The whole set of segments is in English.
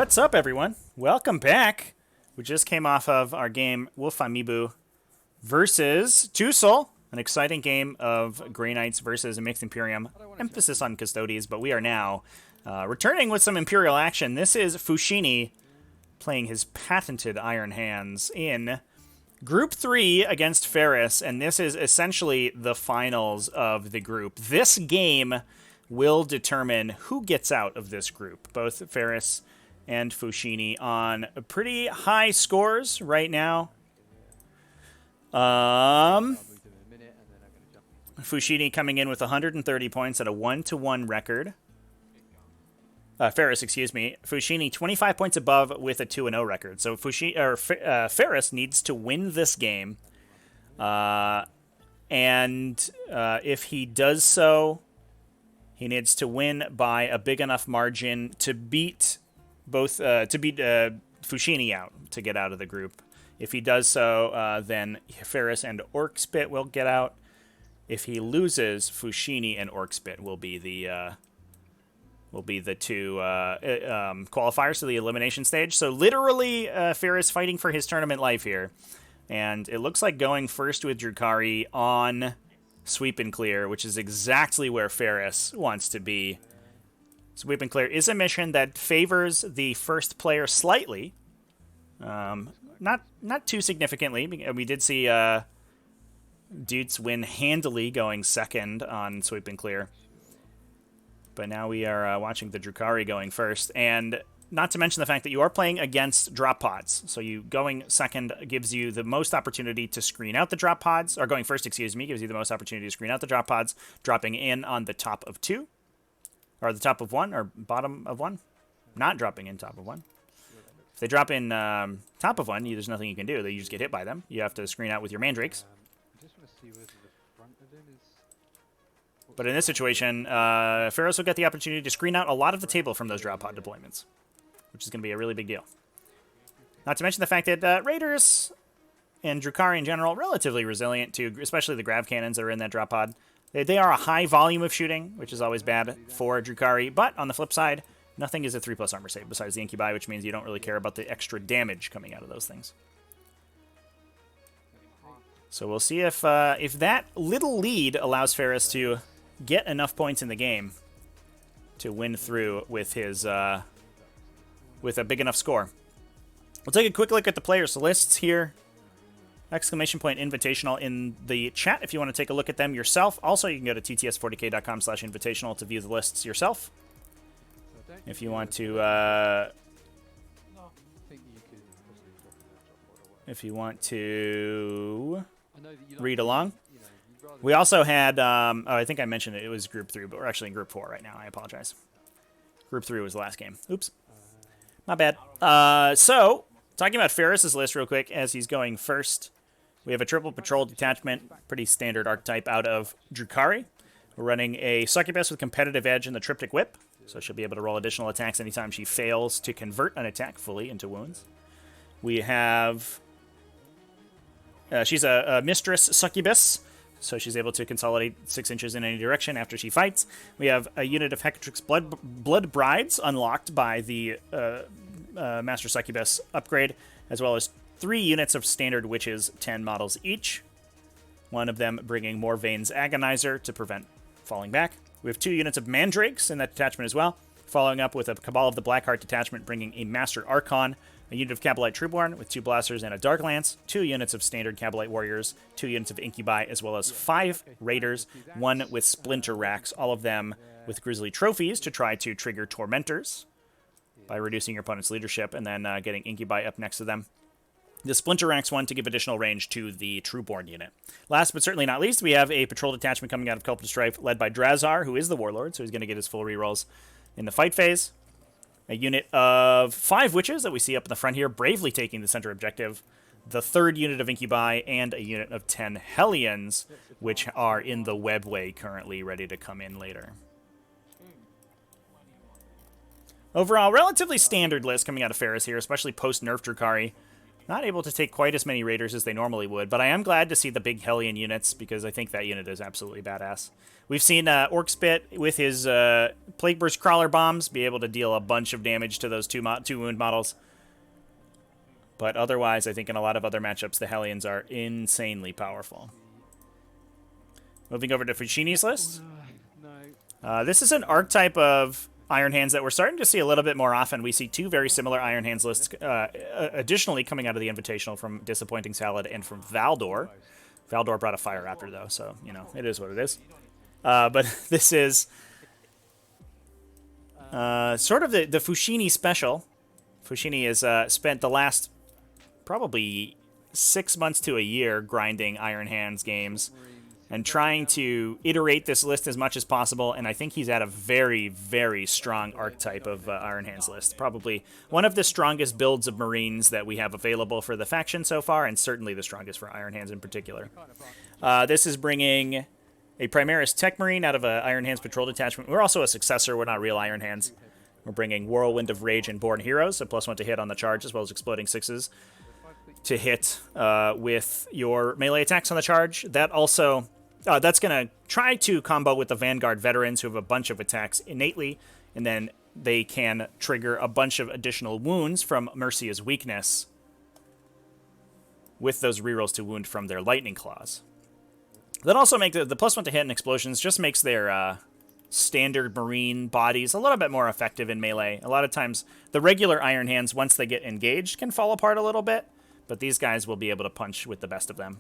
What's up, everyone? Welcome back. We just came off of our game Wolf Amiibo versus Tusol, an exciting game of Grey Knights versus a mixed Imperium. Emphasis on Custodes, but we are now returning with some Imperial action. This is Fouchini playing his patented Iron Hands in Group 3 against Ferris, and this is essentially the finals of the group. This game will determine who gets out of this group. Both Ferris and Fouchini on pretty high scores right now. Fouchini coming in with 130 points at a 1-1 record. Ferris, excuse me. Fouchini 25 points above with a 2-0 record. So Ferris needs to win this game. And if he does so, he needs to win by a big enough margin to beat Fouchini out to get out of the group. If he does so, then Ferris and Orcspit will get out. If he loses, Fouchini and Orcspit will be the two qualifiers to the elimination stage. So literally, Ferris fighting for his tournament life here, and it looks like going first with Drukhari on Sweep and Clear, which is exactly where Ferris wants to be. Sweep and Clear is a mission that favors the first player slightly. Not too significantly. We did see Dutes win handily going second on Sweep and Clear. But now we are watching the Drukhari going first. And not to mention the fact that you are playing against drop pods. So you going second gives you the most opportunity to screen out the drop pods. Or going first, excuse me, gives you the most opportunity to screen out the drop pods. Dropping in on the top of 2. Or the top of 1, or bottom of 1. Not dropping in top of 1. If they drop in top of 1, there's nothing you can do. You just get hit by them. You have to screen out with your mandrakes. But in this situation, Ferris will get the opportunity to screen out a lot of the table from those drop pod deployments, which is going to be a really big deal. Not to mention the fact that Raiders and Drukhari in general, relatively resilient to, especially the grav cannons that are in that drop pod. They are a high volume of shooting, which is always bad for Drukhari. But on the flip side, nothing is a 3+ armor save besides the Incubi, which means you don't really care about the extra damage coming out of those things. So we'll see if that little lead allows Ferris to get enough points in the game to win through with his with a big enough score. We'll take a quick look at the players' lists here. Exclamation point Invitational in the chat if you want to take a look at them yourself. Also, you can go to tts40k.com/invitational to view the lists yourself. If you want to read along. We also had, I think I mentioned it was Group 3, but we're actually in Group 4 right now. I apologize. Group 3 was the last game. Oops. My bad. So, talking about Ferris's list real quick as he's going first. We have a triple patrol detachment, pretty standard archetype out of Drukhari. We're running a succubus with competitive edge in the triptych whip, so she'll be able to roll additional attacks anytime she fails to convert an attack fully into wounds. We have... she's a mistress succubus, so she's able to consolidate 6 inches in any direction after she fights. We have a unit of Hecatrix Blood Brides unlocked by the Master Succubus upgrade, as well as 3 units of Standard Witches, 10 models each. One of them bringing Morvane's Agonizer to prevent falling back. We have 2 units of Mandrakes in that detachment as well, following up with a Cabal of the Blackheart detachment bringing a Master Archon, a unit of Cabalite Troopborn with 2 Blasters and a Dark Lance, 2 units of Standard Cabalite Warriors, 2 units of Incubi, as well as 5 Raiders, 1 with Splinter Racks, all of them with Grizzly Trophies to try to trigger Tormentors by reducing your opponent's leadership and then getting Incubi up next to them. The Splinter Racks one to give additional range to the Trueborn unit. Last but certainly not least, we have a patrol detachment coming out of Culprit Strife led by Drazar, who is the Warlord, so he's going to get his full rerolls in the fight phase. A unit of 5 Witches that we see up in the front here, bravely taking the center objective. The 3rd unit of Incubi, and a unit of 10 Hellions, which are in the webway currently, ready to come in later. Overall, relatively standard list coming out of Ferris here, especially post-nerf Drukhari. Not able to take quite as many raiders as they normally would, but I am glad to see the big Hellion units because I think that unit is absolutely badass. We've seen Orcspit with his Plague Burst Crawler bombs be able to deal a bunch of damage to those two wound models. But otherwise, I think in a lot of other matchups, the Hellions are insanely powerful. Moving over to Fouchini's list. This is an archetype of Iron Hands that we're starting to see a little bit more often. We see two very similar Iron Hands lists additionally coming out of the Invitational from Disappointing Salad and from Valdor. Valdor brought a Fire Raptor, though, so, you know, it is what it is. But this is sort of the Fouchini special. Fouchini has spent the last probably 6 months to a year grinding Iron Hands games and trying to iterate this list as much as possible, and I think he's at a very, very strong archetype of Iron Hands list. Probably one of the strongest builds of Marines that we have available for the faction so far, and certainly the strongest for Iron Hands in particular. This is bringing a Primaris Tech Marine out of an Iron Hands Patrol Detachment. We're also a successor. We're not real Iron Hands. We're bringing Whirlwind of Rage and Born Heroes, a +1 to hit on the charge, as well as Exploding Sixes to hit with your melee attacks on the charge. That also... that's going to try to combo with the Vanguard Veterans, who have a bunch of attacks innately, and then they can trigger a bunch of additional wounds from Mercia's weakness with those rerolls to wound from their Lightning Claws. That also makes the +1 to hit and explosions just makes their standard Marine bodies a little bit more effective in melee. A lot of times, the regular Iron Hands, once they get engaged, can fall apart a little bit, but these guys will be able to punch with the best of them.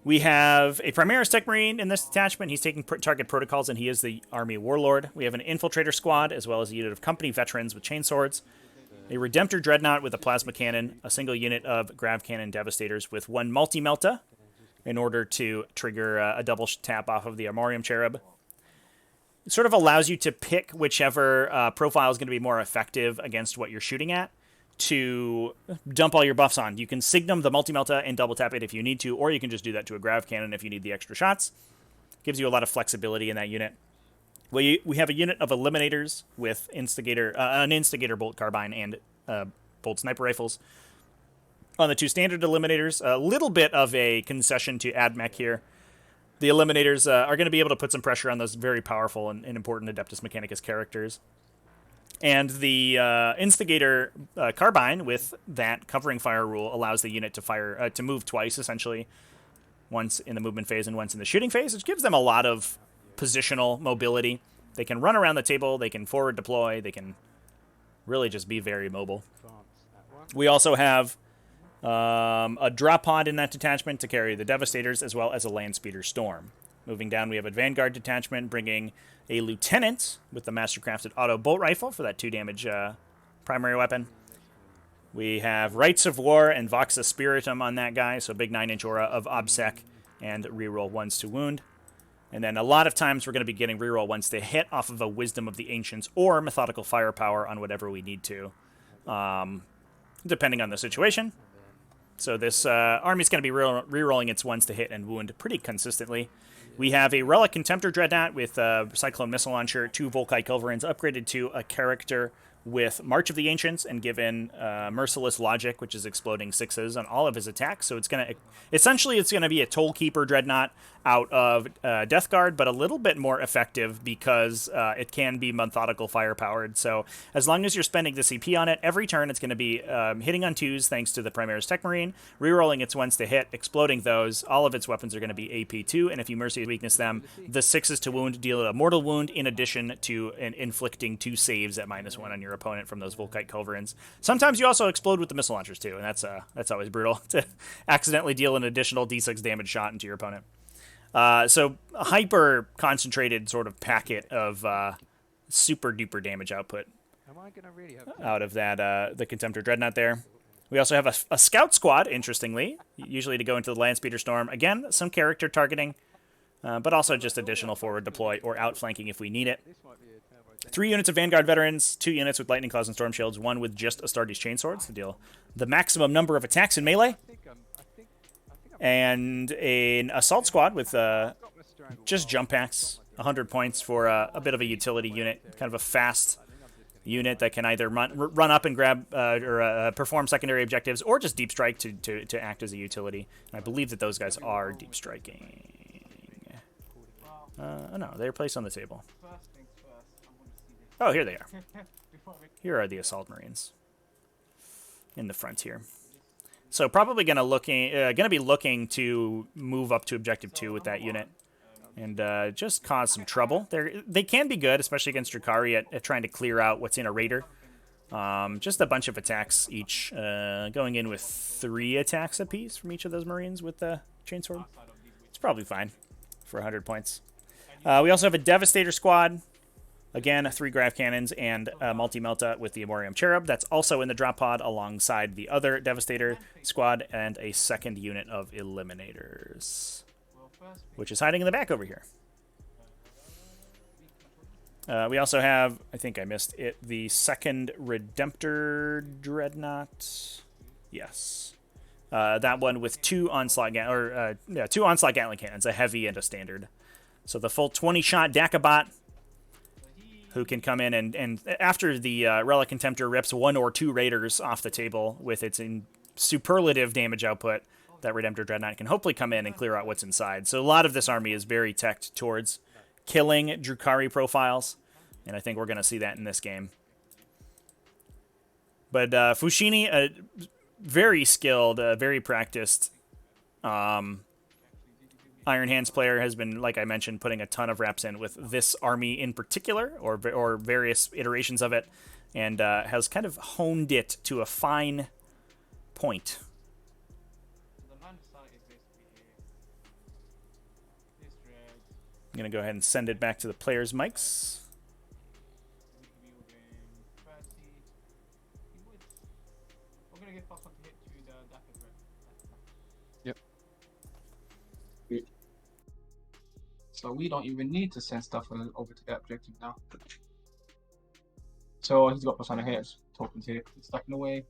We have a Primaris Tech Marine in this detachment. He's taking target protocols, and he is the Army Warlord. We have an Infiltrator Squad, as well as a unit of Company Veterans with chainswords. A Redemptor Dreadnought with a Plasma Cannon. A single unit of Grav Cannon Devastators with one Multi-Melta in order to trigger a double tap off of the Armorium Cherub. It sort of allows you to pick whichever profile is going to be more effective against what you're shooting at, to dump all your buffs on. You can Signum the Multi-Melta and double tap it if you need to, or you can just do that to a Grav Cannon if you need the extra shots. Gives you a lot of flexibility in that unit. We have a unit of Eliminators with an Instigator Bolt Carbine and Bolt Sniper Rifles. On the two standard Eliminators, a little bit of a concession to AdMech here. The Eliminators are going to be able to put some pressure on those very powerful and important Adeptus Mechanicus characters. And the Instigator Carbine with that covering fire rule allows the unit to fire to move twice, essentially. Once in the movement phase and once in the shooting phase, which gives them a lot of positional mobility. They can run around the table, they can forward deploy, they can really just be very mobile. We also have a drop pod in that detachment to carry the Devastators, as well as a Land Speeder Storm. Moving down, we have a Vanguard detachment bringing a Lieutenant with the Mastercrafted Auto Bolt Rifle for that 2 damage primary weapon. We have Rites of War and Voxa Spiritum on that guy, so big 9-inch aura of Obsec and reroll 1s to wound. And then a lot of times we're going to be getting reroll 1s to hit off of a Wisdom of the Ancients or Methodical Firepower on whatever we need to, depending on the situation. So this army's going to be rerolling its 1s to hit and wound pretty consistently. We have a Relic Contemptor Dreadnought with Cyclone Missile Launcher, 2 Volkai Culverins upgraded to a character with March of the Ancients and given Merciless Logic, which is exploding 6s on all of his attacks. So it's going to essentially it's going to be a Toll Keeper Dreadnought out of Death Guard, but a little bit more effective because it can be methodical firepowered. So as long as you're spending the CP on it, every turn it's going to be hitting on 2s thanks to the Primaris Tech Marine, rerolling its 1s to hit, exploding those. All of its weapons are going to be AP2, and if you Mercy Weakness them, the 6s to wound deal a mortal wound in addition to inflicting 2 saves at -1 on your opponent from those Volkite Culverins. Sometimes you also explode with the missile launchers too, and that's always brutal to accidentally deal an additional D6 damage shot into your opponent. So a hyper concentrated sort of packet of super duper damage output out of that the Contemptor Dreadnought there. We also have a Scout Squad, interestingly, usually to go into the Land Speeder Storm. Again, some character targeting, but also just additional forward deploy or outflanking if we need it. 3 units of Vanguard Veterans, 2 units with Lightning Claws and Storm Shields, 1 with just Astartes Chainswords to deal the maximum number of attacks in melee. And an Assault Squad with just jump packs, 100 points for a bit of a utility unit, kind of a fast unit that can either run up and grab or perform secondary objectives, or just deep strike to act as a utility. And I believe that those guys are deep striking. Oh no, they're placed on the table. Oh, here they are. Here are the assault marines in the front here. So probably gonna be looking to move up to objective 2 with that unit, and just cause some trouble. They can be good, especially against Drukhari, at trying to clear out what's in a raider. Just a bunch of attacks each, going in with 3 attacks apiece from each of those marines with the chainsword. It's probably fine for 100 points. We also have a Devastator squad. Again, 3 grav cannons and a multi-melta with the Amorium Cherub. That's also in the drop pod alongside the other Devastator squad and a second unit of Eliminators, which is hiding in the back over here. We also have, I think I missed it, the second Redemptor Dreadnought. Yes. That one with 2 onslaught two onslaught Gatling cannons, a heavy and a standard. So the full 20-shot Dakabot, who can come in and after the Relic Contemptor rips 1 or 2 raiders off the table with its superlative damage output, that Redemptor Dreadnought can hopefully come in and clear out what's inside. So a lot of this army is very teched towards killing Drukhari profiles, and I think we're going to see that in this game. But Fouchini, very skilled, very practiced Iron Hands player, has been, like I mentioned, putting a ton of reps in with this army in particular, or various iterations of it, and has kind of honed it to a fine point. I'm going to go ahead and send it back to the players' mics. So we don't even need to send stuff over to that objective now. So he's got plus on here, tokens here, stuff in the way.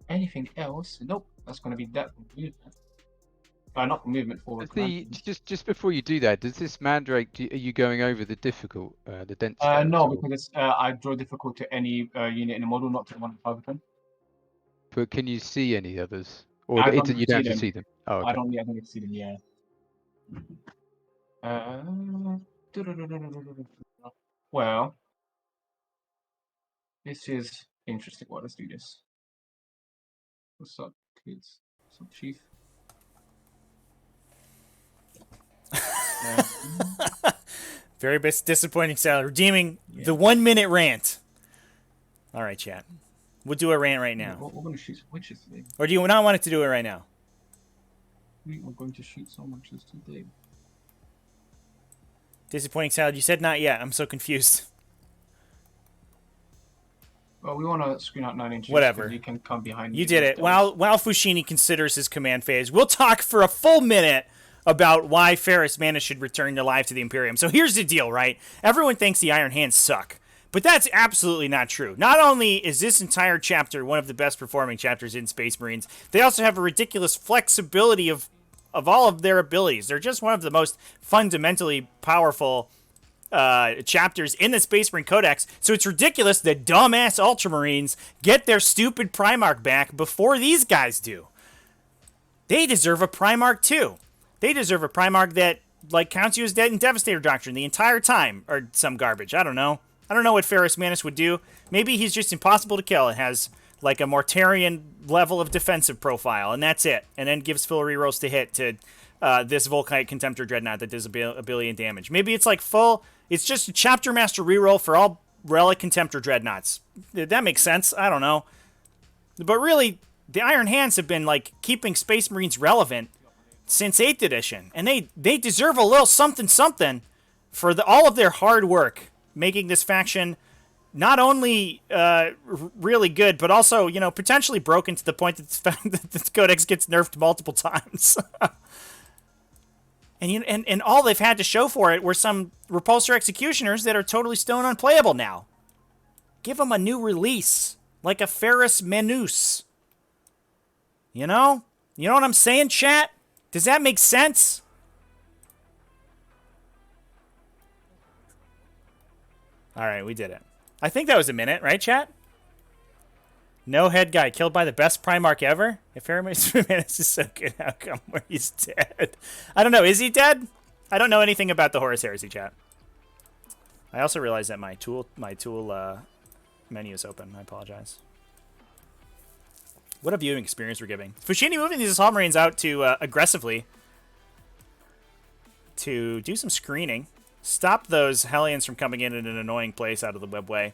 Anything else? Nope, that's going to be that for movement. Not for movement, for just before you do that, does this Mandrake, are you going over the difficult, the dense scales? No, because it's, I draw difficult to any unit in the model, not to the one above them. But can you see any others? Or you don't have to see them? Oh, okay. I don't get to see them, yeah. Well, this is interesting. Well, let's do this. What's up, kids? What's up, Chief? Very disappointing style. Redeeming the 1-minute rant. All right, chat. We'll do a rant right now. We're going to shoot witches today. Or do you not want it to do it right now? We are going to shoot so much this today. Disappointing salad. You said not yet. I'm so confused. Well, we want to screen out 9 inches. Whatever. You can come behind. You did it. While Fouchini considers his command phase, we'll talk for a full minute about why Ferris Manus should return to life to the Imperium. So here's the deal, right? Everyone thinks the Iron Hands suck, but that's absolutely not true. Not only is this entire chapter one of the best performing chapters in Space Marines, they also have a ridiculous flexibility of all of their abilities. They're just one of the most fundamentally powerful chapters in the Space Marine Codex, so it's ridiculous that dumbass Ultramarines get their stupid Primarch back before these guys do. They deserve a Primarch too. They deserve a Primarch that, like, counts you as dead in Devastator Doctrine the entire time, or some garbage. I don't know. I don't know what Ferris Manus would do. Maybe he's just impossible to kill and has, like, a Mortarion level of defensive profile, and that's it. And then gives full rerolls to hit to this Volkite Contemptor Dreadnought that does a billion damage. Maybe it's like it's just a Chapter Master reroll for all Relic Contemptor Dreadnoughts. That makes sense. I don't know. But really, the Iron Hands have been, like, keeping Space Marines relevant since 8th edition. And they deserve a little something for all of their hard work making this faction not only really good, but also, you know, potentially broken to the point that the Codex gets nerfed multiple times. And all they've had to show for it were some Repulsor Executioners that are totally stone unplayable now. Give them a new release, like a Ferris Manus. You know? You know what I'm saying, chat? Does that make sense? All right, we did it. I think that was a minute, right, chat? No head guy killed by the best Primarch ever? If Ferris is so good, how come where he's dead? I don't know. Is he dead? I don't know anything about the Horus Heresy, chat. I also realized that my tool menu is open. I apologize. What a viewing experience we're giving. Fouchini moving these assault marines out to aggressively to do some screening. Stop those Hellions from coming in an annoying place out of the webway.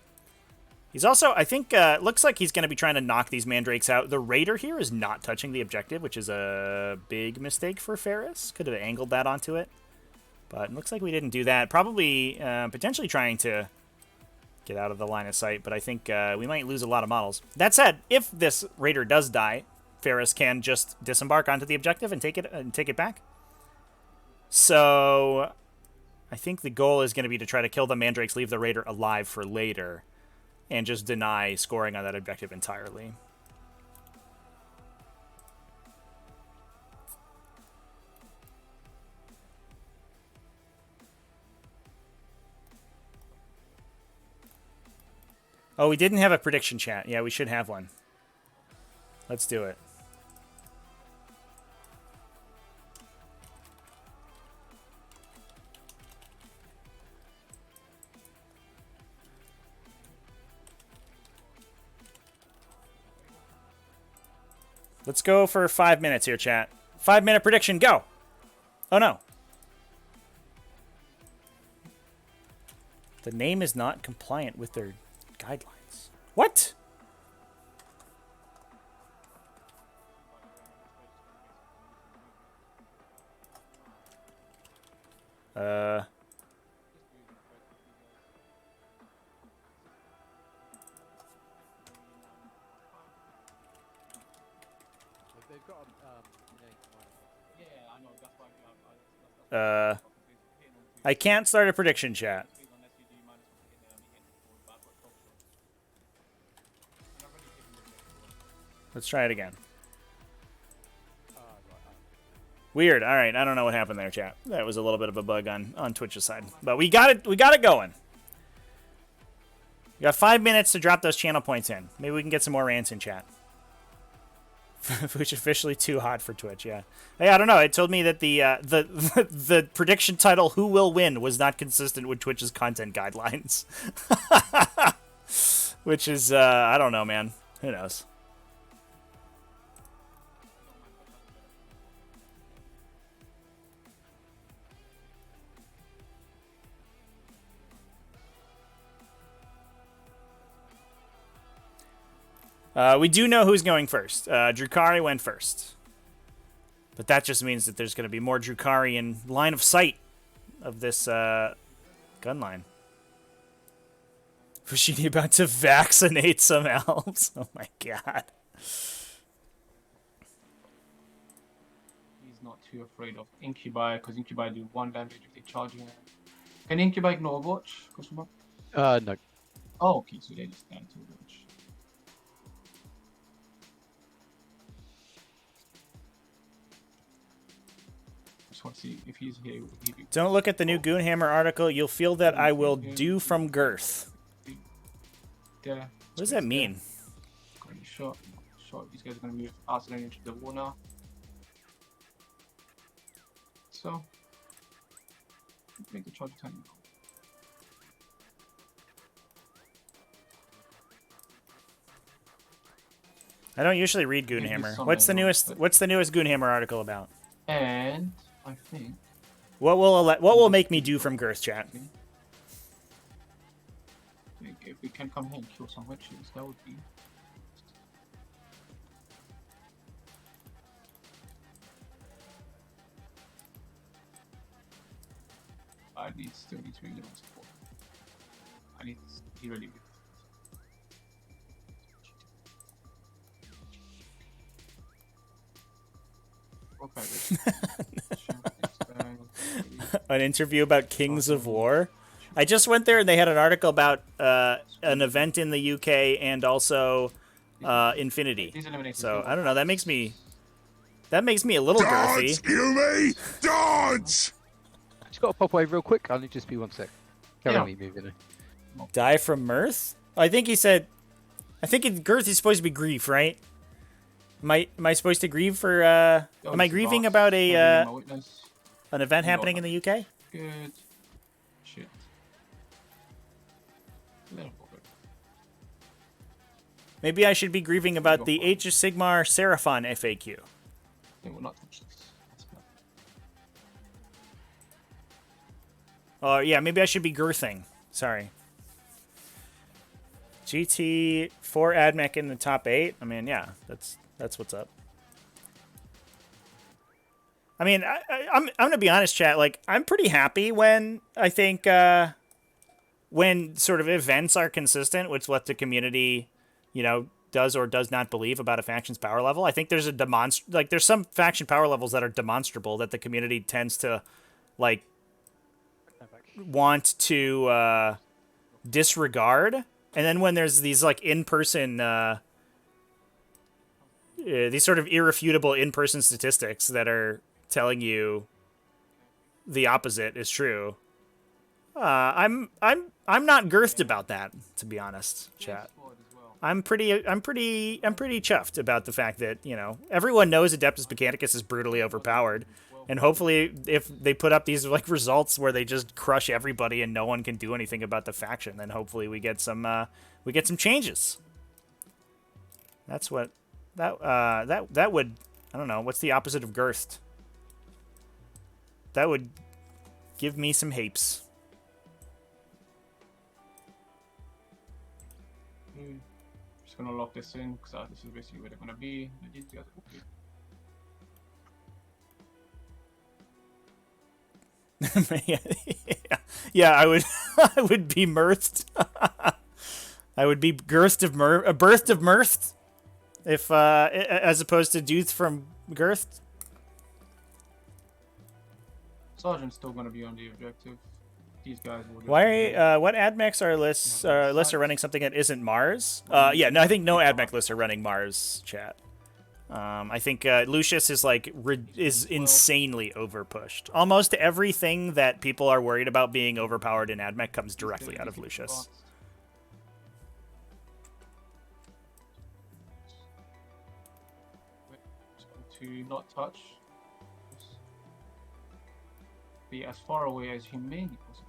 He's also, I think, looks like he's going to be trying to knock these Mandrakes out. The Raider here is not touching the objective, which is a big mistake for Ferris. Could have angled that onto it. But it looks like we didn't do that. Probably, potentially trying to get out of the line of sight, but I think we might lose a lot of models. That said, if this Raider does die, Ferris can just disembark onto the objective and take it back. So I think the goal is going to be to try to kill the Mandrakes, leave the Raider alive for later, and just deny scoring on that objective entirely. Oh, we didn't have a prediction chat. Yeah, we should have one. Let's do it. Let's go for 5 minutes here, chat. 5-minute prediction, go! Oh, no. The name is not compliant with their guidelines. What? I can't start a prediction chat. Let's try it again. Weird. All right, I don't know what happened there, chat. That was a little bit of a bug on Twitch's side, but we got it. We got it going. We got 5 minutes to drop those channel points in. Maybe we can get some more rants in chat. Which officially too hot for Twitch, yeah. Hey, I don't know. It told me that the prediction title "Who Will Win" was not consistent with Twitch's content guidelines. Which is I don't know, man. Who knows? We do know who's going first. Drukhari went first. But that just means that there's going to be more Drukhari in line of sight of this gun line. Fouchini about to vaccinate some elves. Oh my god. He's not too afraid of Incubi, because Incubi do 1 damage if they charge you. Can Incubi ignore Overwatch? No. Oh, okay, so they just stand to Overwatch. Want to see if he's here. Don't look at the new Goonhammer article. You'll feel that I will do from girth. There. What does that mean? Shot. These guys are going to move outside into the wall now. So, make the charge time. I don't usually read Goonhammer. What's the newest Goonhammer article about? And I think what will make me do from girth, chat? If we can come here and kill some witches, that would be. Still need to be little support. I need to be ready. An interview about Kings of War. I just went there and they had an article about an event in the UK and also Infinity. So I don't know. That makes me a little girthy. Dance, you me! Dance! Just got to pop away real quick. I'll just be 1 sec. Carry on me moving. Die from mirth? I think he said. I think girth is supposed to be grief, right? Am I supposed to grieve for? Am I grieving about an event happening in the UK? Good. Shit. Maybe I should be grieving about the H of Sigmar Seraphon FAQ. They will not touch this. Oh yeah, maybe I should be girthing. Sorry. GT 4 AdMech in the top 8. I mean, yeah, that's what's up. I mean, I'm gonna be honest, chat. Like, I'm pretty happy when I think when sort of events are consistent with what the community, you know, does or does not believe about a faction's power level. I think there's there's some faction power levels that are demonstrable that the community tends to like want to disregard, and then when there's these like in-person these sort of irrefutable in-person statistics that are telling you the opposite is true, I'm not girthed about that, to be honest, chat. I'm pretty chuffed about the fact that, you know, everyone knows Adeptus Mechanicus is brutally overpowered, and hopefully if they put up these like results where they just crush everybody and no one can do anything about the faction, then hopefully we get some changes. That's what that would, I don't know, what's the opposite of girthed? That would give me some hapes. Just gonna lock this in because this is basically where they're gonna be. Yeah, I would I would be mirthed. I would be girthed of birthed of mirthed, if as opposed to Duth from girthed. Sergeant's still gonna be on the objective. These guys will. Why? What AdMechs are lists are running something that isn't Mars? Yeah, no, I think no AdMech lists are running Mars. Chat. I think Lucius is like is insanely overpushed. Almost everything that people are worried about being overpowered in AdMech comes directly out of Lucius. To not touch. Be as far away as humanly possible.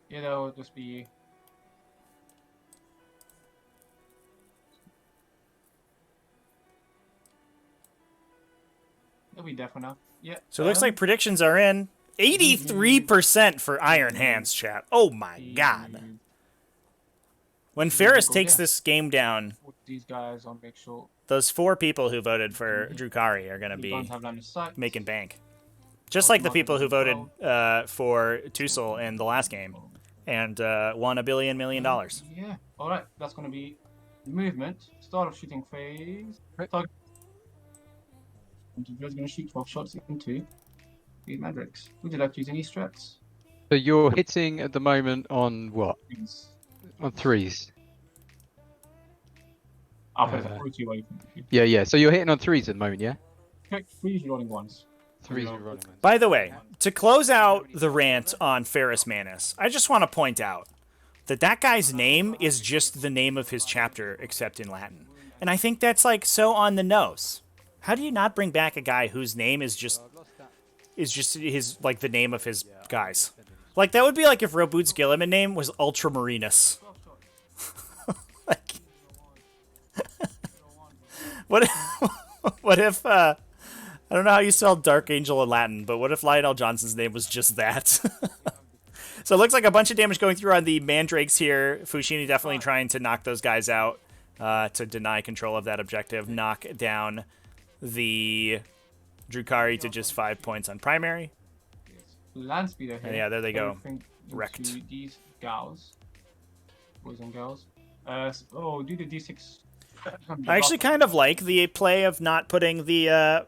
Yeah, that will just be. It'll be deaf enough. Yeah. So it looks like predictions are in. 83% for Iron Hands, chat. Oh my god. When Ferris takes this game down, these guys, I'll make sure those 4 people who voted for Drukhari are going to be making bank. Just like the people who voted for Tussle in the last game and won $1 billion. Yeah. All right. That's going to be movement. Start of shooting phase. Target. I'm just going to shoot 12 shots into these Madrix. Would you like to use any strats? So you're hitting at the moment on what? On 3s. Yeah. So you're hitting on 3s at the moment, yeah? Okay, 3s rolling 1s. 3s rolling 1s. By the way, to close out the rant on Ferris Manus, I just want to point out that that guy's name is just the name of his chapter, except in Latin. And I think that's like so on the nose. How do you not bring back a guy whose name is just his like the name of his guys? Like that would be like if Roboot's Gilliman name was Ultramarinus. Like, what if I don't know how you spell Dark Angel in Latin, but what if Lionel Johnson's name was just that? So it looks like a bunch of damage going through on the Mandrakes here. Fouchini definitely trying to knock those guys out to deny control of that objective. Knock down the Drukhari to just 5 points on primary. Land speeder here. And yeah, there they go. Wrecked. These gals, boys and girls. Do the D6. I actually kind of like the play of not putting the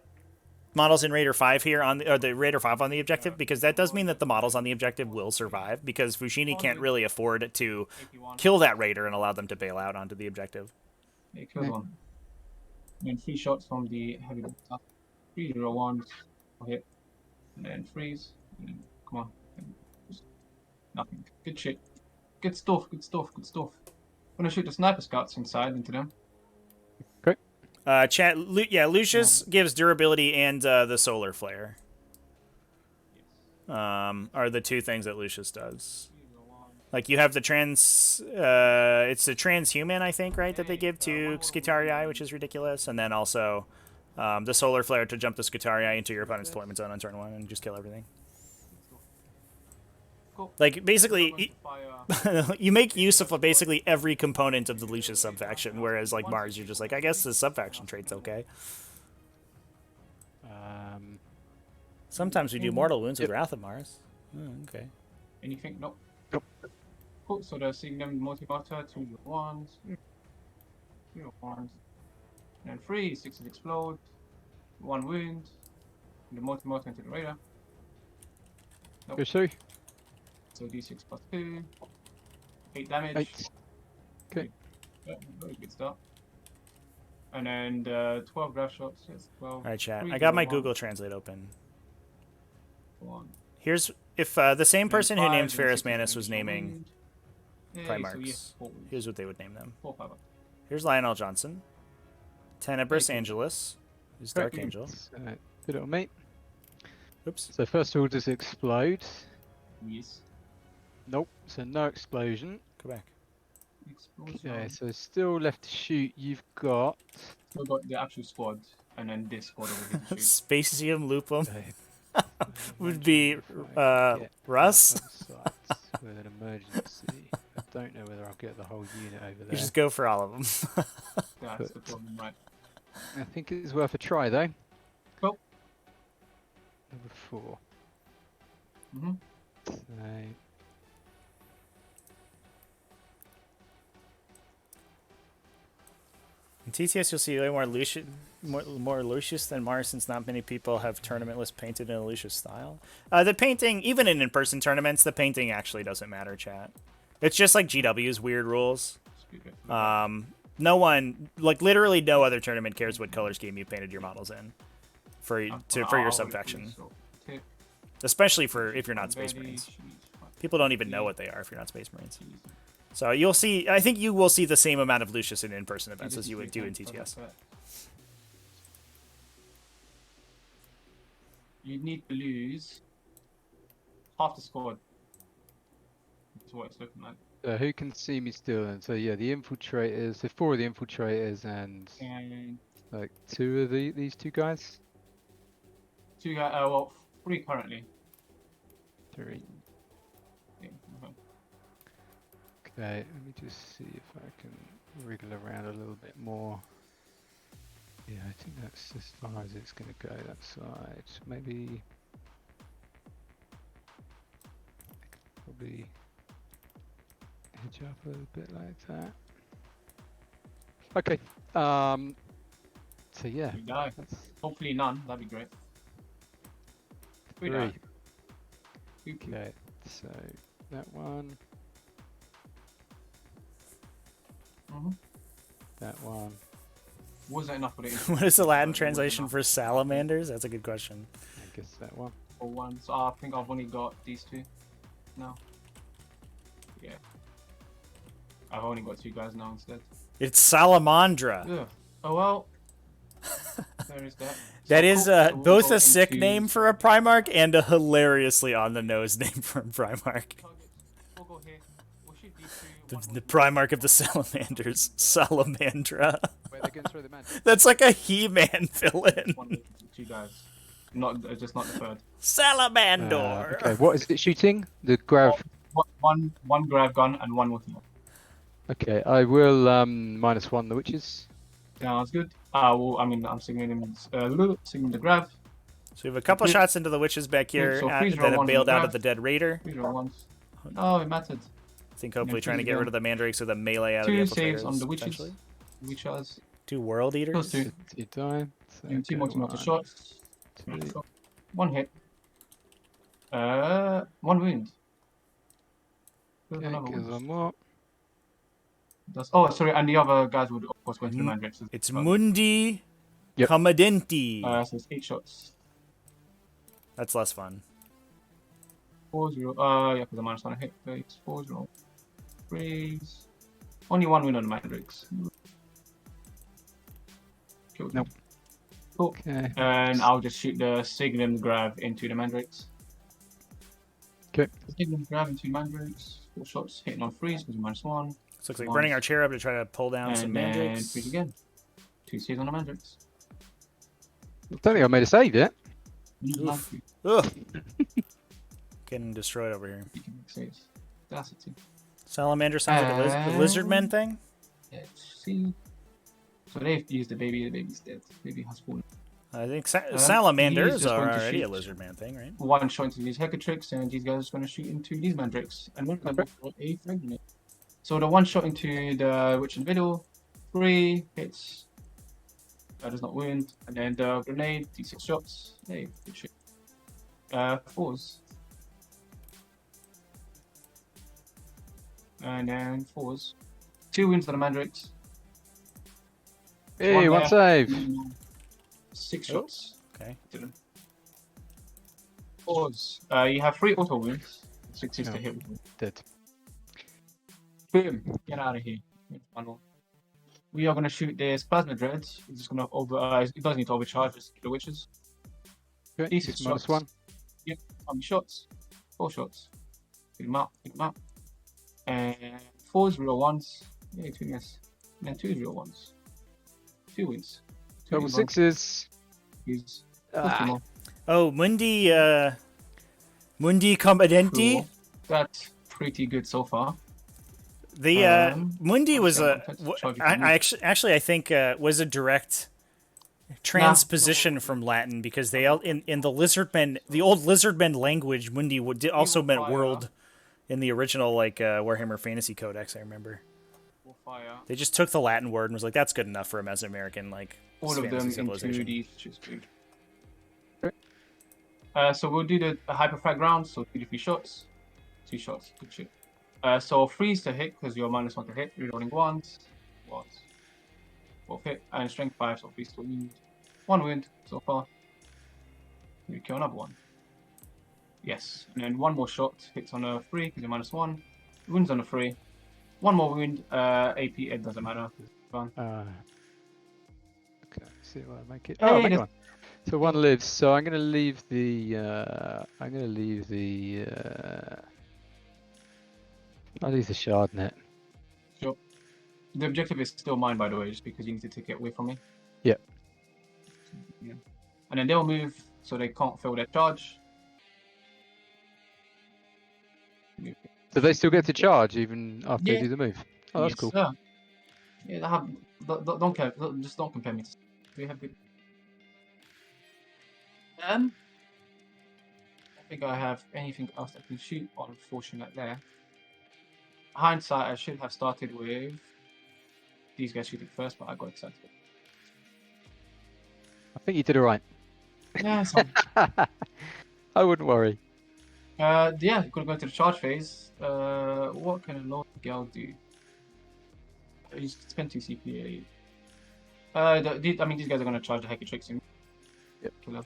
models in Raider 5 here on the Raider 5 on the objective, because that does mean that the models on the objective will survive, because Fouchini can't really afford to kill that Raider and allow them to bail out onto the objective. Yeah, kill one. And 3 shots from the heavy 301 hit. And then freeze. And then, come on. And just nothing. Good shit. Good stuff. Good stuff. Good stuff. I'm gonna shoot the sniper scouts inside into them. Chat. Yeah, Lucius gives durability and the solar flare. Are the two things that Lucius does. Like you have the trans, it's a transhuman, I think, right, that they give to Skitarii, which is ridiculous, and then also the solar flare to jump the Skitarii into your opponent's deployment zone on turn 1 and just kill everything. Like basically, you make use of basically every component of the Lucius subfaction, whereas like Mars, you're just like, I guess the subfaction trait's okay. Sometimes we do mortal wounds with Wrath of Mars. Oh, okay. Anything? Nope. Cool. So they're seeing them multi-motor, 2 ones, 3 ones, and then 3 6s explode, 1 wound, and the multi-motor into the radar. Nope. Go through. So d6 plus 2, 8 damage. 8. Okay. Yeah, very good start. And then the 12 graph shots. Yes, 12. All right, chat. 3, I got my 1, Google Translate open. 1. Here's if the same person who 5, named and Ferris 6 Manus damage was on naming wound. Yeah, Primarchs. so 4 wounds. Here's what they would name them. 4 power. Here's Lionel Johnson. Tenebris Angelus. Who's Dark Right. Angel. Good on me. Oops. So first of all, does it explode? Yes. Nope. So no explosion. Go back. Explosion. Okay. So still left to shoot. You've got. Still got the actual squad, and then this squad over here to shoot. Spacesium Lupum Okay, would be if I get Russ. out of sight with an emergency. I don't know whether I'll get the whole unit over You there. just go for all of them. That's the problem, right? I think it's worth a try though. Cool. Number 4. Mm-hmm. So, In TTS, you'll see way more Lucius than Mars, since not many people have tournament lists painted in a Lucius style. The painting, even in in-person tournaments, the painting actually doesn't matter, chat. It's just like GW's weird rules. No one, like literally no other tournament cares what color scheme you painted your models in for your subfaction. Especially for if you're not Space Marines. People don't even know what they are if you're not Space Marines. So you'll see, I think you will see the same amount of Lucius in in-person events as you would do in TTS. You need to lose half the squad. That's what it's looking like. who can see me still? And so yeah, the infiltrators. So 4 of the infiltrators and And like 2 of these 2 guys. 2 guys. Well, 3 currently. 3. Yeah, okay. Okay, let me just see if I can wriggle around a little bit more. Yeah, I think that's as far as it's going to go, that side. Maybe... probably edge up a little bit like that. Okay, so yeah. We die. That's Hopefully none. That'd be great. 3 die. 3. Okay, so that one, Mm-hmm. that one. Was that enough for the What is the Latin translation for salamanders? That's a good question. I guess that one. for one? So I think I've only got these 2 now. Yeah. I've only got 2 guys now instead. It's Salamandra. Ugh. Oh well. There is that. That So is cool. So we'll both go a sick into name for a Primarch and a hilariously on-the-nose name for a Primarch. targets. We'll go here. We'll shoot these 2. The Primarch of the Salamanders, Salamandra. Where they going through the man? That's like a He-Man villain. 2 guys. Not just not the 3rd. Salamandor. Okay, what is it shooting? The grav. One grab gun and 1 ultimate. Okay, I will -1 the witches. Sounds good. I'm signaling the grab. So we have a couple shots into the witches back here So freeze that roll have one bailed out grab. of the dead raider. 3 roll ones. Oh, it mattered. I think hopefully Yeah, trying to freeze get again. rid of the mandrakes with a melee out 2 of the saves infiltrators. on the witches. potentially. Witches. 2 world eaters. Those 2. You die. So And 2 go multi-motor 1, shots. 2. 1 hit. 1 wound. There's Okay, another gives one. 1 more. Oh, sorry, and the other guys would of course go into the mandrakes. It's Mundi Yep. Commodenti. So it's 8 shots. That's less fun. 4-0. Yeah, because I'm minus 1 hit. 4-0. Freeze. Only 1 win on the Mandrakes. Killed Nope. them. Cool. Okay. And I'll just shoot the Signum grab into the Mandrakes. Okay. Signum grab into the Mandrakes. 4 shots hitting on freeze because you're -1. So looks like burning our chair up to try to pull down some And then mandrakes. freeze again. 2 saves on the Mandrakes. Don't think I made a save yet. Oof. Ugh. Getting destroyed over here. You can make saves. That's it too. Salamander sounds like a lizard men thing. Let's see. So they've used the baby. The baby's dead. Baby has fallen. I think he's salamanders just are going to already a shoot. lizard man thing, right? 1 shot into these Hecatrix, and these guys are going to shoot into these Mandrakes. And one of them got a fragment. So the 1 shot into the witch in the middle, 3 hits. That does not wound. And then the grenade, d6 shots. Hey, good shit. 4s. And then 4s. 2 wounds on the Mandrakes. Hey, one save. 6 Oh, shots. okay. Didn't. 4s. You have 3 auto wounds. 6 is to hit. Dead. Boom. Get out of here. We are going to shoot this Plasma Dread. It's just going to it doesn't need to overcharge, just the witches. Okay. D6 Minus shots. 1. Yep. How many shots? 4 shots. Pick them up. Pick them up. And 4s, real 1s. Yeah, 2 miss. And then 2s, real 1s. 2 wins. 2 Double 6s. Use. Ah. Oh, Mundi Combatenti. Cool. That's pretty good so far. The Mundi was okay, I think was a direct transposition from Latin because they in the lizardmen, the old lizardmen language, Mundi also meant world in the original Warhammer Fantasy Codex. I remember. Fire. They just took the Latin word and was like, that's good enough for a Mesoamerican all of them civilization. into these, which is good. So we'll do the hyperfrag round. So 2 to 3 shots, 2 shots. Good shit. So freeze to hit because you're -1 to hit. Rerolling 1s, 4th hit, and strength 5. So freeze to wound. 1 wound so far. You kill another 1. Yes, and then 1 more shot hits on a 3 because you're -1. Wounds on a 3. 1 more wound. AP it doesn't matter. Fun. Okay, see what I make it. Hey, Oh, make one. So 1 lives. So I'm gonna leave the. I'll leave the shard net. Sure. The objective is still mine, by the way, just because you need to take it away from me. Yep. Yeah. And then they'll move so they can't fill their charge. Do they still get to charge even after Yeah. they do the move? Oh, that's Yes, cool. sir. Yeah, don't care. Just don't compare me to. We have good. I think I have anything else I can shoot on Fortunate there. Hindsight, I should have started with these guys shooting first, but I got excited. I think you did alright. Yeah, so, I wouldn't worry. yeah, gonna go into the charge phase. What can a Lord Girl do? You spend 2 CPA. These guys are gonna charge the Hecatrix soon. Yep. Killer.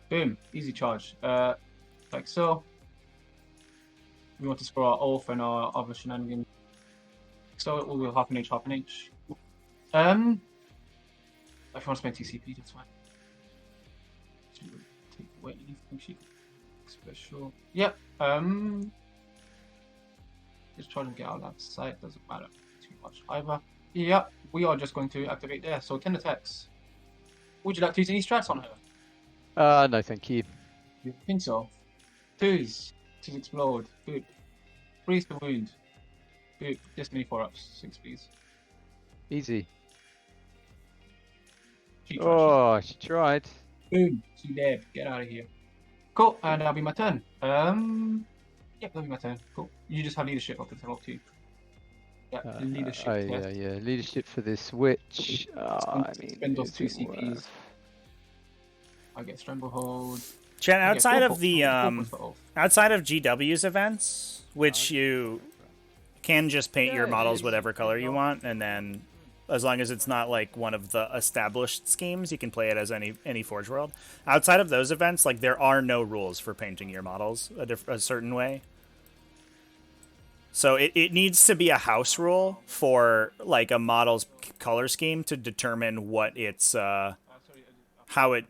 Boom, easy charge. Like so. We want to spare our oath and our other shenanigans. So we'll go half an inch. If you want to spend 2 CP, that's fine. Take away anything she special. Yep. Just try to get out of that sight, doesn't matter too much either. Yep, we are just going to activate there. So 10 attacks. Would you like to use any strats on her? No, thank you. You think so? 2s. 2s explode. Good. Freeze the wound. Good. Just many 4-ups. 6, please. Easy. She tried. Oh, she tried. Boom. She dead. Get out of here. Cool. And that'll be my turn. Yep, that'll be my turn. Cool. You just have leadership up until 2. Yeah, leadership. Yeah. Leadership for this witch. Spend those 2 is it CPs. worth- I get Stranglehold. Chat, I get outside four of the points for oath. outside of GW's events, which you can just paint your models whatever color you want, and then As long as it's not like one of the established schemes, you can play it as any Forge World. Outside of those events, like there are no rules for painting your models a certain way. So it needs to be a house rule for like a model's color scheme to determine what it's how it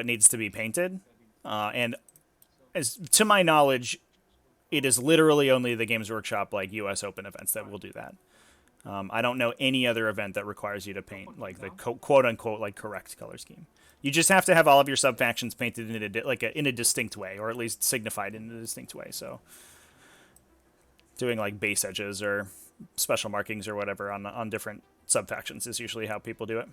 needs to be painted. And as to my knowledge, it is literally only the Games Workshop like US Open events that will do that. I don't know any other event that requires you to paint like the quote unquote like correct color scheme. You just have to have all of your sub factions painted in a distinct way, or at least signified in a distinct way. So doing like base edges or special markings or whatever on different sub factions is usually how people do it.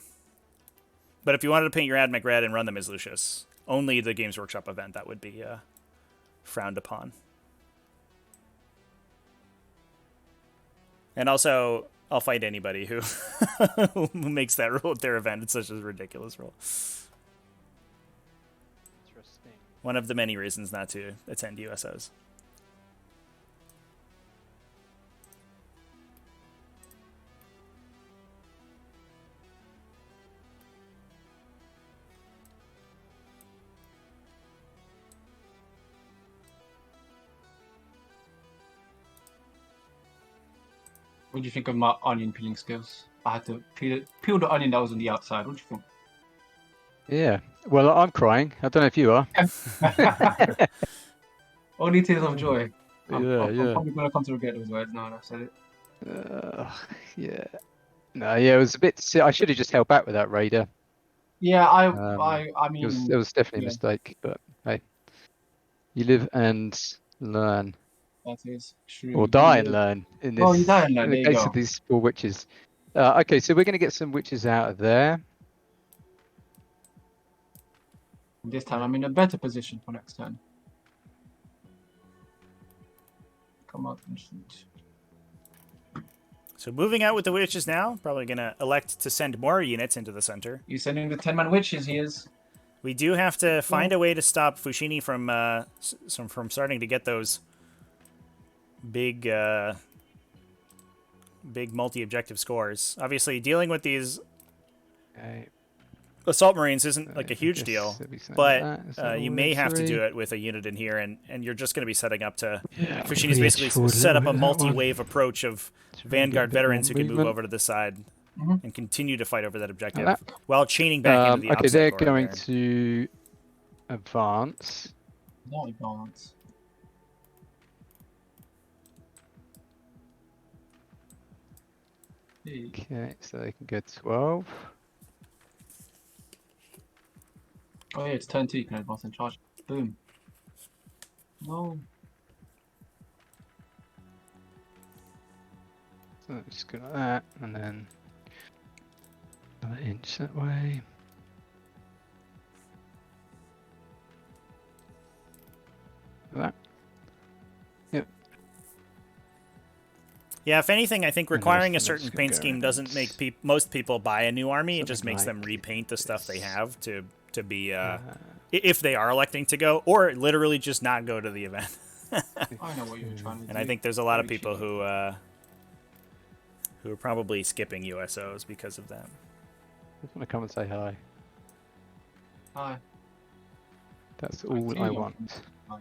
But if you wanted to paint your Admech red and run them as Lucius, only the Games Workshop event that would be frowned upon. And also, I'll fight anybody who who makes that rule at their event. It's such a ridiculous rule. Interesting. One of the many reasons not to attend USOs. What do you think of my onion peeling skills? I had to peel the onion that was on the outside. What do you Yeah. Well, I'm crying. I don't know if you are. think? Only tears of joy. I'm Yeah. probably gonna come to regret those words now that I've said it. Yeah. No, yeah, it was a bit. I should have just held back with that raider. Yeah, I It mean, was definitely a yeah. mistake, but hey, you live and learn, That is true. or die and learn. In this, Well, you die and learn. in There the you case go. of these 4 witches. Okay, so we're going to get some witches out of there. This time I'm in a better position for next turn. Come out and shoot. So moving out with the witches now, probably going to elect to send more units into the center. You sending the 10-man witches? He is. We do have to find a way to stop Fouchini from starting to get those big big multi-objective scores. Obviously, dealing with these Okay. assault marines isn't like a I huge guess deal, there'll be something but like that. Is that you all may in have to do 3? it with a unit in here, and you're just going to be setting up to. Yeah, Fouchini's we basically edged forward set up little a bit, that one. multi-wave approach of To really get a Vanguard bit more veterans who can move movement. over to the side Mhm. and continue to fight over that objective that. while chaining back into the Okay, opposite they're corner going there. to advance. Not advance. Hey. Okay, so they can go 12. Oh yeah, it's turn 2. You can advance and charge. Boom. No. So just go like that, and then another inch that way. Like that. Yep. Yeah, if anything, I think And the requiring a rest of certain it's gonna paint go scheme around doesn't make this. most people buy a new army. It just Something makes them like repaint the stuff they this. have to be Uh, if they are electing to go, or literally just not go to the event. I know what you were trying to do. And I think there's a lot of Very people cheeky. who are probably skipping USOs because of that. just want to come and say hi. Hi. That's I all see I you. want. Hi.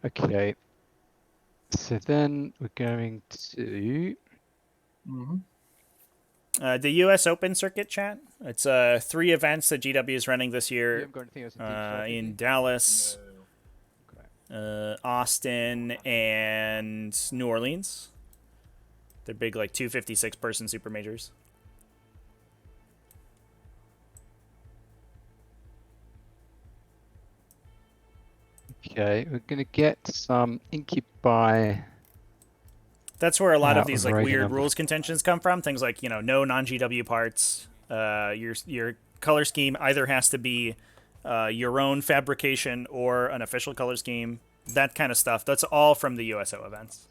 Okay. So then we're going to. Mm-hmm. The US Open circuit chat. It's 3 events that GW is running this You year haven't got anything else in deep shot, have in you? Dallas, Okay. Austin, and New Orleans. They're big, like 256 person super majors. Okay, we're gonna get some incubi. That's where a lot of Out these of like Reagan weird number. rules contentions come from. Things like, you know, no non-GW parts. Your color scheme either has to be your own fabrication or an official color scheme. That kind of stuff. That's all from the USO events.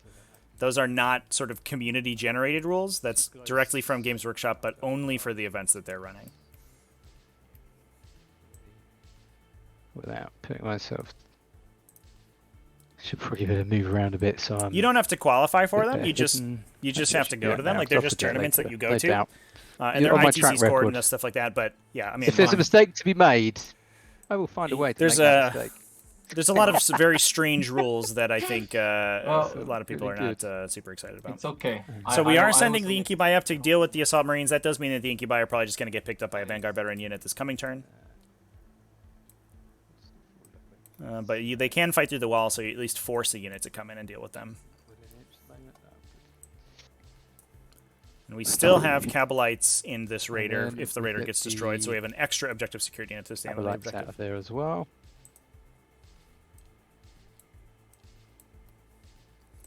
Those are not sort of community generated rules. That's directly from Games Workshop, but only for the events that they're running. without putting myself. Should probably better move around a bit. So I'm. You don't have to qualify for bit them. better You just hidden. you just Actually, I have to should do go that to them. now, Like 'cause they're I'll just forget tournaments later, that you go no to, doubt. and they're On my ITC track scored record. and stuff like that. But yeah, I mean, If there's a come on. mistake to be made, I will find a way to There's make that mistake. There's a lot of very strange rules that I think Well, a lot of people really are not super excited about. It's okay. So we I are also- sending the Incubi up to deal with the Assault Marines. That does mean that the Incubi are probably just going to get picked up by a Vanguard veteran unit this coming turn. But they can fight through the wall, so you at least force a unit to come in and deal with them. And we still have Cabalites in this Raider then if the we Raider get gets destroyed, so we the have an extra objective security unit to stand on the Lights out objective. of there as well.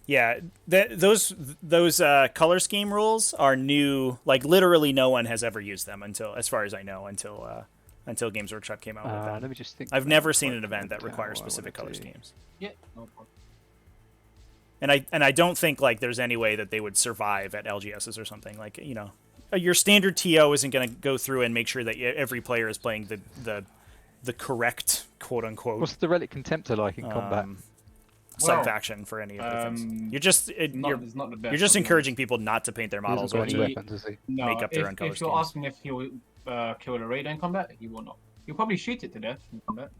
Yeah, those color scheme rules are new. Like literally, no one has ever used them until, as far as I know, until Games Workshop came out with them. Let me just think. I've about never what seen I an can event that work out requires what I specific wanna color do. schemes. Yeah, no problem. And I don't think like there's any way that they would survive at LGSs or something. Like, you know, your standard TO isn't going to go through and make sure that every player is playing the correct quote unquote What's the Relic Contemptor like in combat? Well, sub-faction for any of the things. You're just it's not the best. you're just to be encouraging people not to paint their He models hasn't or got any to weapons, has he? No, make up their own color if you're schemes. asking if he will kill a Raider in combat, he will not. He'll probably shoot it to death in combat.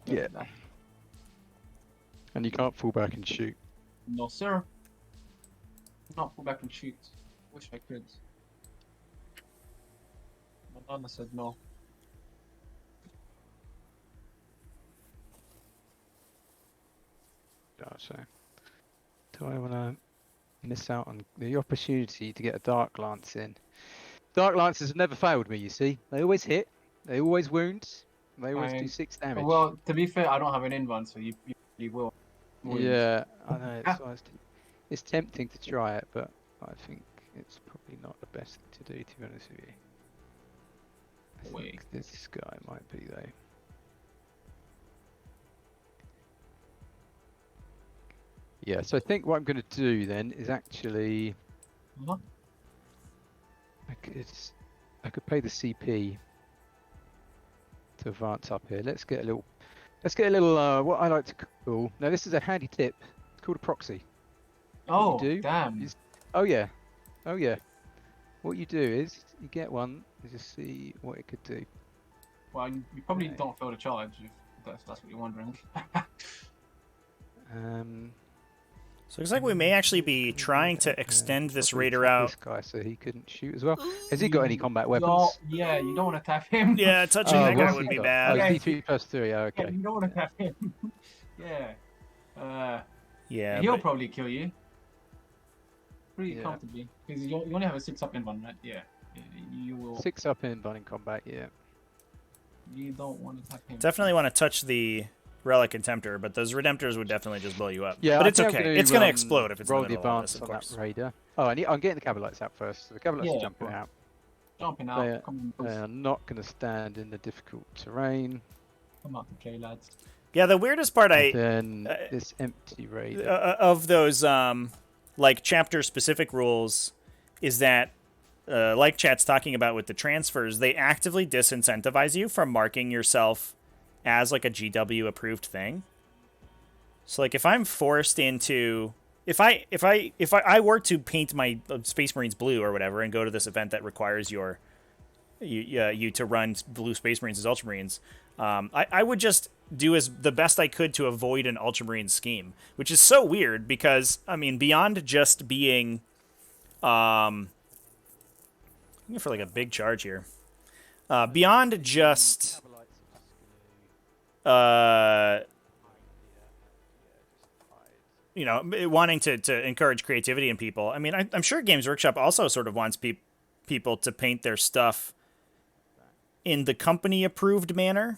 Yeah. And you can't fall back and shoot. No, sir. Not pull back and shoot. Wish I could. My mama said no. So, do I want to miss out on the opportunity to get a Dark Lance in? Dark Lances have never failed me, you see. They always hit, they always wound, they always do Fine. 6 damage. Well, to be fair, I don't have an invuln, so you will. wound. Yeah, I know. It's tempting to try it, but I think it's probably not the best thing to do, to be honest with you. I Wait. think this guy might be, though. Yeah, so I think what I'm going to do then is actually... Uh-huh. I could pay the CP to advance up here. Let's get a little what I like to call, now this is a handy tip, it's called a proxy. Oh, you do damn. is- Oh yeah, what you do is you get one and just see what it could do. Well, you probably Okay. don't fail the charge if that's what you're wondering. So it looks like we may actually be trying to extend this Probably Raider tap out. this guy so he couldn't shoot as well. Has he got any combat weapons? No, yeah, you don't want to tap him. Yeah, touching Oh, that guy what's would he be got? bad. Oh, Okay. T3+3, Yeah, okay. you don't want to tap him. Yeah. Yeah, He'll but- probably kill you. Pretty Yeah. comfortably. Because you only have a 6-up invuln, right? Yeah. You will. 6 up in in combat, yeah. You don't want to tap him. definitely want to touch the Relic Contemptor, but those Redemptors would definitely just blow you up. Yeah, but I it's think I'm okay. gonna, It's going to explode if it's in roll the the middle of advance this, of on course. that Raider. Oh, I'm getting the Cabalites out first. So the Cabalites Yeah, are jumping well, out. Jumping They out. are, Come they are not going to stand in the difficult terrain. out to play, lads. Yeah, the weirdest part And then uh, this empty Raider. of those like chapter specific rules is that like chat's talking about with the transfers, they actively disincentivize you from marking yourself as like a GW approved thing. So like if I'm forced into if I were to paint my Space Marines blue or whatever and go to this event that requires you to run blue Space Marines as Ultramarines, I would just do as the best I could to avoid an Ultramarine scheme, which is so weird because I mean beyond just being looking for like a big charge here, beyond just you know, wanting to encourage creativity in people. I mean, I'm sure Games Workshop also sort of wants people to paint their stuff in the company-approved manner.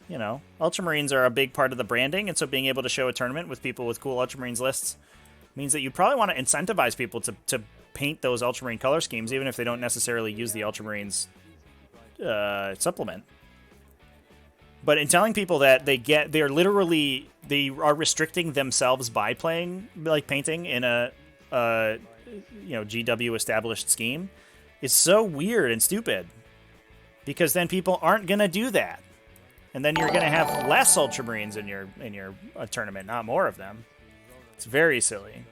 You know, Ultramarines are a big part of the branding, and so being able to show a tournament with people with cool Ultramarines lists means that you probably want to incentivize people to paint those Ultramarine color schemes, even if they don't necessarily use the Ultramarines supplement. But in telling people that they are restricting themselves by painting in a GW established scheme is so weird and stupid, because then people aren't gonna do that. and then you're going to have less Ultramarines in your tournament, not more of them. It's very silly.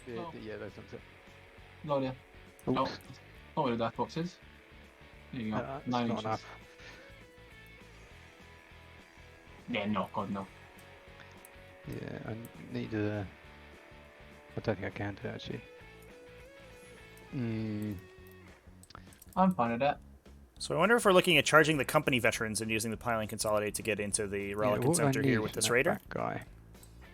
Yeah, those ones. No, yeah. Oops. No, not where the death box is. There you go. That's 9 not inches. enough. Yeah, no, God, no. Yeah, I need a. I don't think I can do it actually. I'm fine with that. So I wonder if we're looking at charging the company veterans and using the piling consolidate to get into the Relic and Center here with this Raider. Guy.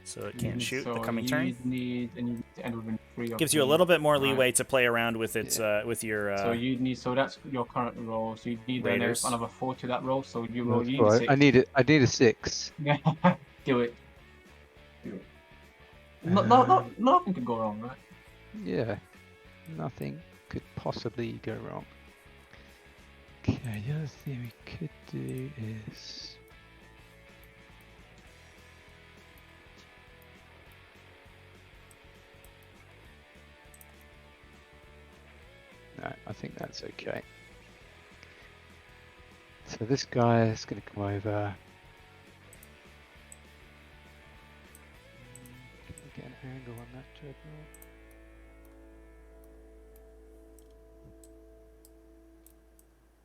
So it can't shoot so the coming you turn. Need, and you need to end within 3 of Gives you a the- little bit more Right. leeway to play around with its with your. So you need, so that's your current roll. So you need Raiders. another 4 to that roll. So you roll. That's You need a right. 6. I need it. I need a 6. Do it. Do it. Nothing could go wrong, right? Yeah, nothing could possibly go wrong. Okay, the other thing we could do is. No, I think that's okay. So this guy is going to come over. Can we get an angle on that dreadnought?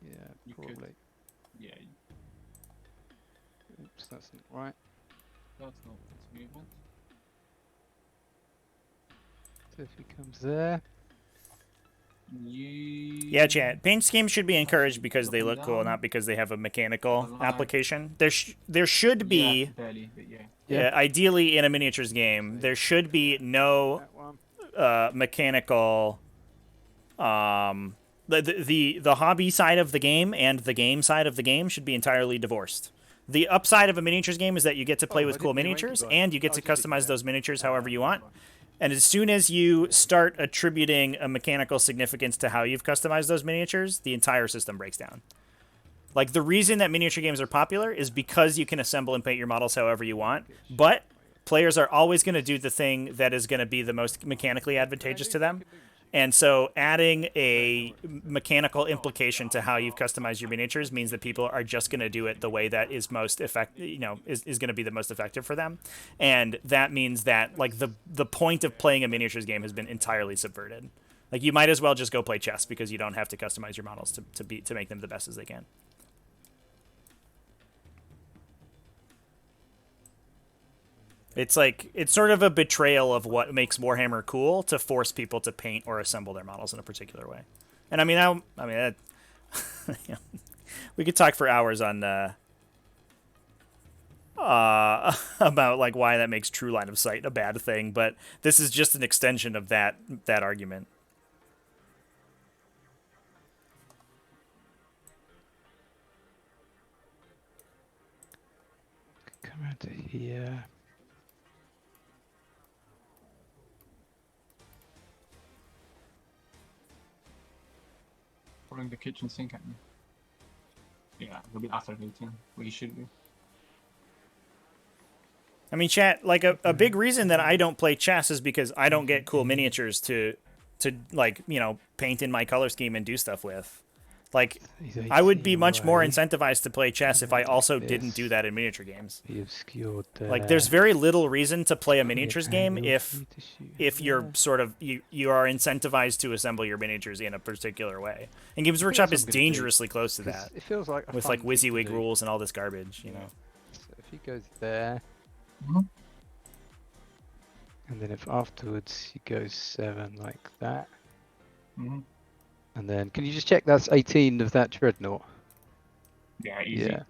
Yeah, You could. probably. Yeah, Oops, that's not right. that's not its movement. So if he comes there, Yeah, chat. Paint schemes should be encouraged because they look cool, not because they have a mechanical application. There should be, Yeah, barely, but yeah. Yeah. ideally in a miniatures game, there should be no that one. mechanical. The hobby side of the game and the game side of the game should be entirely divorced. The upside of a miniatures game is that you get to play with cool miniatures and you get to customize those miniatures however you want. And as soon as you start attributing a mechanical significance to how you've customized those miniatures, the entire system breaks down. Like, the reason that miniature games are popular is because you can assemble and paint your models however you want, but players are always going to do the thing that is going to be the most mechanically advantageous to them. And so adding a mechanical implication to how you've customized your miniatures means that people are just going to do it the way that is most effective, is going to be the most effective for them. And that means that, like, the point of playing a miniatures game has been entirely subverted. Like, you might as well just go play chess because you don't have to customize your models to make them the best as they can. It's like, it's sort of a betrayal of what makes Warhammer cool to force people to paint or assemble their models in a particular way. And I mean, we could talk for hours on about like why that makes true line of sight a bad thing, but this is just an extension of that argument. Come around to here. Throwing the kitchen sink at me. Yeah, it'll be after 18, where you should be. I mean, chat, like a big reason that I don't play chess is because I don't get cool miniatures to like, paint in my color scheme and do stuff with. Like, I would be much more incentivized to play chess if I also didn't do that in miniature games. Be obscured there. Like, there's very little reason to play a miniatures game if you're sort of you are incentivized to assemble your miniatures in a particular way. And Games Workshop is dangerously close to that, It feels like with like WYSIWYG rules and all this garbage, So if he goes there, Mhm. and then if afterwards he goes 7 like that, Mm-hmm. and then can you just check that's 18 of that dreadnought? Yeah, easy. Yeah.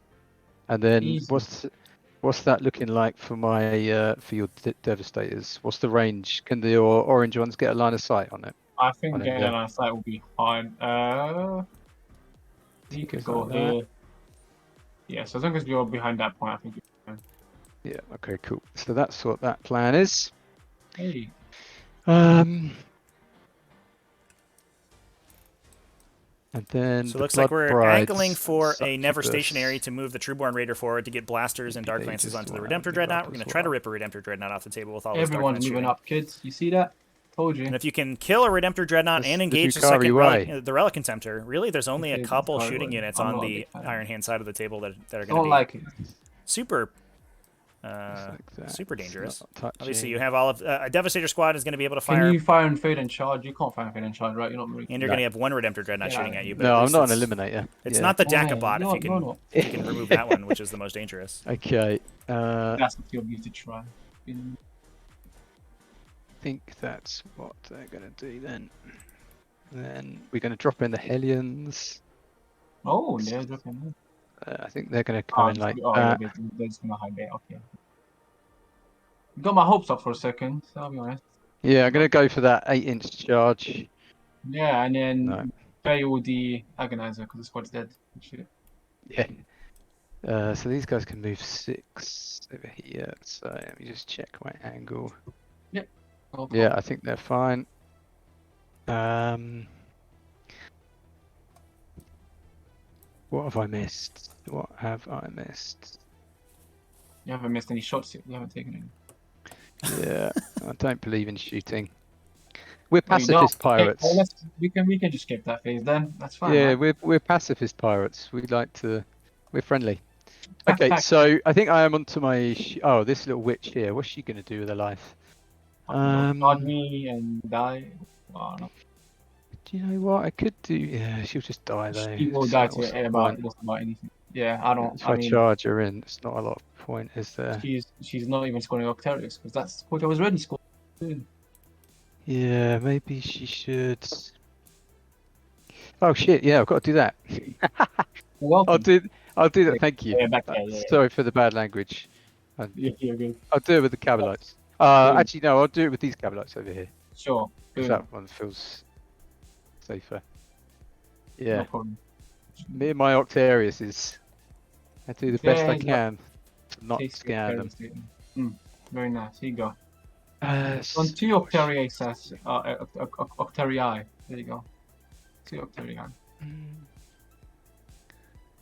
And then Easy. what's that looking like for my for your devastators? What's the range? Can the orange ones get a line of sight on it? I think On it, getting yeah. a line of sight will be hard. You could Goes go like that. here. Yeah, so as long as you're behind that point, I think you're fine. Yeah. Okay. Cool. So that's what that plan is. Hey. And then So it the looks like Blood we're Brides angling for a never succubus. stationary to move the Trueborn Raider forward to get blasters and dark lances onto the Redemptor Dreadnought. We're going to try to rip a Redemptor Dreadnought off the table with all those dark Everyone's lance moving shooting. up, kids. You see that? Told you. And if you can kill a Redemptor Dreadnought That's and the engage the Drukhari second way. the Relic Contemptor, really, there's only a Okay, couple Drukhari shooting way. units I'm on not a the big fan. Iron Hand side of the table that are going to Don't be like it. super Just like that. super It's dangerous. not Obviously, you touching. have all of a Devastator squad is going to be able to Can fire, you fire and fade and charge? You can't fire and fade and charge, right? You're not really. and you're going to have one Redemptor Dreadnought Yeah, shooting at you. But No, at I'm least not an it's, eliminator. it's Yeah. not the Yeah, Dakabot you're not. if you can remove that one, which is the most dangerous. Okay. I That's what you'll need to try. think that's what they're gonna do then. Then we're gonna drop in the Hellions. Oh, they're dropping. I think they're gonna come in like that. Yeah, they're just gonna hide there. Okay. Got my hopes up for a second. I'll be honest. Yeah, I'm gonna go for that 8-inch charge. Yeah, and then No. fail the agonizer because the squad's dead. Shit. Yeah. So these guys can move 6 over here. So let me just check my angle. Oh, Yeah, I think they're fine. What have I missed? What have I missed? You haven't missed any shots yet. You haven't taken any. Yeah, I don't believe in shooting. We're Oh, you don't? pacifist Okay, pirates. well, we can just skip that phase then. That's fine. Yeah, man. we're pacifist pirates. We like to. We're friendly. Okay, so I think I am onto my. Oh, this little witch here. What's she gonna do with her life? Charge me and die. Oh, no. Do you know what I could do? Yeah, she'll just die though. She will So die what's to the about point? just about anything. Yeah, I don't. If I I mean, charge her in, it's not a lot of point, is there? she's not even scoring Octarius because that's what I was ready scoring. soon. Yeah, maybe she should. Oh shit! Yeah, I've got to do that. Welcome. I'll do that. Thank you. Yeah, back there, yeah. Sorry for the bad language. You're good. I'll do it with the Cabalites. Good. Actually, no, I'll do it with these Cabalites over here Sure. because Good. that one feels safer. No Yeah, problem. me and my Octarius I do the best I Yeah, can to not Tasty scare them. Octarius statement. Very nice. Here you go. Uh, On 2 Octarii says Octarii. There you go. 2 Octarii. Mm.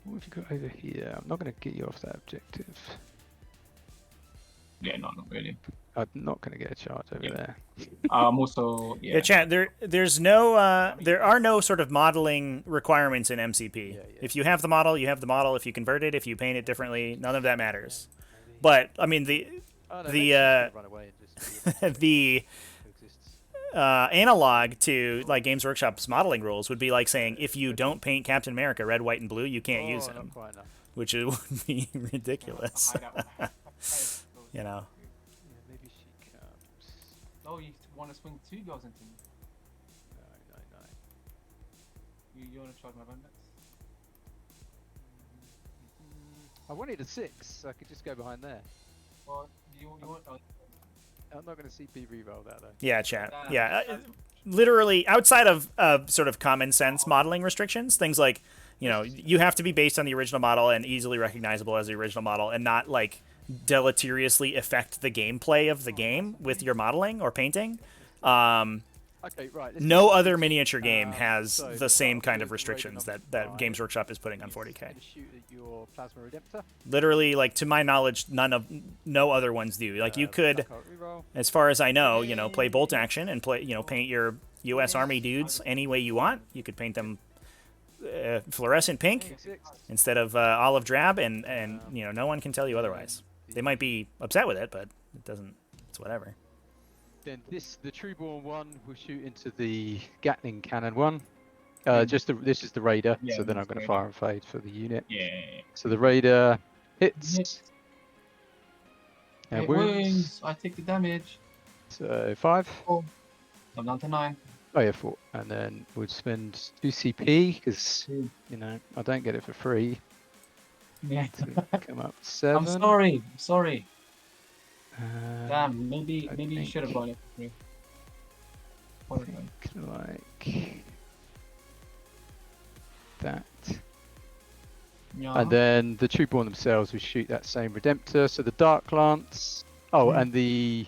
What have you got over here? I'm not going to get you off that objective. Yeah, no, not really. I'm not going to get a charge over Yeah. there. I'm also Yeah, chat. There's no there are no sort of modeling requirements in MCP. Yeah. If you have the model, you have the model. If you convert it, if you paint it differently, none of that matters. But I mean the the analog to like Games Workshop's modeling rules would be like saying if you don't paint Captain America red, white, and blue, you can't use him, which would be ridiculous. You know. Yeah, maybe she comes. Oh, you want to swing 2 girls into me? No. You want to charge my bandits? I wanted a 6, so I could just go behind there. Well, you want. I'm not going to see B reroll that though. Yeah, chat. Yeah, literally outside of sort of common sense modeling restrictions, things like, you know, you have to be based on the original model and easily recognizable as the original model, and not like deleteriously affect the gameplay of the game with your modeling or painting. Okay, right. No other miniature game has the same kind of restrictions that Games Workshop is putting on 40K. Shoot at your Plasma Redemptor. Literally, like to my knowledge, no other ones do. Like you could, as far as I know, you know, play bolt action and play, you know, paint your U.S. Army dudes any way you want. You could paint them fluorescent pink instead of olive drab, and you know, no one can tell you otherwise. They might be upset with it, but it doesn't. It's whatever. Then the Trueborn one will shoot into the Gatling cannon one. This is the Raider, Yeah, so then I'm that's going to Raider. fire and fade for the unit. Yeah. So the Raider hits. And It wounds. wins. I take the damage. So 5. I'm down to 9. Oh yeah, 4. And then we'll spend 2 CP because Mm. you know I don't get it for free. Yeah. To come up 7. I'm sorry. Damn, I maybe you should have think- gone it for free. What think a- like that. Yeah. And then the Trueborn themselves will shoot that same Redemptor. So the Dark Lance. Oh, Mhm. and the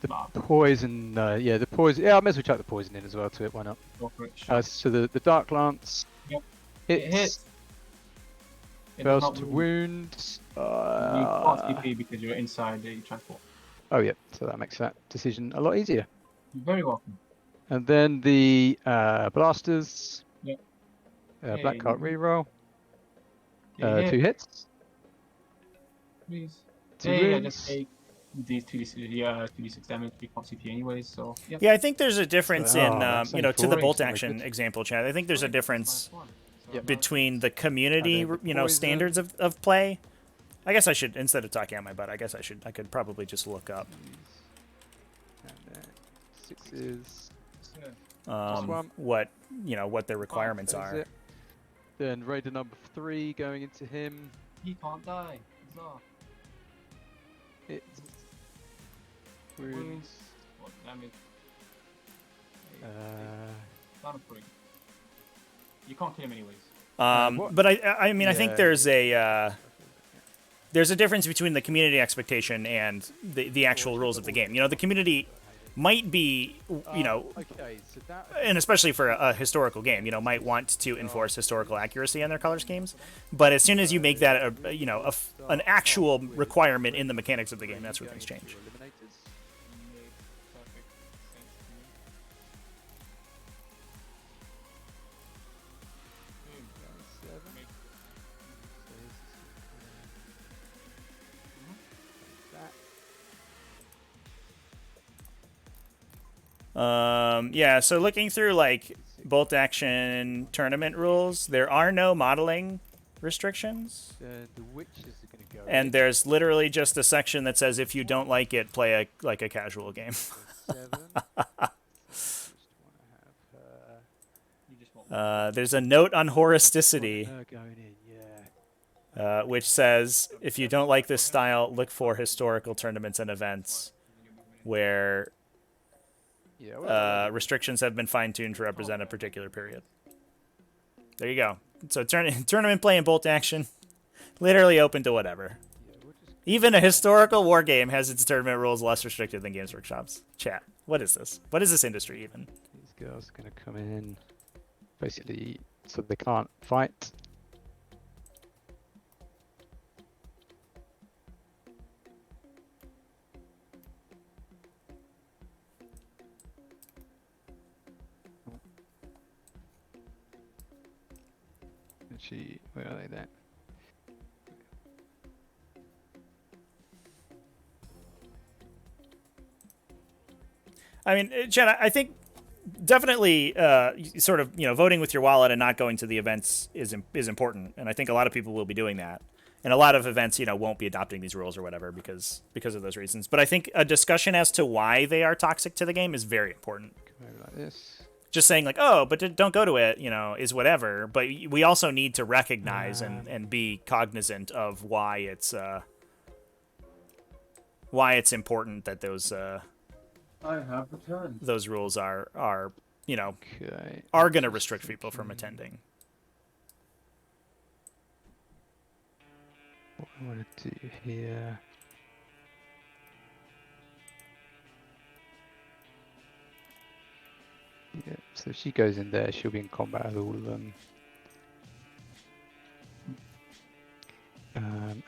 Nah, poison. The poison. Yeah, I may as well chuck the poison in as well to it. Why not? go for it. Sure. So the Dark Lance Yep. hits. It hits. It does Fails not to wound. wound. You can't TP because you're inside the transport. Oh yeah, so that makes that decision a lot easier. You're very welcome. And then the blasters. Yep. Black Hey. card reroll. Hey, hit, 2 hits. please. 2 Hey, I wounds. just take these 2d6 damage. We can't CP anyways, so yeah. Yeah, I think there's a difference So, in, that's you know, to the only bolt four. action example, Chad. I think there's a difference Yep. between the community, And then the you know, poison. standards of play. I guess I should, instead of talking out my butt, I could probably just look up And then 6s. what, you know, what their requirements That is are. it. Then raider number 3 going into him. He can't die. Bizarre. It's wounds. Wounds. What damage? Down to 3. You can't kill him anyways. What? But I mean, I think Yeah. there's a difference between the community expectation and the actual rules of the game. You know, the community might be, you know, Okay, so that and especially for a historical game, you know, might want to enforce historical accuracy on their color schemes. But as soon as you make that, you know, an actual requirement in the mechanics of the game, that's where things change. Eliminators. Made perfect sense to me. Seven. Make- That. Yeah, so looking through like bolt action tournament rules, there are no modeling restrictions. The witches are going to go. And there's literally just a section that says if you don't like it, play a casual game. 7. Just want to have her. You just want There's a note on horisticity, Her going in, yeah. which says if you don't like this style, look for historical tournaments and events where Yeah. Well, restrictions have been fine-tuned to represent a particular period. There you go. So tournament play and bolt action, literally open to whatever. yeah, we'll just Even a historical war game has its tournament rules less restricted than Games Workshop's. Chat. What is this? What is this industry even? these girls are going to come in, basically, so they can't fight. Actually, where are they then? I mean, Jen, I think definitely sort of, you know, voting with your wallet and not going to the events is important, and I think a lot of people will be doing that. And a lot of events, you know, won't be adopting these rules or whatever because of those reasons. But I think a discussion as to why they are toxic to the game is very important. Come over like this. Just saying like, oh, but don't go to it, you know, is whatever. But we also need to recognize and be cognizant of why it's important that those I have returned. those rules are you know, Okay. are going to restrict people from attending. What I want to do here. Yeah, so if she goes in there, she'll be in combat with all of them.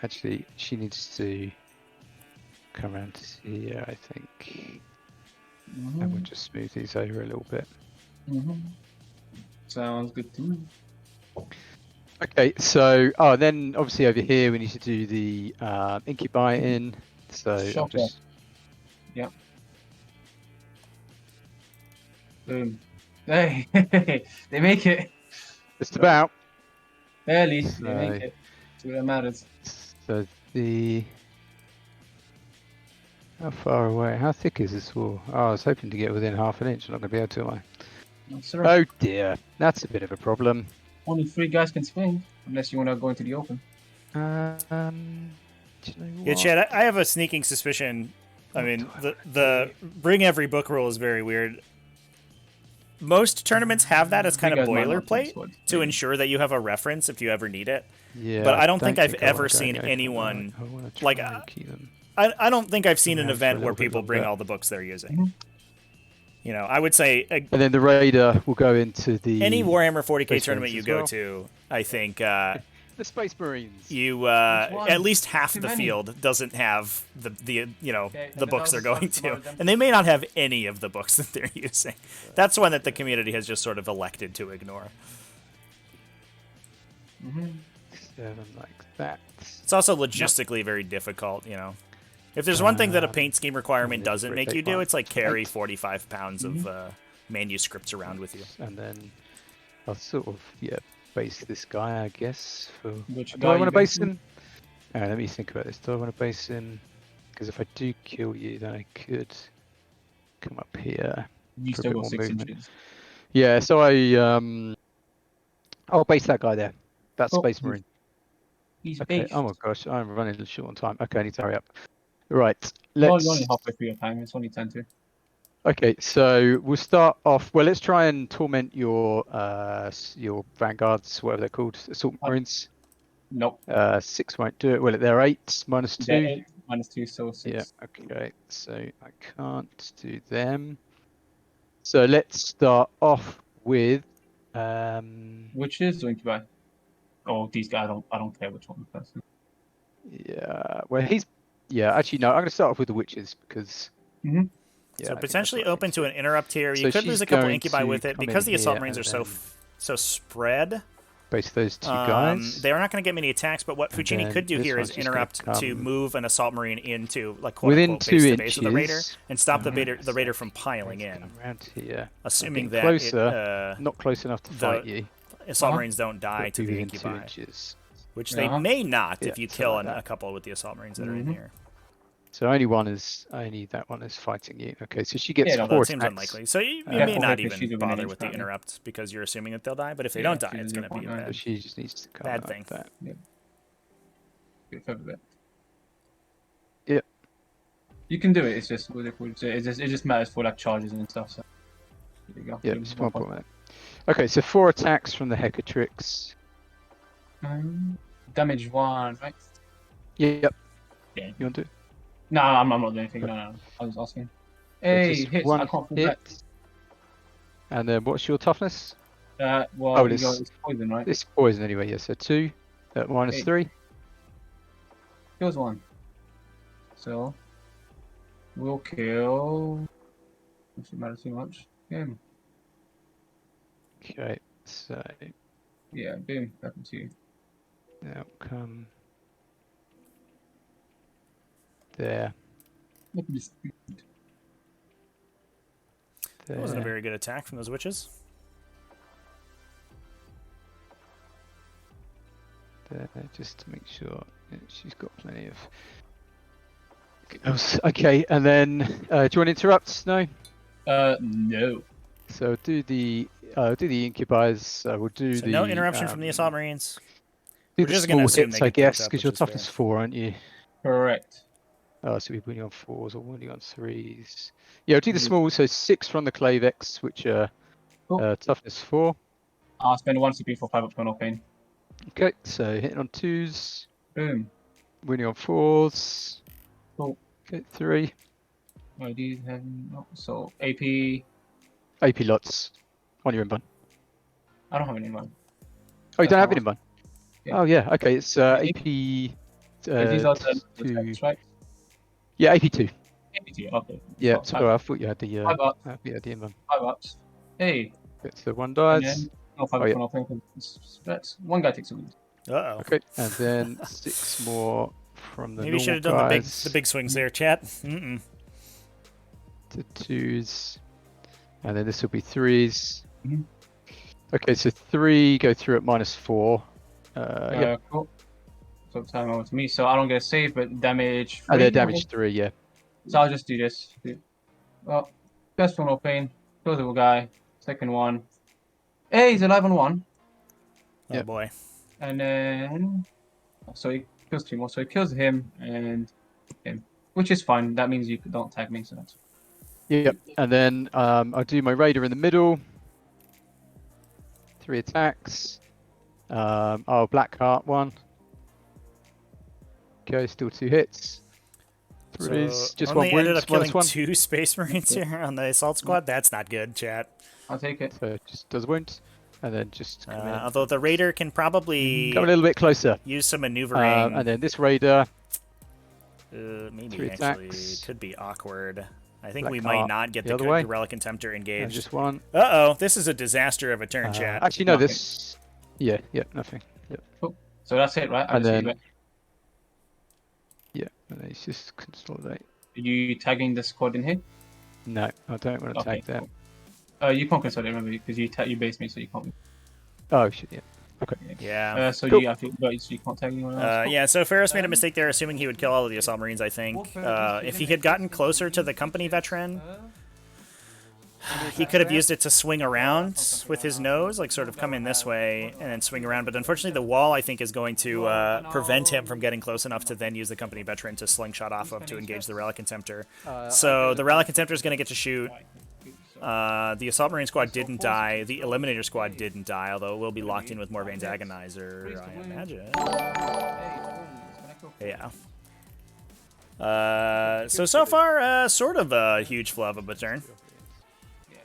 Actually, she needs to come around to here, I think. And we'll just smooth these over a little bit. Sounds good to me. Okay, so then obviously over here we need to do the incubating. So I'll Shopper. just Boom. Hey, they make it. just about. Barely. They make So- it. That's what matters. So the how far away? How thick is this wall? Oh, I was hoping to get within half an inch. I'm not going to be able to, am No, sir. I? Oh dear, that's a bit of a problem. Only 3 guys can swing, unless you want to go into the open. Do you know Yeah, what? Chad, I have a sneaking suspicion. I mean, the bring every book rule is very weird. Most tournaments have that as kind You of guys might not boilerplate think so. to ensure that you have a reference if you ever need it. Yeah, but I don't think I've I ever wanna go seen for that. anyone, I wanna like, try and keep them. I don't think I've seen an Yeah, for a event where little bit people bring longer. all the books they're using. Mhm. You know, I would say And then the raider will go into the any Warhammer 40k Space tournament Marines you as go well. to, I think the Space Marines. You one? at least half Too the many. field doesn't have the Okay, the and books they're that was going some to, of them. and they may not have any of the books that they're using. That's one that the community has just sort of elected to ignore. 7 like that. It's also logistically very difficult, If there's one thing that a paint scheme requirement yeah, doesn't make rotate you do, one. it's like carry Eight. 45 pounds of manuscripts around with you. And then I'll sort of base this guy, I guess. For... Which Do guy I want you to base basing? him? Let me think about this. Do I want to base him? Because if I do kill you, then I could come up here. You for a still bit got more 6 movement. inches. Yeah, so I'll base that guy there. That's Oh, Space Marine. He's Okay. based. Oh my gosh, I'm running short on time. Okay, I need to hurry up. Right. You're Let's. only halfway through your time. It's only 10 to. Okay, so we'll start off. Well, let's try and torment your vanguards, whatever they're called, assault marines. Nope. 6 won't do it. Well, they're 8 minus 2. They're 8 minus 2, so 6. Yeah. Okay. So I can't do them. So let's start off with. Which is going to buy? Oh, these guys. I don't care which one first. Yeah. Well, he's. Yeah. Actually, no. I'm going to start off with the witches because. Mhm. Yeah, So I think that's potentially what I open need to an interrupt here. So You could she's lose a couple going incubi to with it come because in the assault here marines are and so spread. base those 2 guys. They are not going to get many attacks, but what And Fouchini then could do this here one's is just gonna interrupt to come move an assault marine into, like, quote within unquote, 2 base to inches. base of the raider and stop the Mhm. raider from piling Let's in, come around here. assuming I'm that getting closer, not close enough to the fight you. assault Uh-huh. marines don't die But to be the within 2 incubi, inches. which they Uh-huh. may not Yeah, if you so kill like that. a couple with the assault marines that are in Mhm. here. So only that one is fighting you. Okay, so she gets Yeah, no, Although 4 it seems attacks. unlikely. So you Yeah, may for not her, 'cause she's even within bother range with the currently. interrupt because you're assuming that they'll die, but if they Yeah, don't die, she's it's a going to be 0.9. bad. So she just needs to come Bad like thing. that. Bit further back. Yep. You can do it. It's just it just matters for like charges and stuff. So there you go. Yeah, just 1 point. Okay, so 4 attacks from the Hecatrix. Damage 1, right? Yep. Yeah. You want to? No, I'm not doing anything. No. I was asking. Hey, just hits. one I can't pull hit. back. And then what's your toughness? Well, Oh, you it's- got it's poison, right? It's poison anyway, yeah. So 2 at minus Hey. 3. Kills 1. So we'll kill. Doesn't matter too much. Him. Okay, so Yeah, boom. Happened to you. now come there. Look at this. That wasn't a There. very good attack from those witches. There, just to make sure she's got plenty of. Okay, and then do you want to interrupt? No. No. So do the incubies. We'll do So the no interruption from the assault marines. Do We're the just gonna small assume they hits, I get picked guess, up, because which you're is toughness fair. 4, aren't you? Correct. Oh, so we're winning on 4s or winning on 3s. Yeah, we'll do the Mhm. small. So 6 from the Clavex, which are Cool. toughness 4. I'll spend 1 CP for 5 up to no pain. Okay, so hitting on 2s, Boom. winning on 4s. Cool. Okay, 3. I do have so AP. AP lots on your inbun. I don't have any money. Oh, you That's don't have not it inbun? Yeah. Oh, yeah. Okay, it's Yeah, AP. These are the 2. attacks, right? Yeah, AP2. AP2, okay. Yeah, Oh, sorry, I thought you had the. 5 up. You had the inbun. 5 ups. Hey. Okay, so 1 And dies. then, no, 5 Oh, up yeah. for no pain. That's 1 guy takes a wound. Uh-oh. Okay, and then 6 more from the Maybe you should have normal done guys. the big swings there, chat. Mm-mm. To 2s, and then this will be 3s. Mhm. Okay, so 3 go through at minus 4. Yeah, Cool. So time over to me. So I don't get a save, but damage. and they're 3, damage 3. Yeah. So I'll just do this. Well, first one, no pain. Kills the guy. Second one. Hey, he's alive on 1. Oh Yep. boy. And then. So he kills 2 more. So he kills him and him. Which is fine. That means you don't tag me, so that's. Yep. And then I'll do my raider in the middle. 3 attacks. Oh, black heart 1. Okay, still 2 hits. 3s, So just only 1 wound, ended up minus killing 1. 2 space marines here on the assault squad. That's not good, chat. I'll take it. So just does wound. and then just come in. Although the raider can probably Come a little bit closer. use some maneuvering. And then this raider. Maybe 3 actually attacks. could be awkward. I think Black we might cart not get the other way. the Relic Contemptor And engaged. just one. Uh-oh, this is a disaster of a turn, chat. Actually, no, Nothing. this. Yeah, nothing. Yep. Cool. So that's it, right? And then. Are Yeah, and then it's just consolidate. you tagging the squad in here? No, I don't want to Okay, tag that. cool. You can't consolidate, remember, because you based me, so you can't. Oh shit, yeah. Okay. Yeah. So Cool. you can't tag anyone else. Yeah, so Ferris made a mistake there, assuming he would kill all of the Assault Marines, I think. If he had gotten closer to the company veteran, he could have used it to swing around with his nose, like sort of come in this way and then swing around. But unfortunately, the wall, I think, is going to prevent him from getting close enough to then use the company veteran to slingshot off of to engage the Relic Contemptor. So the Relic Contemptor is going to get to shoot. The Assault Marine squad didn't die. The Eliminator squad didn't die, although it will be locked in with Morvain's Agonizer, I imagine. Yeah. So far, sort of a huge flub of a turn. Yeah,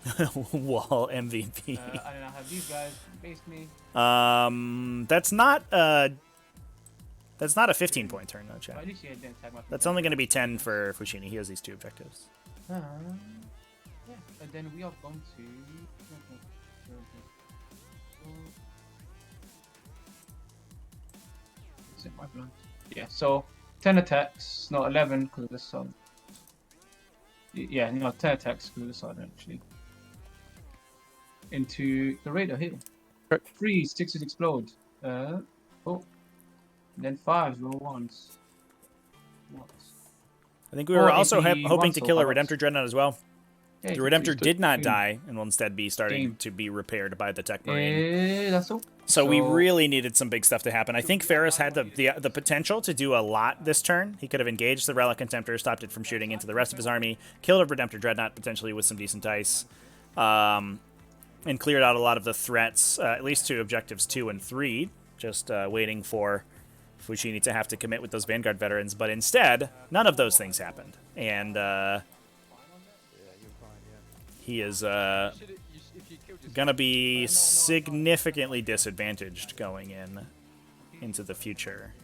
makes sense. Wall MVP. And then I have these guys base me. That's not a 15-point turn, though, chat. At least you didn't tag my That's only going to be 10 for Fouchini. He has these 2 objectives. Yeah, and then we are going to. Is it my blind? Yeah, so 10 attacks, not 11 because of the sun. Yeah, no, 10 attacks because of the sun, actually. Into the raider here. Right. 3 6s explode. Oh. And then 5s roll ones. I think we were also AP hoping to one kill a soul Redemptor Dreadnought as well. Yeah, The Redemptor did not die and will instead be starting Game. to be repaired by the Tech Marine. That's all. So we really needed some big stuff to happen. I think Ferris had the potential to do a lot this turn. He could have engaged the Relic Contemptor, stopped it from shooting into the rest of his army, killed a Redemptor Dreadnought potentially with some decent dice, and cleared out a lot of the threats, at least to objectives 2 and 3, just waiting for Fouchini to have to commit with those Vanguard veterans. But instead, none of those things happened. And he is going to be significantly disadvantaged going into the future.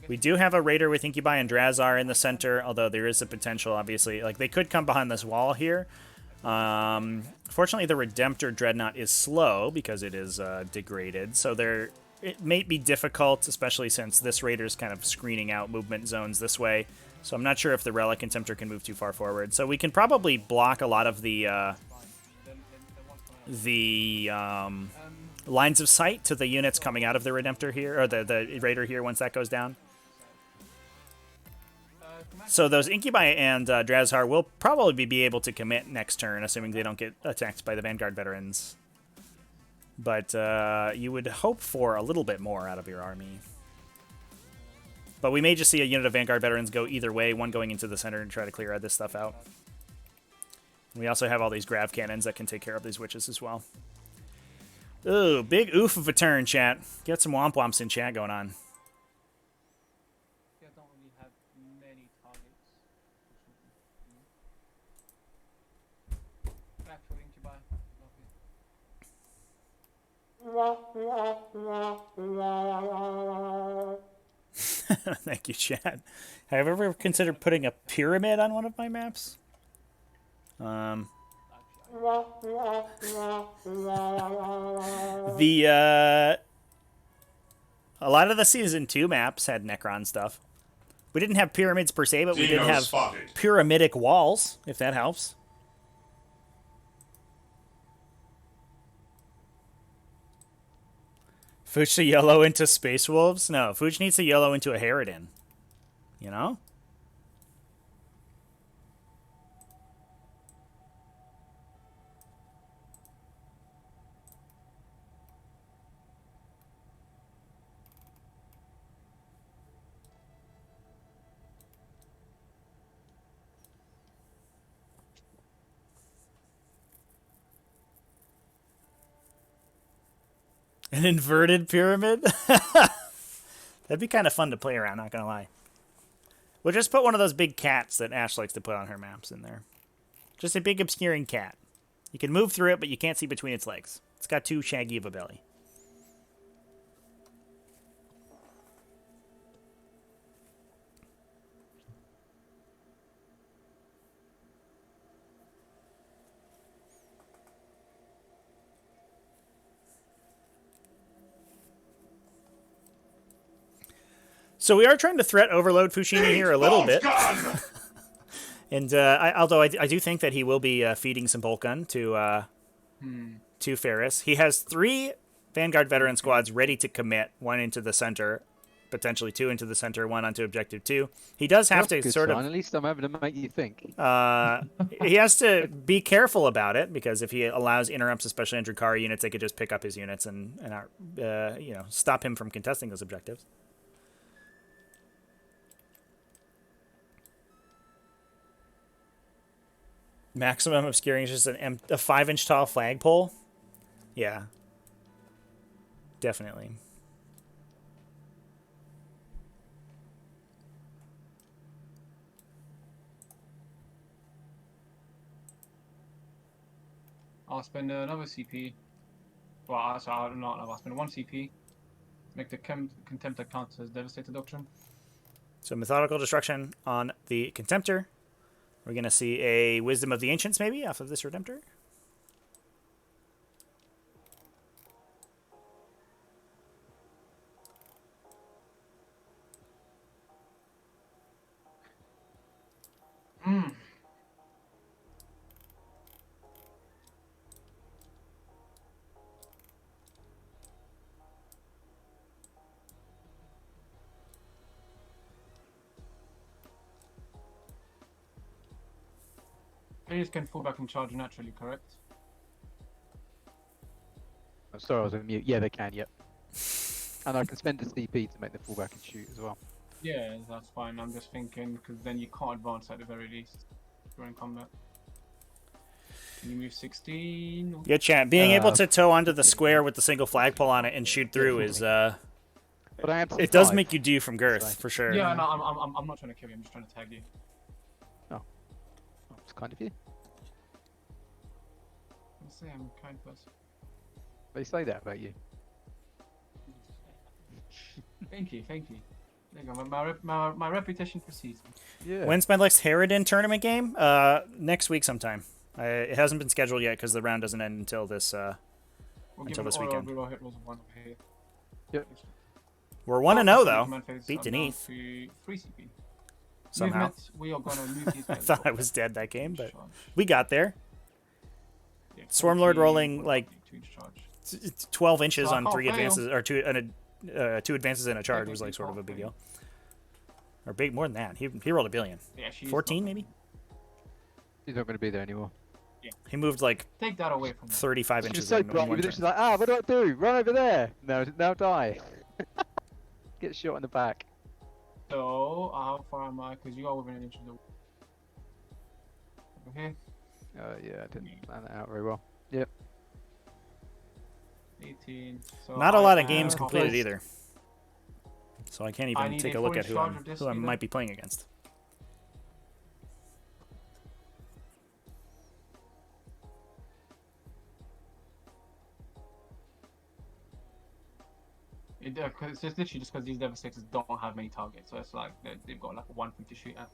We do have a Raider with Incubi and Drazar in the center, although there is a potential, obviously. Like, they could come behind this wall here. Fortunately, the Redemptor Dreadnought is slow because it is degraded, so it may be difficult, especially since this Raider's kind of screening out movement zones this way. So I'm not sure if the Relic Contemptor can move too far forward. So we can probably block a lot of the lines of sight to the units coming out of the Redemptor here, or the Raider here once that goes down. So those Incubi and Drazar will probably be able to commit next turn, assuming they don't get attacked by the Vanguard veterans. But you would hope for a little bit more out of your army. But we may just see a unit of Vanguard veterans go either way, one going into the center and try to clear this stuff out. We also have all these grav cannons that can take care of these witches as well. Ooh, big oof of a turn, chat. Get some womp womps in chat going on. I don't really have many targets. Actually, Incubi. Thank you, Chad. Have I ever considered putting a pyramid on one of my maps? A lot of the Season 2 maps had Necron stuff. We didn't have pyramids per se, but we did have pyramidic walls, if that helps. Fooch to yellow into Space Wolves? No, Fooch needs to yellow into a Harridan. You know? An inverted pyramid? That'd be kind of fun to play around, not gonna lie. We'll just put one of those big cats that Ash likes to put on her maps in there. Just a big obscuring cat. You can move through it, but you can't see between its legs. It's got too shaggy of a belly. So we are trying to threat overload Fouchini here a little bit. And although I do think that he will be feeding some bolt gun to Ferris. He has 3 Vanguard veteran squads ready to commit, 1 into the center, potentially 2 into the center, 1 onto objective 2. He does have to sort of... At least I'm having to make you think. He has to be careful about it, because if he allows interrupts, especially on Drukhari units, they could just pick up his units and you know, stop him from contesting those objectives. Maximum obscuring is just a 5-inch tall flagpole. Yeah. Definitely. I'll spend another CP. Well, I don't know. I'll spend 1 CP. Make the Contemptor count as Devastator Doctrine. So methodical destruction on the Contemptor. We're going to see a Wisdom of the Ancients, maybe, off of this Redemptor. Players can fall back and charge naturally, correct? I'm sorry, I was on mute. Yeah, they can, yep. And I can spend a CP to make them fall back and shoot as well. Yeah, that's fine. I'm just thinking, because then you can't advance at the very least during combat. Can you move 16? Yeah, chat. Being able to tow onto the square with the single flagpole on it and shoot through is... But I am it does make you do from girth, for sure. Yeah, no, I'm not trying to kill you. I'm just trying to tag you. Oh, it's kind of you. I say I'm a kind person. They say that about you. Thank you, thank you. There you go. My reputation precedes me. Yeah. When's my next Harridan tournament game? Next week sometime. It hasn't been scheduled yet because the round doesn't end until this weekend. Yep. We're 1-0 though. Beat Deneth. 3 CP. Somehow. Movement, we are gonna move these I guys thought I was dead that game, but we got there. Yeah, Swarmlord 40, rolling like 2-inch charge. 12 inches So I on can't 3 fail. advances, or 2 advances and a charge was like sort of a big deal. Or big more than that. He rolled a billion. Yeah, she's 14 not- maybe. He's not going to be there anymore. He moved like Take that away from me. 35 She was inches so in bright, one you turn. she's like, what do I do? Run over there. Now die. Get shot in the back. So, how far am I? Because you are within an inch of the... Over here. Yeah, I didn't plan that out very well. Yep. 18. So Not a lot of I games am completed close. either. So I can't I even need take a a look 4-inch at who charge of this I speed might be playing against. It's just literally just because these Devastators don't have many targets, so it's like they've got like one thing to shoot at.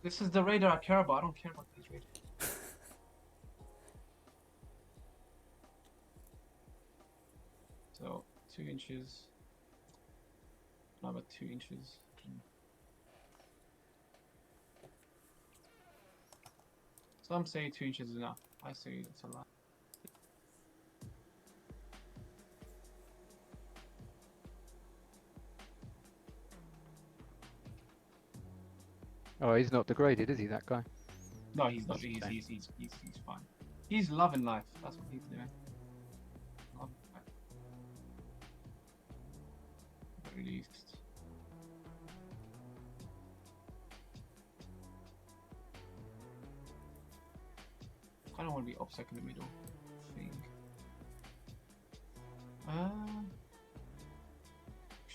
This is the radar I care about. I don't care about these radars. So 2 inches, another 2 inches. Some say 2 inches is enough. I say it's a lot. Oh, he's not degraded, is he, that guy? No, he's not. He's fine. He's loving life. That's what he's doing. Loving life. Very least. I don't want to be OPSEC in the middle. Thing.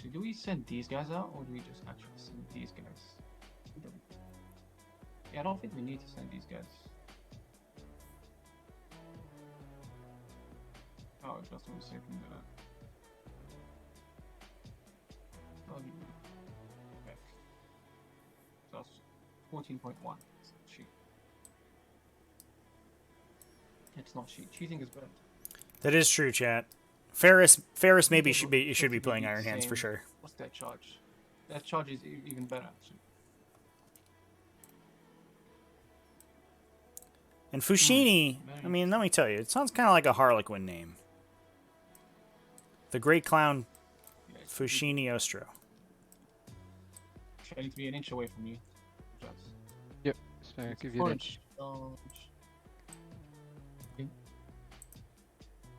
Actually, do we send these guys out, or do we just actually send these guys? Yeah, I don't think we need to send these guys. Oh, just 1 second. I'll be back. So that's 14.1. It's not cheat. It's not cheat. Cheating is bad. That is true, chat. Ferris maybe should be playing Iron Hands for sure. What's that charge? That charge is even better, actually. And Fouchini, I mean, let me tell you, it sounds kind of like a Harlequin name. The Great Clown Fouchini Ostro. I need to be an inch away from you. Yep. So I'll give you an inch.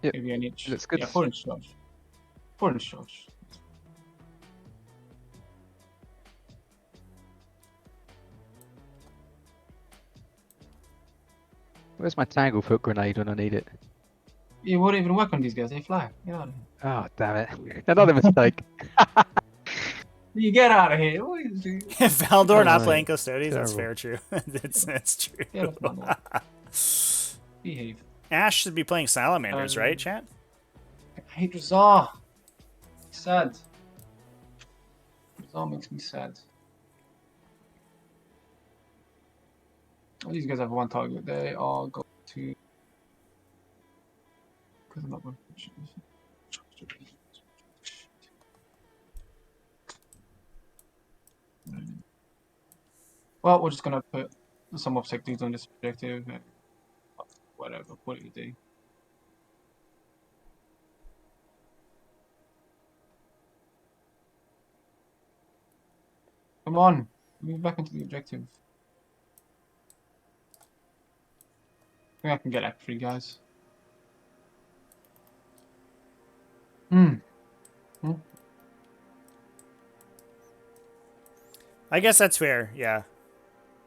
Yep. Maybe an inch. That's good. Yeah, 4-inch charge. 4-inch charge. Where's my tangle foot grenade when I need it? It won't even work on these guys. They fly. Get out of here. Oh, damn it. Another mistake. You get out of here. What is it? Valdor not Right. playing Custodes, that's Terrible. fair, true. that's true. Get off my lawn. Behave. Ash should be playing Salamanders, right, chat? I hate Razar. Sad. Razar makes me sad. All these guys have one target. They are going to. Because I'm not going to. Well, we're just gonna put some objectives on this objective. Whatever, what do you do? Come on, move back into the objective. I think I can get like 3 guys. I guess that's fair, yeah.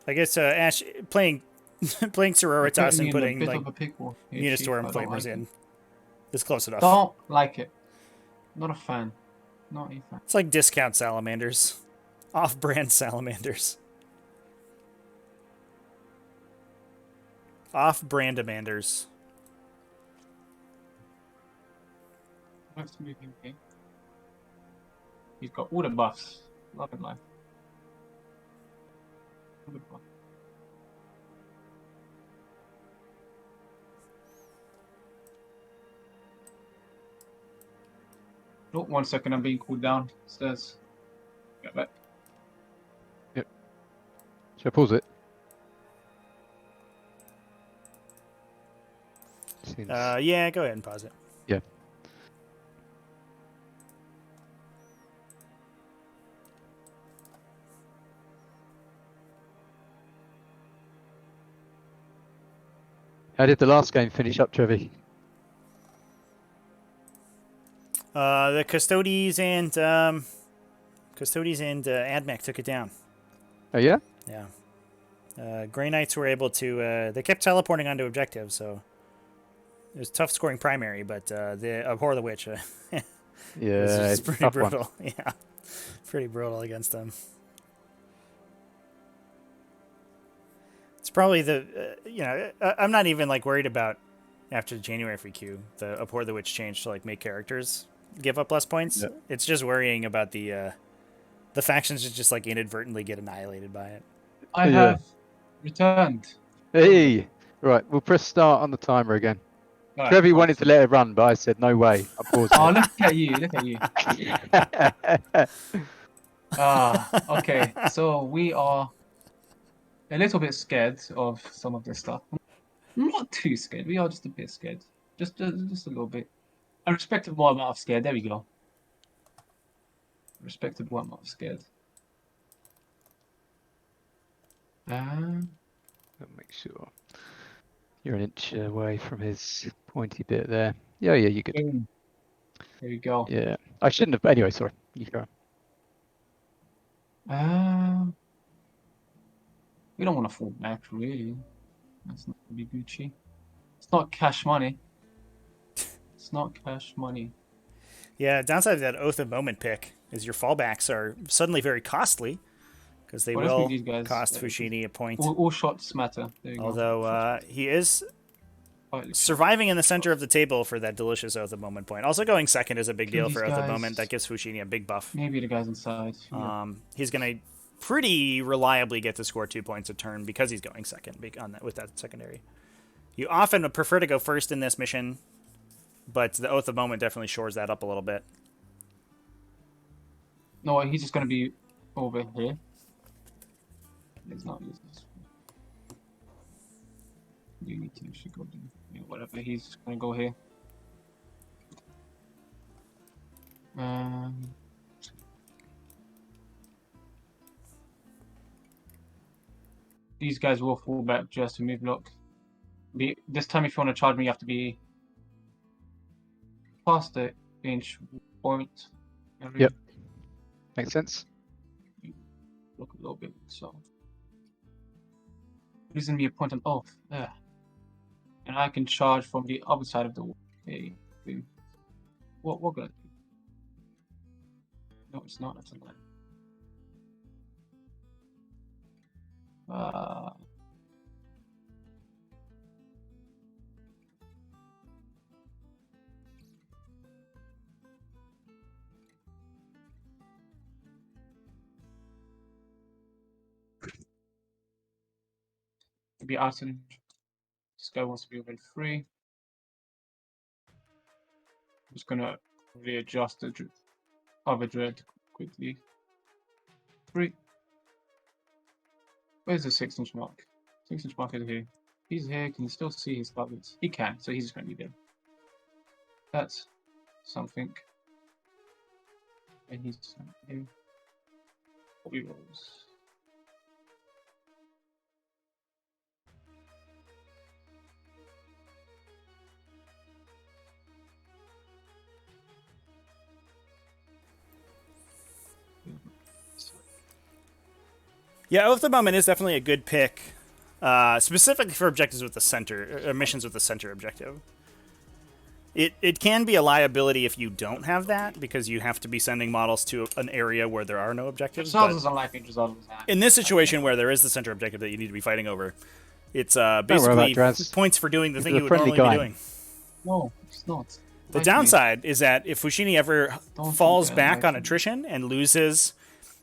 I guess Ash playing Sororitas and putting like Unistorm flamers in is close enough. Don't like it. Not a fan. Not a fan. It's like discount salamanders. Off-brand salamanders. Off-brand amanders. Let's move him in. He's got all the buffs. Love it, life. All the buffs. Oh, 1 second, I'm being cooled down. Stairs. Get back. Should I pause it? Seems... Yeah, go ahead and pause it. Yeah. How did the last game finish up, Trevi? The Custodes and Admech took it down. Oh yeah? Yeah. Grey Knights were able to. They kept teleporting onto objectives, so it was tough scoring primary. But the Abhor the Witch, Yeah, it's it's pretty tough brutal. one. Yeah, pretty brutal against them. It's probably the I'm not even like worried about after the January FAQ the Abhor the Witch change to like make characters give up less points. Yep. It's just worrying about the factions that just like inadvertently get annihilated by it. I Yeah. have returned. Hey! Right, we'll press start on the timer again. Right, Trevi wanted to let it run, but I said, no way. I paused Oh, look at you, look at you. it. Okay, so we are a little bit scared of some of this stuff. Not too scared, we are just a bit scared. Just a little bit. A respectable amount of scared, there we go. Respectable amount of scared. Make sure you're an inch away from his pointy bit there. Yeah, you're good. Boom. There we go. Yeah, I shouldn't have. Anyway, sorry. You go. We don't want to fall back, really. That's not gonna be Gucci. It's not cash money. It's not cash money. Yeah, downside of that Oath of Moment pick. is your fallbacks are suddenly very costly because they Well, let's will move these guys. cost Fouchini a point. All shots matter. There you go. Although he is Quietly. surviving in the center of the table for that delicious Oath of Moment point. Also going second is a big deal These for Oath of guys- Moment. That gives Fouchini a big buff. Maybe the guys inside. He's going to pretty reliably get to score 2 points a turn because he's going second on that, with that secondary. You often would prefer to go first in this mission, but the Oath of Moment definitely shores that up a little bit. No, he's just going to be over here. It's not useless. You need to actually go do whatever. He's just going to go here. These guys will fall back just to move block. This time, if you want to charge me, you have to be past the inch point. Yep. Makes sense. Look a little bit, so losing me a point on off. Yeah. And I can charge from the other side of the wall. Okay. What we're gonna do? No, it's not. That's a lie. Maybe Arson. This guy wants to be open free. I'm just gonna readjust the other dread quickly. Free. Where's the 6-inch mark? 6-inch mark is here. He's here. Can you still see his buttons? He can, so he's just gonna be there. That's something. And he's here. Bobby rolls. Yeah, Oath of the Moment is definitely a good pick, specifically for objectives with the center, missions with the center objective. It can be a liability if you don't have that, because you have to be sending models to an area where there are no objectives. Drizzles doesn't like me. Drizzles In this situation where there is the center objective that you need to be fighting over, it's worry basically about Draz. points for doing the He's thing a you would friendly normally guy. be doing. No, it's not. The Like me. downside is that if Fouchini ever Don't falls do that, back like on me. attrition and loses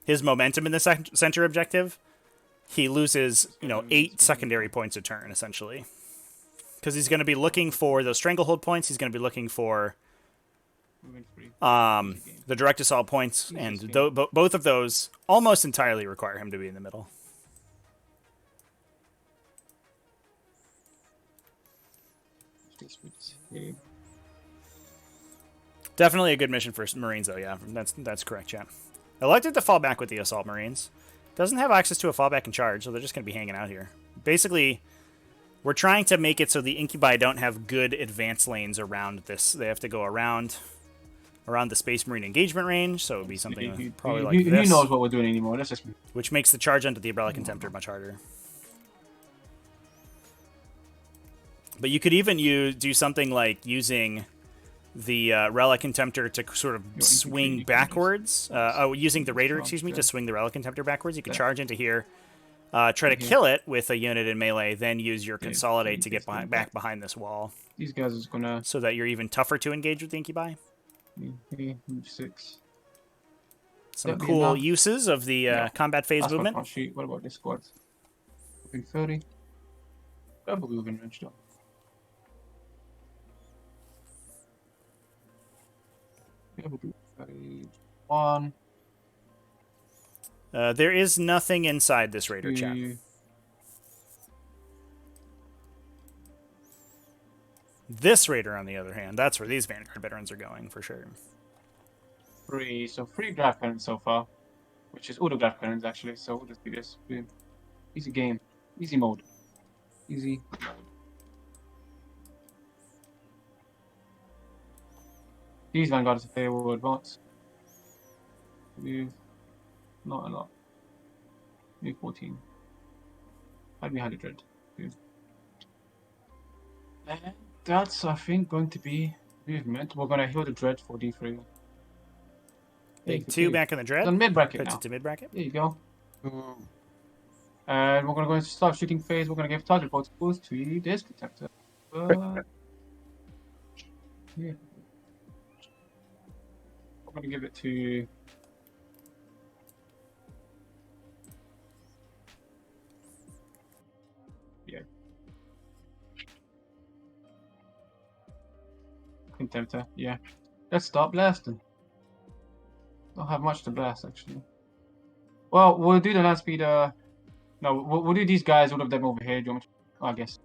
his momentum in the center objective, he loses, 8 secondary points a turn, essentially. Because he's going to be looking for those stranglehold points. He's going to be looking for Moving free. the direct assault points, and both of those almost entirely require him to be in the middle. Definitely a good mission for Marines, though. Yeah, that's correct, Chad. Elected to fall back with the Assault Marines. Doesn't have access to a fallback and charge, so they're just going to be hanging out here. Basically, we're trying to make it so the Incubi don't have good advance lanes around this. They have to go around the Space Marine engagement range, so it would be something probably like this. He knows what we're doing anymore. That's just which makes the charge onto the Umbrella Contemptor much harder. But you could even do something like using the Relic Contemptor to sort of swing backwards. Using the Raider, to swing the Relic Contemptor backwards. You could charge into here, try to kill it with a unit in melee, then use your Consolidate to get back behind this wall. These guys is gonna. So that you're even tougher to engage with the Incubi. Move 6. Some cool uses of the combat phase movement. What about this squad? Moving 30. Double moving range though. Double 31. There is nothing inside this Raider chat. This Raider, on the other hand, that's where these Vanguard veterans are going, for sure. 3. So 3 draft cannons so far. Which is auto draft cannons, actually. So we'll just do this. Boom. Easy game. Easy mode. Easy mode. These Vanguards, if they will advance. Move. Not a lot. Move 14. Hide behind the dread. Move. And that's, I think, going to be movement. We're going to heal the dread for D3. Big 2 back in the dread. On mid bracket Puts now. it to mid bracket. There you go. Ooh. And we're gonna go into start shooting phase. We're gonna give target particles to this detector. Yeah. I'm gonna give it to. Yeah. Contemptor. Yeah. Let's start blasting. Don't have much to blast actually. Well, we'll do the land speed. No, we'll do these guys. All of them over here. Do you want me to? I guess.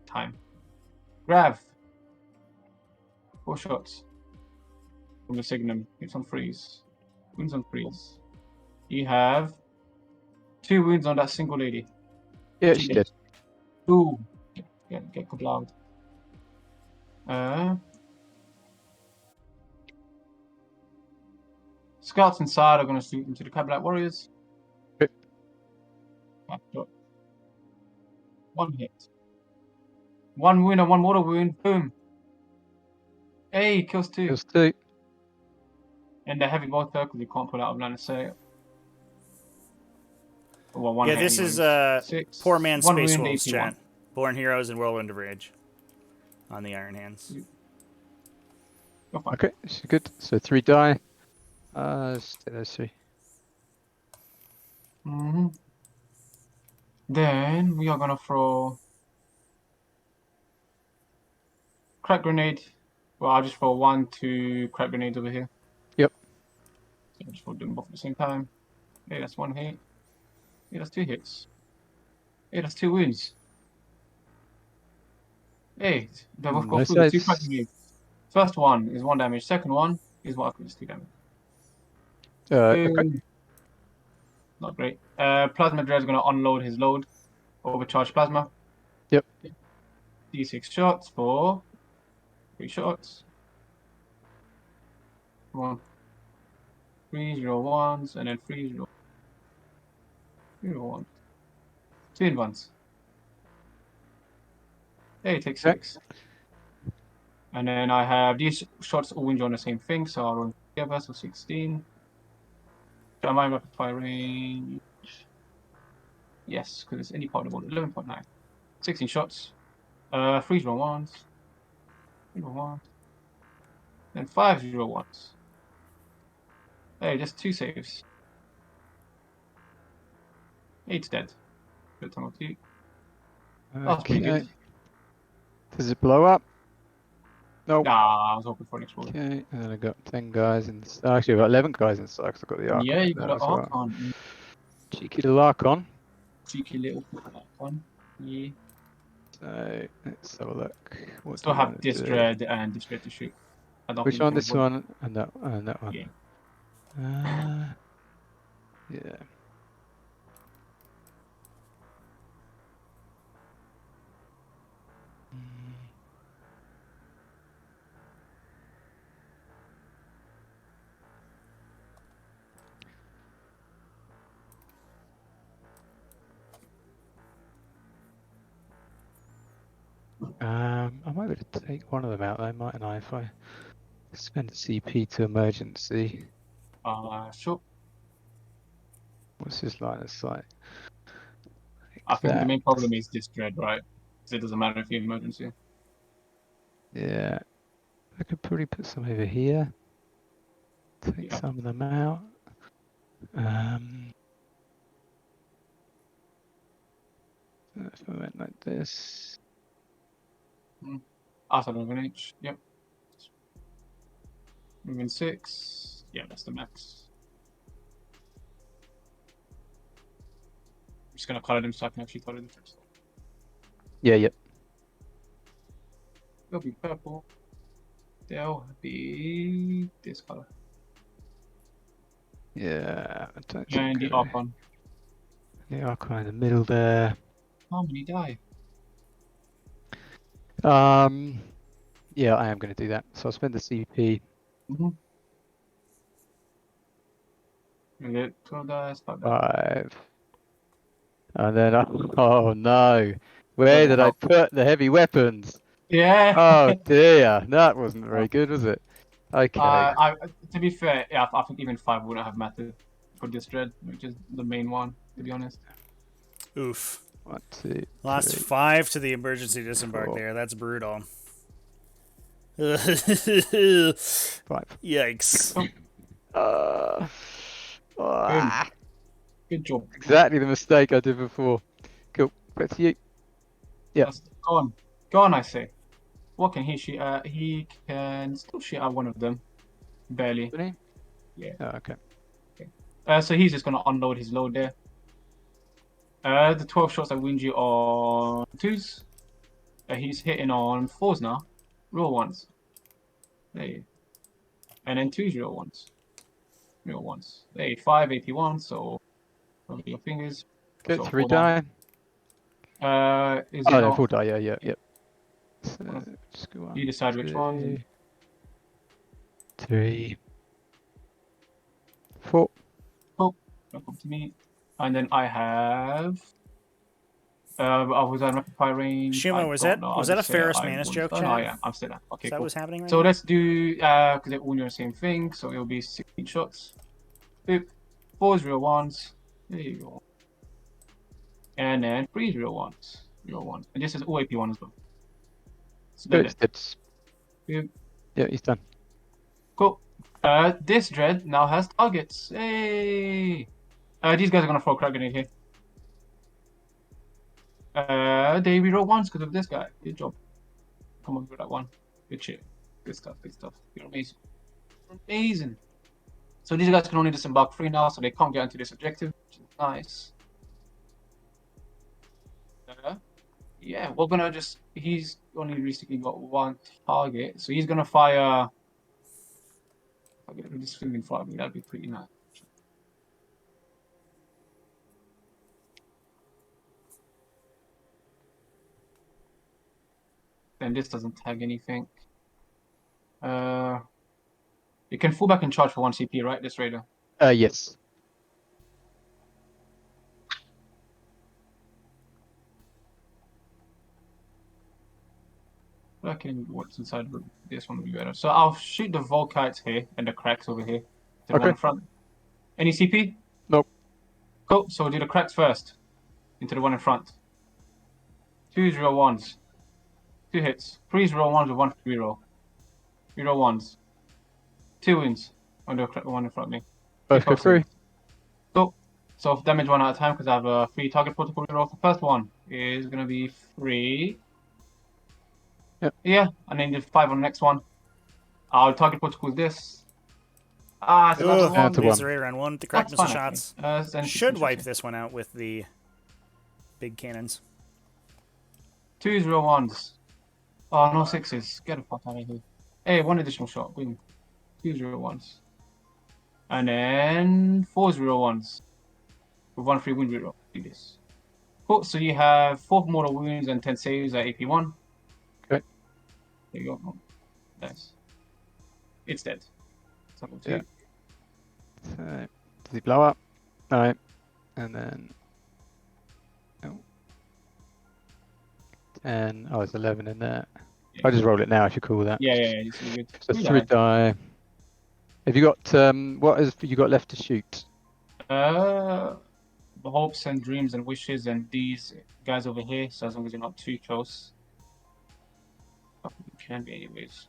Time. Grav. 4 shots. From the Signum. It's on freeze. Wounds on freeze. You have 2 wounds on that single lady. Yeah, she did. Ooh. Get kabloud. Scouts inside are going to shoot into the Kablat Warriors. Okay. 1 hit. 1 wound and 1 mortal wound. Boom. Hey, kills 2. Kills 2. And the heavy bolter because you can't pull out of line of sight. Well, 1 Yeah, hit this anyways. is 6. Poor Man's 1 Space wound, Wolves, 81. chat. Born Heroes and Whirlwind of Rage on the Iron Hands. You're fine. Okay, she's good. So 3 die. Let's do those 3. Then we are going to throw crack grenade. Well, I'll just throw 1, 2 crack grenades over here. Yep. So I'll just throw them both at the same time. Hey, that's 1 hit. Hey, that's 2 hits. Hey, that's 2 wounds. Hey, they both go Nice through the 2 saves. crack grenades. First one is 1 damage. Second one is what I call 2 damage. Okay. Not great. Plasma Dread is going to unload his load. Overcharge plasma. Yep. D6 shots for 3 shots. 1. 3 0 1s and then 3 0 1. 2 in 1s. Hey, take 6. And then I have these shots all wound you on the same thing, so I'll run together, so 16. Am I rapid fire range? Yes, because it's any part of the board. 11.9. 16 shots. 3 0 1s. 3 0 1s. Then 5 0 1s. Hey, just 2 saves. 8's dead. Good time of 2. That's pretty good. Does it blow up? Nope. Nah, I was hoping for an explosion. Okay, and then I got 10 guys in. Actually, I've got 11 guys inside because I've got the Archon. Yeah, you in got there an as well. Archon. Cheeky little Archon. Cheeky little Archon. Yeah. So let's have a look. What Still do we have wanna this do? dread and this dread to shoot. I don't Which think one? you This can avoid- one and that one. Yeah. Yeah. I might be able to take one of them out though, mightn't I? If I spend a CP to emergency. Sure. What's his line of sight? I think the That. main problem is this dread, right? So it doesn't matter if you're in emergency. Yeah. I could probably put some over here. Take Yeah. some of them out. If I went like this. Outside of an inch. Yep. Moving 6. Yeah, that's the max. I'm just gonna color them so I can actually color them first. Yeah, yep. They'll be purple. They'll be this color. Yeah. I don't And think the Archon. the Archon in the middle there. How many die? Yeah, I am going to do that. So I'll spend the CP. And get 12 dice, 5 dice. 5. And then, oh no. Where did I put the heavy weapons? Yeah. Oh dear. That wasn't very good, was it? Okay. To be fair, yeah, I think even 5 wouldn't have mattered for this dread, which is the main one, to be honest. Oof. 1, 2, Lost 3, 5 to the emergency disembark 4, there. That's brutal. 5. Yikes. Ah, Good job. exactly the mistake I did before. Cool. Back to you. Yeah. Go on. Go on, I say. What can he shoot at? He can still shoot at one of them. Barely. Really? Yeah. Oh, okay. So he's just going to unload his load there. The 12 shots that win you on 2s. He's hitting on 4s now. Real 1s. There you. And then 2s real 1s. Real 1s. There 5 AP1, so over your fingers. Good. So 3 4 down. Is it Oh, no, not? 4 die. Yeah. Yep. So, just go 1, You decide which 2, one. 3, 4. Oh, don't come to me. And then I have. I was on rapid fire range. Shuma, was that a Ferris Manus joke, Oh, Chad? no, yeah, I'm still there. Okay, Is that cool. what's happening right So now? let's do because they're all doing the same thing. So it'll be 16 shots. Boop. 4s real 1s. There you go. And then 3s real 1s. Real 1s. And this is all AP1 as well. So Good. Boop. Yeah, he's done. Cool. This dread now has targets. Hey. These guys are gonna throw a crack grenade here. They reroll 1s because of this guy. Good job. Come on with that one. Good shit. Good stuff. Good stuff. You're amazing. Amazing. So these guys can only disembark 3 now, so they can't get into this objective, which is nice. Yeah, we're gonna just. He's only recently got 1 target, so he's gonna fire. I'll get this thing in front of me. That'd be pretty nice. Then this doesn't tag anything. You can fall back and charge for 1 CP, right? This raider. Yes. Okay, what's inside this one will be better. So I'll shoot the Volkites here and the cracks over here. The one in front. Any CP? Nope. Cool. So we'll do the cracks first. Into the one in front. 2s real 1s. 2 hits. 3s real 1s with 1 reroll. Reroll 1s. 2 wins on the one in front of me. Both go through. Cool. So damage 1 at a time because I have a 3 target protocol reroll. The first one is going to be 3. Yep. Yeah, and then the 5 on the next one. Our target protocol is this. It's another one. Down to There's 1. the radar on 1. The crack That's missile fine, shots then should 16 wipe shots. this one out with the big cannons. 2s real 1s. Oh, no 6s. Get the fuck out of here. Hey, 1 additional shot. Win. 2s real 1s. And then 4s real 1s. With 1 free wound reroll. Do this. Cool. So you have 4 mortal wounds and 10 saves at AP1. Okay. There you go. Oh, nice. It's dead. Cycle 2. Yeah. So, does he blow up? No. And then. Oh. 10. Oh, it's 11 in there. Yeah. I'll just roll it now if you call that. Yeah. It's really good. So 3 die. Have you got what have you got left to shoot? Hopes and dreams and wishes and these guys over here. So as long as you're not too close, it can be anyways.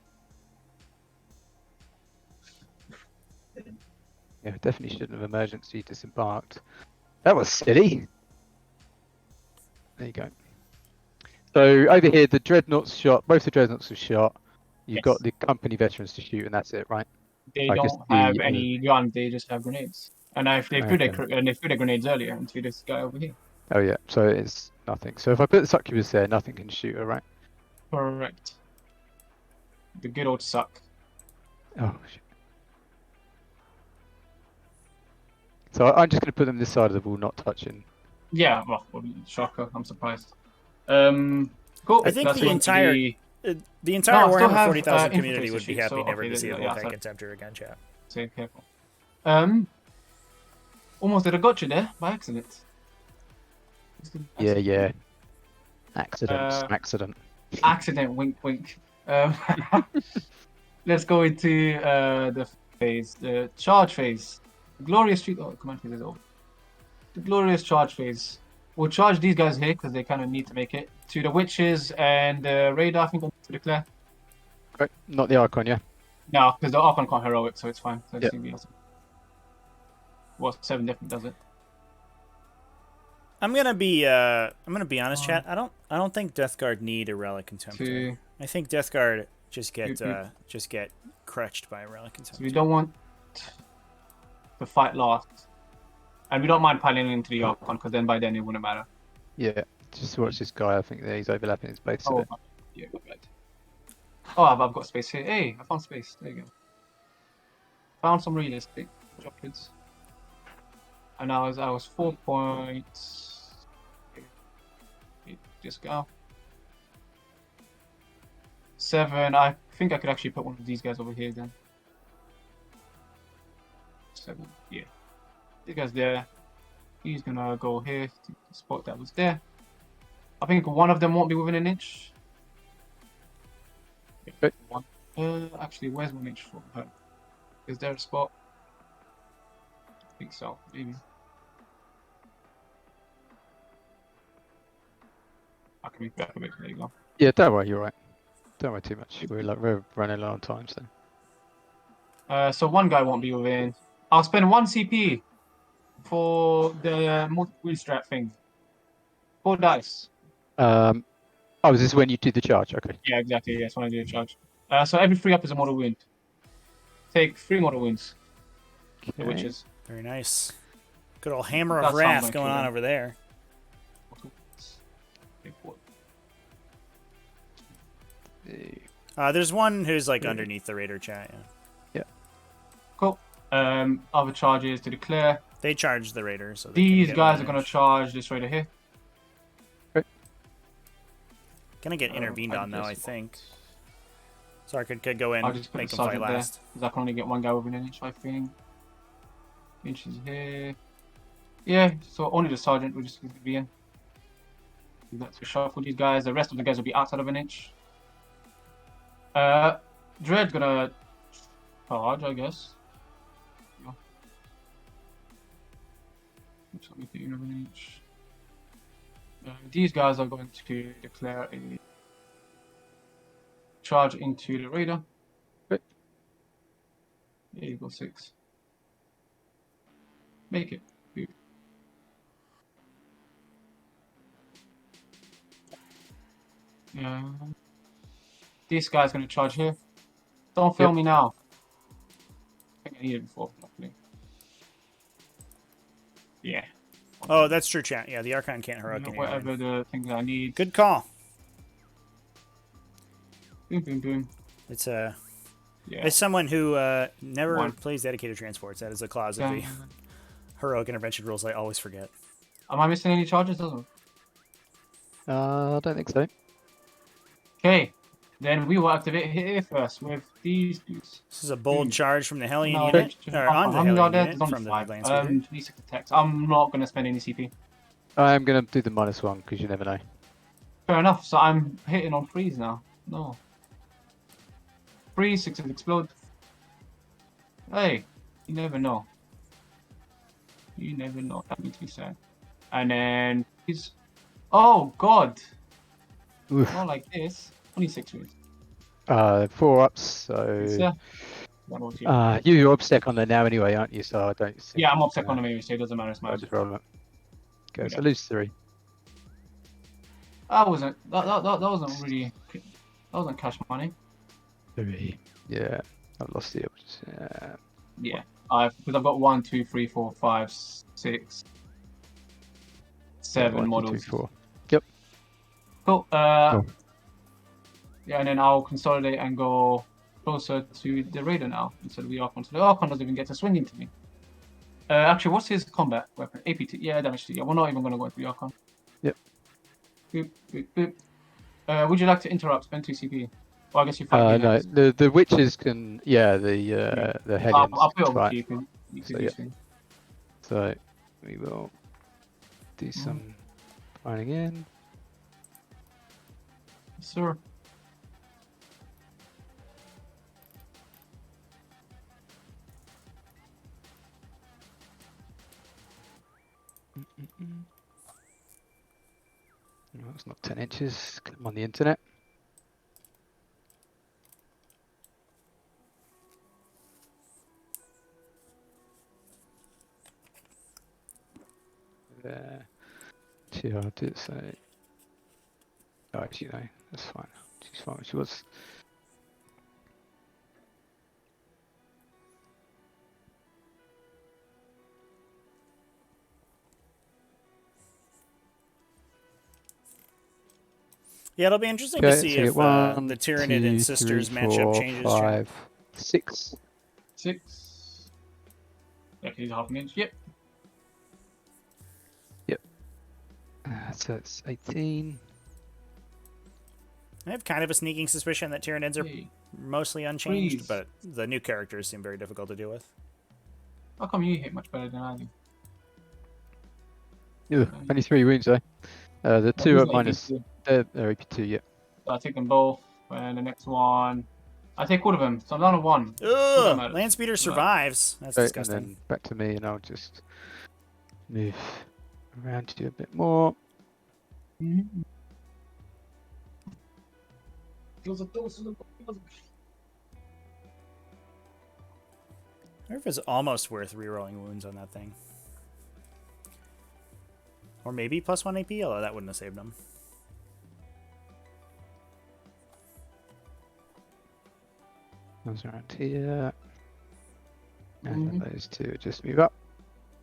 Yeah, definitely shouldn't have emergency disembarked. That was silly. There you go. So over here, the dreadnoughts shot. Both the dreadnoughts were shot. You've got the company veterans to shoot, and that's it, right? They I guess don't have the, any gun. They just have grenades. And if they threw their grenades earlier into this guy over here. Oh yeah, so it's nothing. So if I put the succubus there, nothing can shoot her, right? Correct. The good old suck. Oh shit. So I'm just going to put them this side of the wall, not touching. Yeah, well, shocker. I'm surprised. Cool. I think That's the going to entire be... Warhammer have, 40,000 infiltrator community would be shoot, happy so, never okay, to see a yeah, Volkite sorry. Contemptor again, chat. Stay careful. Almost did I got you there by accident. Yeah. Accident. Accident. Wink. let's go into the phase, the charge phase. Glorious street. Oh, command phase is over. The glorious charge phase. We'll charge these guys here because they kind of need to make it to the witches and the radar. I think to declare. Right. Not the Archon, yeah. No, because the Archon can't heroic, so it's fine. So it's Yep. gonna be awesome. Well, 7 definitely does it. I'm gonna be honest, chat. I don't think Death Guard need a relic contemptor. 2. I think Death Guard just get Yep. crutched by a relic So we contemptor. don't want to fight last, and we don't mind piling into the Archon because then by then it wouldn't matter. Yeah. Just watch this guy. I think that he's overlapping his base a Oh, bit. yeah, my bad. Oh, I've got space here. Hey, I found space. There you go. Found some real estate. Drop kids. And I was 4 points. Just go. 7. I think I could actually put one of these guys over here then. 7. Yeah. This guy's there. He's gonna go here to the spot that was there. I think one of them won't be within an inch. Okay. One. Actually, where's 1 inch from her? Is there a spot? I think so, maybe. I can make that a bit. There you go. Yeah, don't worry, you're right. Don't worry too much. We're running low on time, so. So one guy won't be within. I'll spend 1 CP for the multi-wheel strap thing. 4 dice. Oh, is this when you do the charge? Okay. Yeah, exactly. Yes, when I do a charge. So every 3 up is a mortal wound. Take 3 mortal wounds. The Okay. witches. Very nice. Good old hammer That of sounds wrath like going it. on over there. Take 4. There's one who's like underneath the raider chat. Yeah. Cool. Other charges to declare. They charge the raider, so they These can get guys are going to advantage. charge this raider here. Gonna get intervened I on though, I guess think. So I could go in, I'll just put make the them fight sergeant there, last. because I can only get 1 guy within an inch, I think. Inches here. Yeah, so only the sergeant will just be in. Do that to shuffle these guys. The rest of the guys will be outside of an inch. Dread's gonna charge, I guess. Yeah. Looks like we're another inch. These guys are going to declare a charge into the raider. Okay. There you go, 6. Make it. Good. This guy's gonna charge here. Don't fail me now. I think I needed it before. Hopefully. Yeah. Oh, that's true, chat. Yeah, the Archon can't heroic anymore. Whatever the things I need. Good call. Boom, boom, boom. It's Yeah. As someone who never 1. plays dedicated transports, that is a clause of the heroic intervention rules I always forget. Am I missing any charges? Doesn't. I don't think so. Okay. Then we will activate here first with these dudes. This is a bold charge from the Hellion No, unit, just- or onto the how many are Hellion there? unit There's only from the 5. Advanced Leader. 26 attacks. I'm not gonna spend any CP. I'm gonna do the -1 because you never know. Fair enough. So I'm hitting on freeze now. No. Freeze, 6 explode. Hey, you never know. You never know. That makes me sad. And then he's. Oh God! Oof. Not like this. 26 wins. 4 ups. So. You're obsec on there now anyway, aren't you? So I don't. think, Yeah, I'm upset on the maybe, so it doesn't matter. It's I'll my. just roll it. Okay, so Okay. lose 3. That wasn't. That wasn't really. That wasn't cash money. 3. Yeah, I've lost the options. Yeah. Yeah. Because I've got 1, 2, 3, 4, 5, 6, 7 1, 2, models. 3, 4. Cool. Cool. Yeah, and then I'll consolidate and go closer to the raider now instead of the Archon. So the Archon doesn't even get to swing into me. Actually, what's his combat weapon? APT. Yeah, damage to. Yeah, we're not even going to go into the Archon. Yep. Boop, boop, boop. Would you like to interrupt? Spend 2 CP. Well, I guess you fight. No, the witches can. Yeah, the Hellions. I'll put it over right. to you. You can So, do yeah. thing. So we will do some finding in. Sir. No, it's not 10 inches. Come on the internet. There. She did say. Oh, actually, no, that's fine. She's fine. She was. Yeah, it'll be interesting to see So if one, the Tyranid two, and Sisters three, matchup four, changes. 5, 6. 6. Yeah, he's half an inch. Yep. So it's 18. I have kind of a sneaking suspicion that Tyranids are Hey, mostly unchanged, Freeze. but the new characters seem very difficult to deal with. how come you hit much better than I do? Ugh, only 3 wounds though. The 2 he's are AP2. minus. They're AP2, yeah. So I take them both, and the next one, I take all of them. So I'm down to 1. Ugh! matters. Landspeeder survives. That's And disgusting. then back to me, and I'll just move around you a bit more. I wonder if it's almost worth rerolling wounds on that thing. Or maybe plus 1 AP, although that wouldn't have saved him. Those around here. And then those 2 just move up.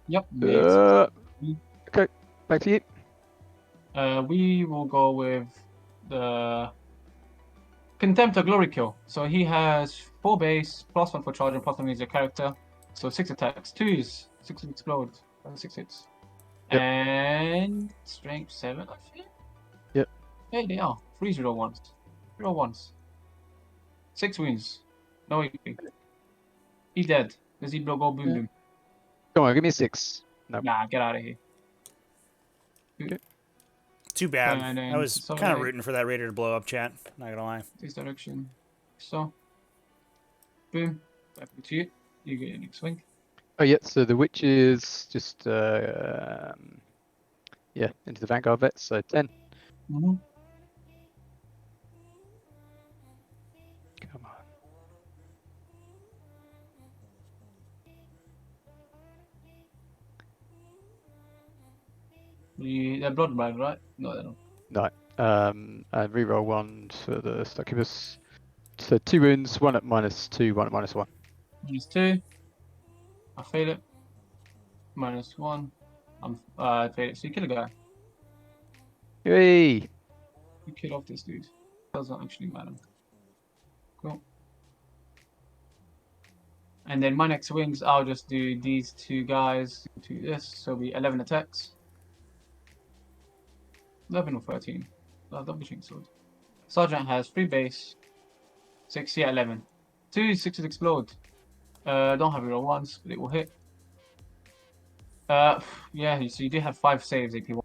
Yep. Okay, back to you. We will go with the Contemptor Glory Kill. So he has 4 base, plus 1 for charge, and plus 1 is a character. So 6 attacks. 2s, 6 explode, 6 hits. Yep. And strength 7, I think. Yep. Yeah, they are. 3 0 1s. 0 1s. 6 wounds. No AP. He's dead. Does he go boom boom? Come on, give me a 6. No. Nah, get out of here. Too bad. And then I was kind of consolidate. rooting for that Raider to blow up, chat. Not gonna lie. This direction. So, boom. Back to you. You get your next swing. Oh yeah, so the witch is just yeah, into the Vanguard vet, so 10. Mm-hmm. Come on. They're blood bride, right? No, they're not. No. And reroll 1 for the Succubus. So 2 wounds, 1 at -2, 1 at -1. -2. I fail it. -1. I fail it. So you kill a guy. Hey! You kill off this dude. Doesn't actually matter. Cool. And then my next swings, I'll just do these 2 guys to this. So it'll be 11 attacks. 11 or 13. Double shank sword. Sergeant has 3 base. 6, yeah, 11. 2 6s explode. Don't have it all once, but it will hit. Yeah, so you do have 5 saves AP1.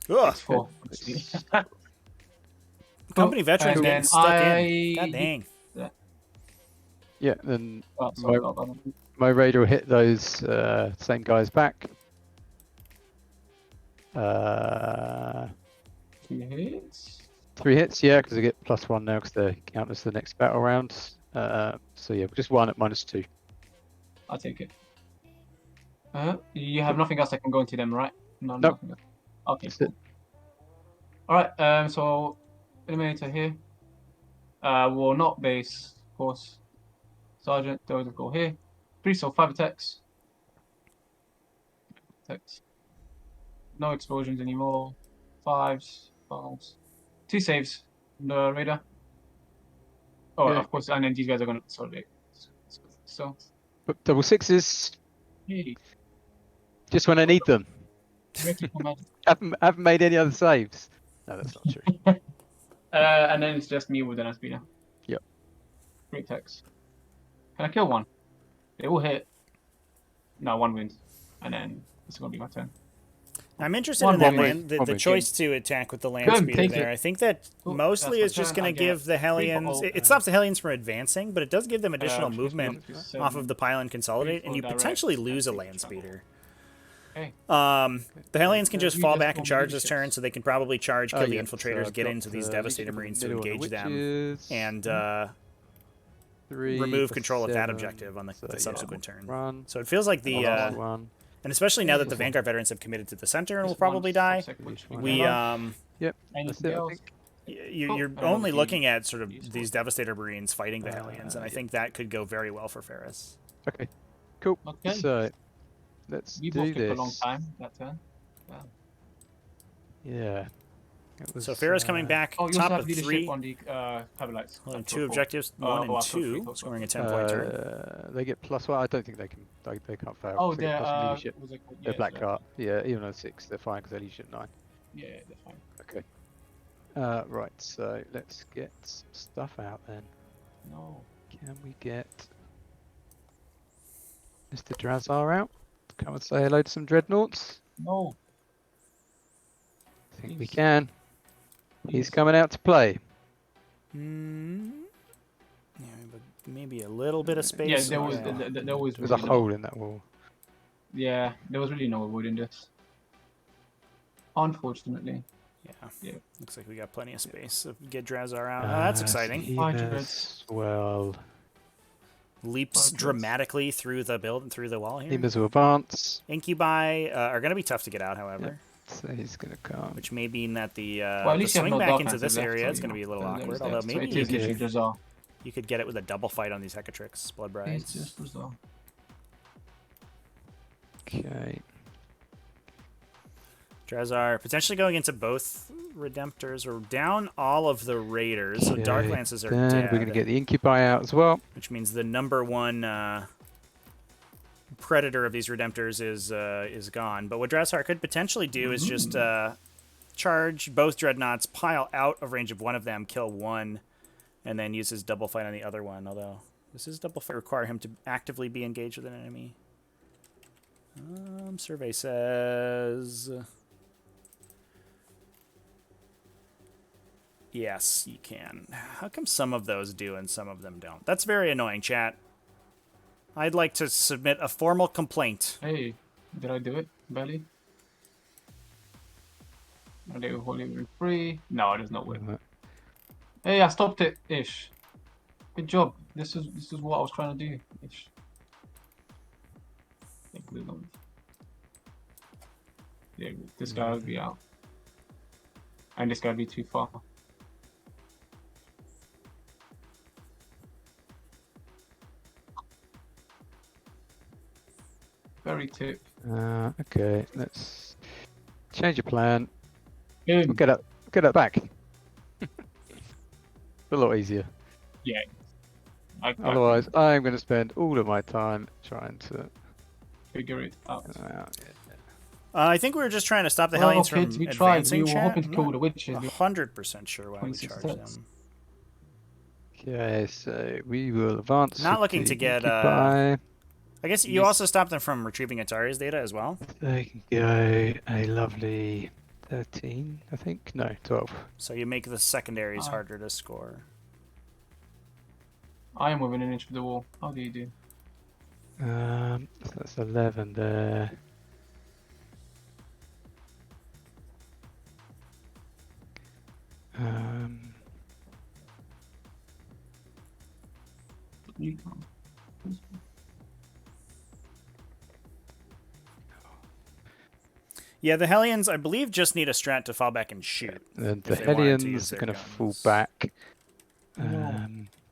Ugh! 4. Company veterans And getting then stuck in. God dang. Yeah, then Oh, sorry, I don't- my Raider will hit those same guys back. 3 hits. 3 hits, yeah, because I get +1 now because they count as the next battle round. So yeah, just 1 at -2. I'll take it. You have nothing else that can go into them, right? No, Nope. nothing else. Okay, That's cool. it. Alright, so Eliminator here. Will not base, of course. Sergeant, those will go here. 3, so 5 attacks. No explosions anymore. 5s. 2 saves. The Raider. Oh, Yeah. of course, and then these guys are gonna consolidate. So, But double 6s, hey, just when I need them. critical magic. Haven't made any other saves. No, that's not true. And then it's just me with an speeder. Yep. 3 attacks. Can I kill 1? They all hit. No, 1 wins. And then it's gonna be my turn. I'm interested One in that win. land, the One win. choice to attack with the land Good, speeder take there. it. I think that Cool. mostly That's is my just turn. going I to get give the 3 for Hellions. all, It stops the Hellions from advancing, but it does give them additional which is movement gonna be off 7. of the pile and consolidate, and you direct, potentially and lose a 3 land travel. speeder. Okay. The Hellions can just We fall just back and formed charge this leaderships. turn, so they can probably charge, kill the yeah, infiltrators, so get I've into got, these Devastator Legion of the Marines to Middle and the engage them, Witches. and 3 remove for control of that 7, objective on the yeah, subsequent turn. Run. So it feels like the, Another one. and especially now that the This one. Vanguard veterans have committed to the center and will This one, probably die, subsec which We, we, together. Yep, that's Anything it, I else? think. you're and only obviously looking at sort of useful. these Devastator Marines fighting the Hellions, and I yeah. think that could go very well for Ferris. Okay, cool. Okay. So, let's We do both took this. a long time that turn. Wow. Yeah. It was, So Ferris coming back, Oh, you also top have of leadership 3, on the Cabalites. holding 2 objectives, 1 and 2, scoring a 10-point turn. They get +1. I don't think they can. They can't fail. Oh, 'cause they get they're plus leadership. was it called? They're Yeah, black so- cart. Yeah, even on 6, they're fine because they're leadership 9. Yeah, that's fine. Okay. Right. So let's get some stuff out then. No. Can we get Mr. Drazar out? Come and say hello to some dreadnoughts. No. I think we Please. can. He's Please. coming out to play. Yeah, but maybe a little bit of space. Yeah, there was Yeah. there was There's a really hole in that wall. Yeah, there was really no avoiding this. Unfortunately. Yeah. Yeah. Looks like we got plenty of space. So get Drazar out. Oh, that's exciting. Well, Leaps Fine, dramatically through the build and through the wall here. Demons will advance. Incubi are going to be tough to get out, however. So he's going to come. Which may mean that the, Well, at the least you have swing no back dark into lances this left, area so, is going to be a little there's awkward. that. Although So maybe it you is literally could, Drazar. you could get it with a double fight on these Hecatrix, Blood It's Brides. just Drazar. Okay. Drazar potentially going into both Redemptors. We're down all of the Raiders, so Dark Okay, Lances are then dead. we're going to get the Incubi out as well. Which means the number one predator of these Redemptors is gone. But what Drazar could potentially do is just charge both Dreadnoughts, pile out of range of one of them, kill one, and then use his double fight on the other one. Although this is double fight require him to actively be engaged with an enemy. Survey says yes, you can. How come some of those do and some of them don't? That's very annoying, chat. I'd like to submit a formal complaint. Hey, did I do it, Belly? Are they holding free? No, there's no way. Hey, I stopped it, ish. Good job. This is what I was trying to do, ish. Yeah, this guy would be out. And this guy would be too far. Very tip. Okay, let's change your plan. Boom. We'll get that back. A lot easier. Yeah. Otherwise, I'm going to spend all of my time trying to figure it out. get them out. I think we were just trying to stop the Hellions from kids, we tried. advancing. We were hoping to kill the witches. 100% sure why we 26 charged steps. them. Okay, so we will advance. Not with looking the to get, Incubi. I guess you Yes. also stopped them from retrieving Atari's data as well. They can go a lovely 13, I think. No, 12. So you make the secondaries Ah. harder to score. I am within an inch of the wall. How do you do? So that's 11 there. You can't. Yeah, the Hellions, I believe, just need a strat to fall back and shoot. And the if they wanted to use Hellions are their going to fall guns. back. No.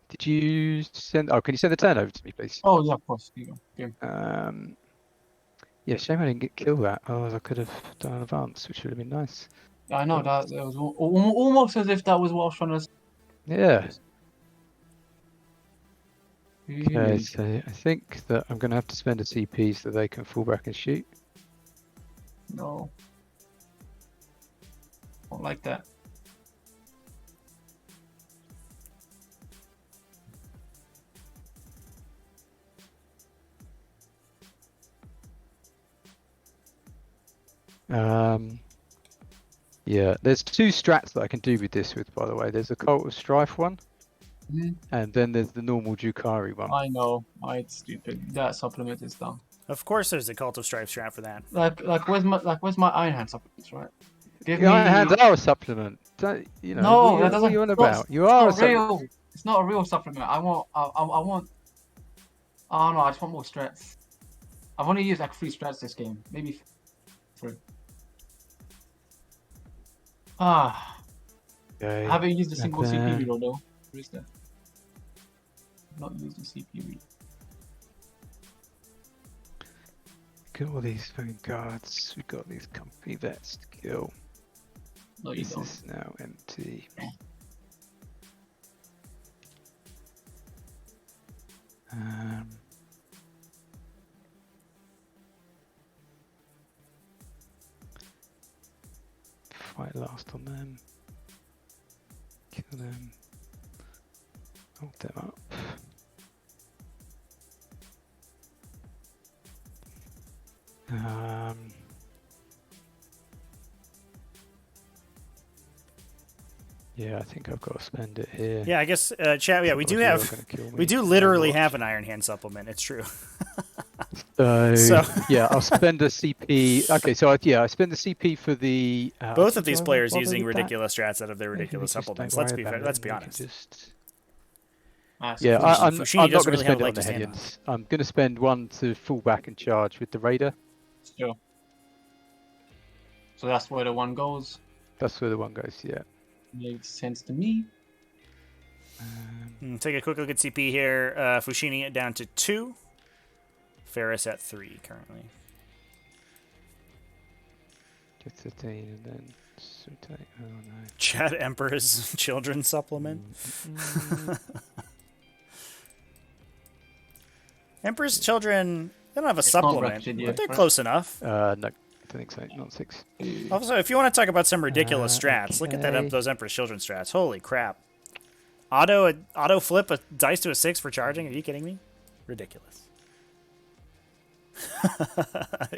Did you send? Oh, can you send the turn over to me, please? Oh, yeah, of course. Here you go. Okay. Yeah, shame I didn't kill that. Otherwise, I could have done an advance, which would have been nice. I know that was almost as if that was what I was trying to. Yeah. Okay, Really? so I think that I'm going to have to spend a CP so that they can fall back and shoot. No. Don't like that. Yeah, there's two strats that I can do with this with, by the way. There's a Cult of Strife one, And then there's the normal Drukhari one. I know. It's stupid. That supplement is dumb. Of course, there's a Cult of Strife strat for that. Where's my Iron Hand supplements, right? Give The Iron me. Hands are a supplement. Don't, you know, No, what that are doesn't. you on It's about? You it's are a not supplement. real. It's not a real supplement. I want. I want. Oh no! I just want more strats. I've only used like 3 strats this game, maybe 3. Ah, Okay. I haven't used a and single CP then- reload though. Where is that? Not used a CP reload. Got all these phone cards. We've got these comfy vets to kill. No, you This don't. is now empty. Um, fight last on them. Kill them. Hold them up. Yeah, I think I've got to spend it here. Yeah, I guess, chat. Yeah, we do Otherwise have. you're gonna kill me. We do literally Watch. have an Iron Hand supplement. It's true. So yeah, I'll spend a CP. Okay, so I spend the CP for the. Both of these do I players bother using with that? ridiculous strats out of their Maybe ridiculous we just don't supplements. worry Let's be about fair. it Let's and be we can honest. Just... Ah, so Yeah, Fouchini I'm doesn't not going really to have spend a it leg on to the stand on. Hellions. I'm going to spend 1 to fall back and charge with the Raider. Sure. So that's where the one goes. That's where the one goes. Yeah. Makes sense to me. Take a quick look at CP here. Fouchini down to 2. Ferris at 3 currently. Just 15 and then rotate. Oh no. Chat Emperor's children supplement. Emperor's children, they don't have a It's not supplement, replicated but yet, they're right? close enough. No, I don't think so. Not 6. Also, if you want to talk about some ridiculous strats, look at okay. those Emperor's children strats. Holy crap. Auto flip a dice to a 6 for charging? Are you kidding me? Ridiculous.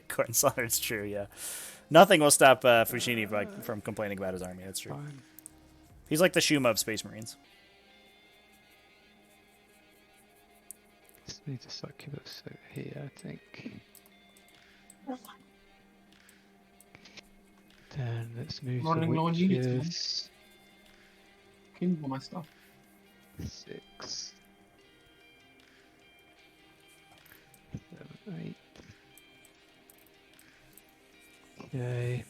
Corn Slaughter, it's true, yeah. Nothing will stop Fouchini from complaining about his army, that's true. Fine. He's like the Shuma of Space Marines. Just need to succubus over here, I think. Then let's move Running the low on units, man. witches. King for my stuff. 6. 7, 8. Okay.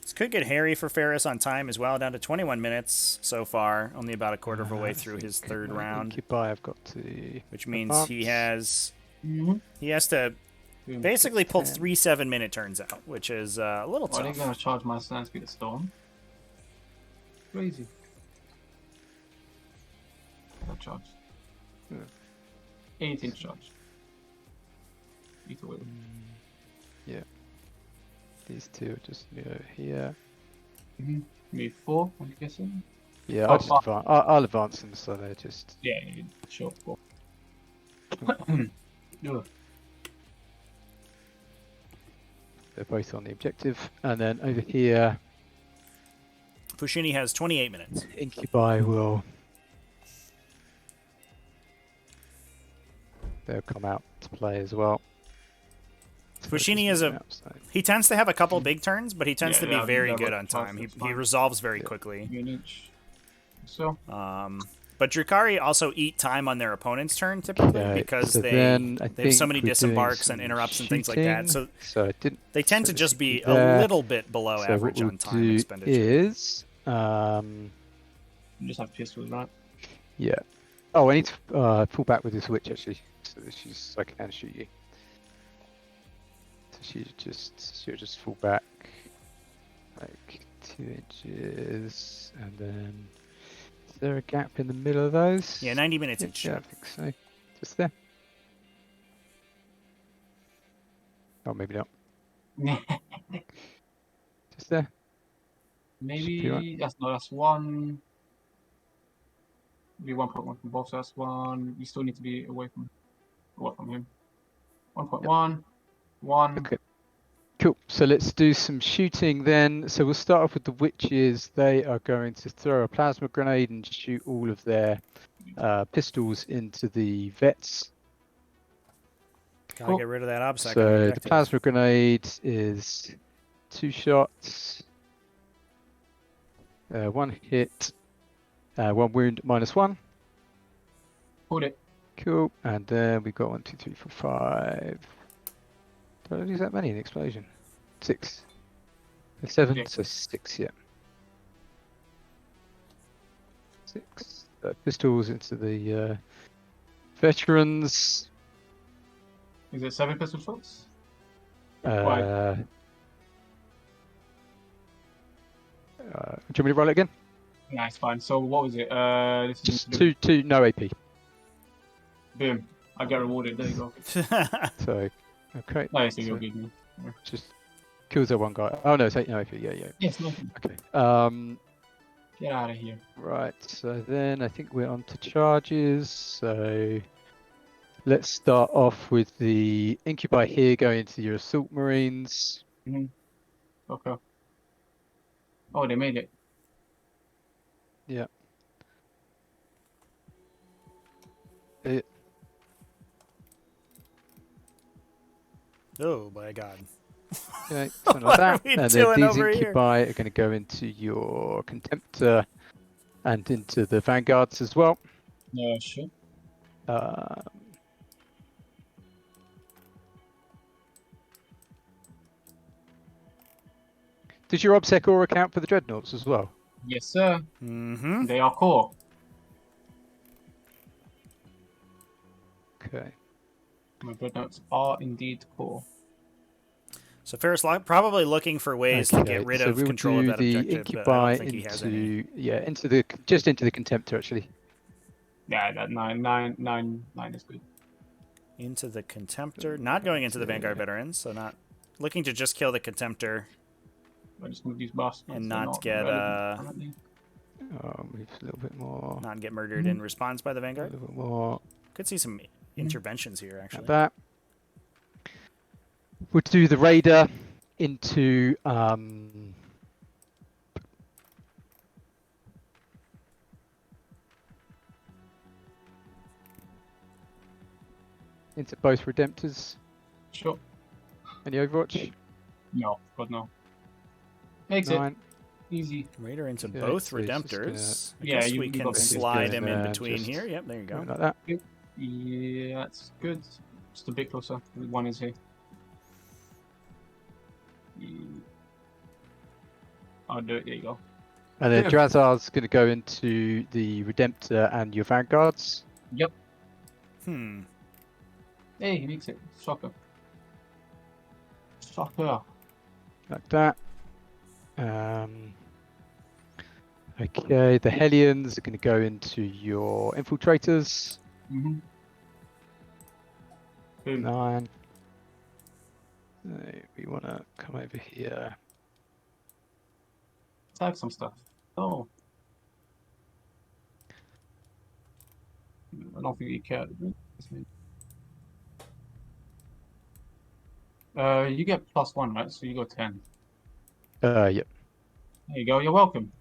This could get hairy for Ferris on time as well, down to 21 minutes so far, only about a quarter of a way through his third round, Incubi, I've got to. which means he has to Boom. basically pull 10. 3 7-minute turns out, which is a little Why are they tough. gonna charge my Sand Speed of Storm? Crazy. What charge? Yeah. 18 charge. Either way. Yeah. These two are just over here. Move 4, I'm guessing. Yeah, Oh, I'll just advance. I'll advance them so they're just. Yeah, sure. 4. Ugh. They're both on the objective, and then over here, Fouchini has 28 minutes. Incubi will. They'll come out to play as well. So Fouchini just is a. move out, so- He tends to have a couple big turns, but he tends Yeah, to be yeah, very yeah, good but on time. He it's fine. resolves very Yeah. quickly. Units. So, But Drukhari also eat time on their opponent's turn typically Okay, because so they then I have so think many we're doing disembarks and some interrupts and things like that. So So I didn't. they tend so to just this be would a there. little bit below So average what we'll on time do expenditure. is, you just have pistols, right? yeah. Oh, I need to pull back with this witch actually, so that I can shoot you. So she'll just fall back like 2 inches, and then is there a gap in the middle of those? Yeah, 90 minutes Yeah, each. yeah, I think so. Just there. Oh, maybe not. Just there. Maybe that's 1. Maybe 1.1 from both. So that's 1. You still need to be away from him. 1.1. 1. 1. Okay. Cool. So let's do some shooting then. So we'll start off with the witches. They are going to throw a plasma grenade and shoot all of their pistols into the vets. Gotta get rid of that obstacle. So the plasma grenade is 2 shots, 1 hit, 1 wound, -1. Hold it. Cool. And then we've got 1, 2, 3, 4, 5. Did I lose that many in the explosion? 6. 7, so 6, yeah. 6. Pistols into the veterans. Is it 7 pistol shots? Do you want me to roll it again? Nah, it's fine. So what was it? This is Just 2, no AP. Boom. I get rewarded. There you go. So, okay. Nice, so you'll give me. just kills that one guy. Oh no, it's 8 no AP. Yeah. Yes, nothing. Okay. Get out of here. Right. So then I think we're on to charges. So let's start off with the incubi here going to your assault marines. Okay. Oh, they made it. Yeah. Oh my god. Okay, something like What that. are we And then doing these over here? incubi are going to go into your contemptor and into the vanguards as well. Yeah, sure. Did your obsec ore account for the dreadnoughts as well? Yes, sir. Mm-hmm. They are core. Okay. My dreadnoughts are indeed core. So Ferris probably looking for ways to get rid so of we'll control of do that the objective, but I incubi don't think he has any. into the just into the contemptor actually. Yeah, that 9 is good. Into the contemptor, not going into the Vanguard veterans, so not looking to just kill the contemptor I just move these bastards. and They're not get relevant. Move a little bit more. not get murdered in response by the A Vanguard. little bit more. Could see some interventions here actually. Like that. We'll do the raider into into both redemptors. Sure. Any Overwatch? No, God no. Makes 9. it easy. Raider into Okay, both so he's just redemptors. I Yeah, guess you- we you can got this. slide Just him go in in there, between just- here. Yep, there you go. Like that. Yeah, that's good. Just a bit closer. One is here. I'll do it. There you go. And then Yeah. Drazar's going to go into the redemptor and your vanguards. Yep. Hmm. Hey, he makes it. Shocker. Shocker. Like that. Okay, the Hellions are going to go into your infiltrators. Mm-hmm. Boom. 9. We want to come over here. Tag some stuff. Oh. I don't think you care. You get +1, right? So you go 10. Yep. There you go. You're welcome.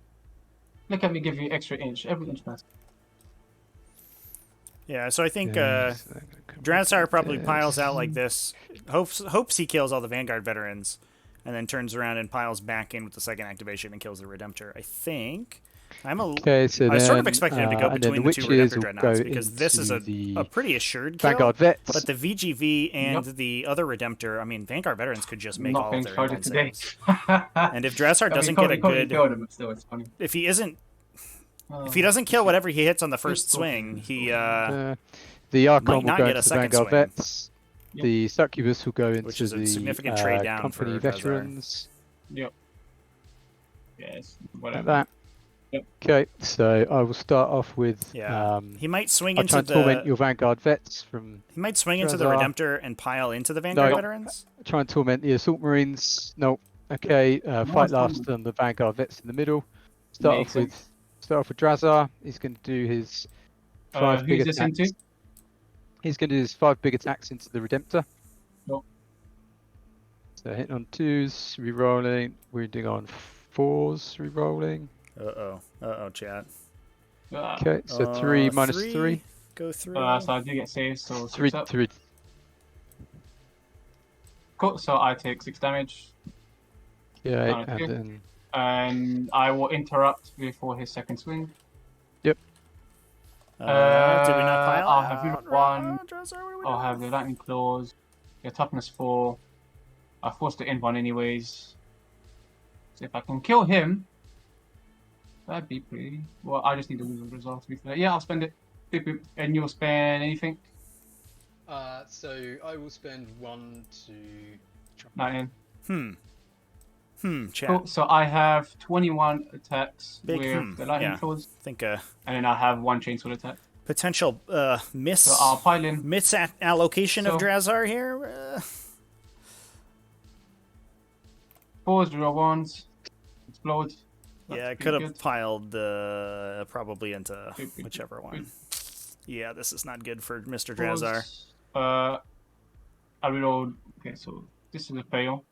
Look at me give you extra inch. Every inch matters. Yeah, so I think Yeah, so they're gonna come Dransar like probably this. piles out like this, hopes he kills all the Vanguard veterans, and then turns around and piles back in with the second activation and kills the Redemptor. I think. Okay, so I sort of then, expected him to go and then between the two witches Redemptor will dreadnoughts go because this is into a pretty assured kill. Vanguard vets. But the VGV and Yep. the other Redemptor, I mean, Vanguard veterans could just make Not all being of their charged inbound today. saves. And if Drassar doesn't get a good, Killed him, but still, it's funny. if he doesn't kill whatever he hits on the first swing, he the Archon will not go get a into the second Vanguard swing. vets. Yep. The Succubus will go into Which is a the significant trade down company for Drazar. veterans. Yep. Yes. Like Whatever. that. Yep. Okay, so I will start off with. he might swing I'll into try and the. torment your Vanguard vets from. He might swing into the Drazar. Redemptor and pile into the Vanguard No. veterans. Try and torment the assault marines. No. Okay, fight it's last fine. on the Vanguard vets in the middle. Start Makes off with Drazar. He's going to do his 5 big Who's this attacks. into? He's going to do his 5 big attacks into the Redemptor. Yep. So hitting on 2s, re-rolling, wounding on 4s, re-rolling. Chat. Okay, so 3 minus 3. 3. Go through. So I do get saved, so 3, 6 up. 3. Cool, so I take 6 damage. Okay, Okay. and then... And I will interrupt before his second swing. Yep. Did we not pile I'll it? have unit out? 1. Dresser, what are we I'll doing? have the lightning claws. Your toughness 4. I forced the end one anyways. So if I can kill him, that'd be pretty. Well, I just need to lose the result to be fair. Yeah, I'll spend it. Boop, boop. And you'll spend anything? So I will spend 1 to. 19. Chat. Cool. So I have 21 attacks Big with the lightning yeah. claws, Think and then I have 1 chainsaw attack. potential So I'll pile in. allocation of So- Drazar here. 4s, draw 1s, explode. Yeah, I That's could pretty have good. piled probably into Good. whichever one. Good. Yeah, this is not good for Mr. Drazar. 4s, I reload. Okay, so this is a fail.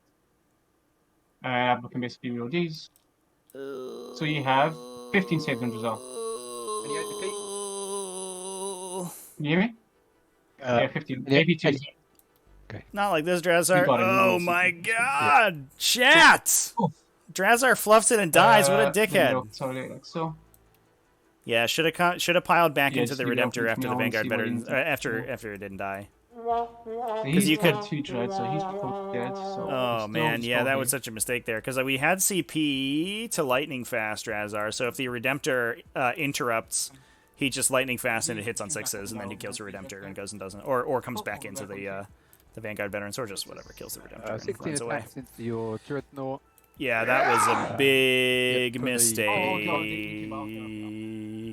I can basically reload these. So you have 15 saves on Drazar. And you defeat? Can you hear me? Yeah, 15. yeah, 82. Not like this, Drazar. You got it, Oh you my know, god! Chat! Oof. Drazar fluffs it and dies. What a dickhead. Reload, sorry, like so. Yeah, should have piled back Yeah, into just the leave it Redemptor open after for the now and Vanguard see what veterans. he needs After it didn't die. So he's you could- 2 dread, so he's both dead. So Oh still man, yeah, that was still such a mistake there because we had CP to lightning fast Drazar. So if the Redemptor interrupts, he just lightning fast and it hits on 6s, and then he kills the Redemptor and goes and doesn't, or comes back into the Vanguard veterans, or just whatever kills the Redemptor and 16 runs away. attacks into your Dreadnought. Yeah, that was a big Yep, for the- mistake.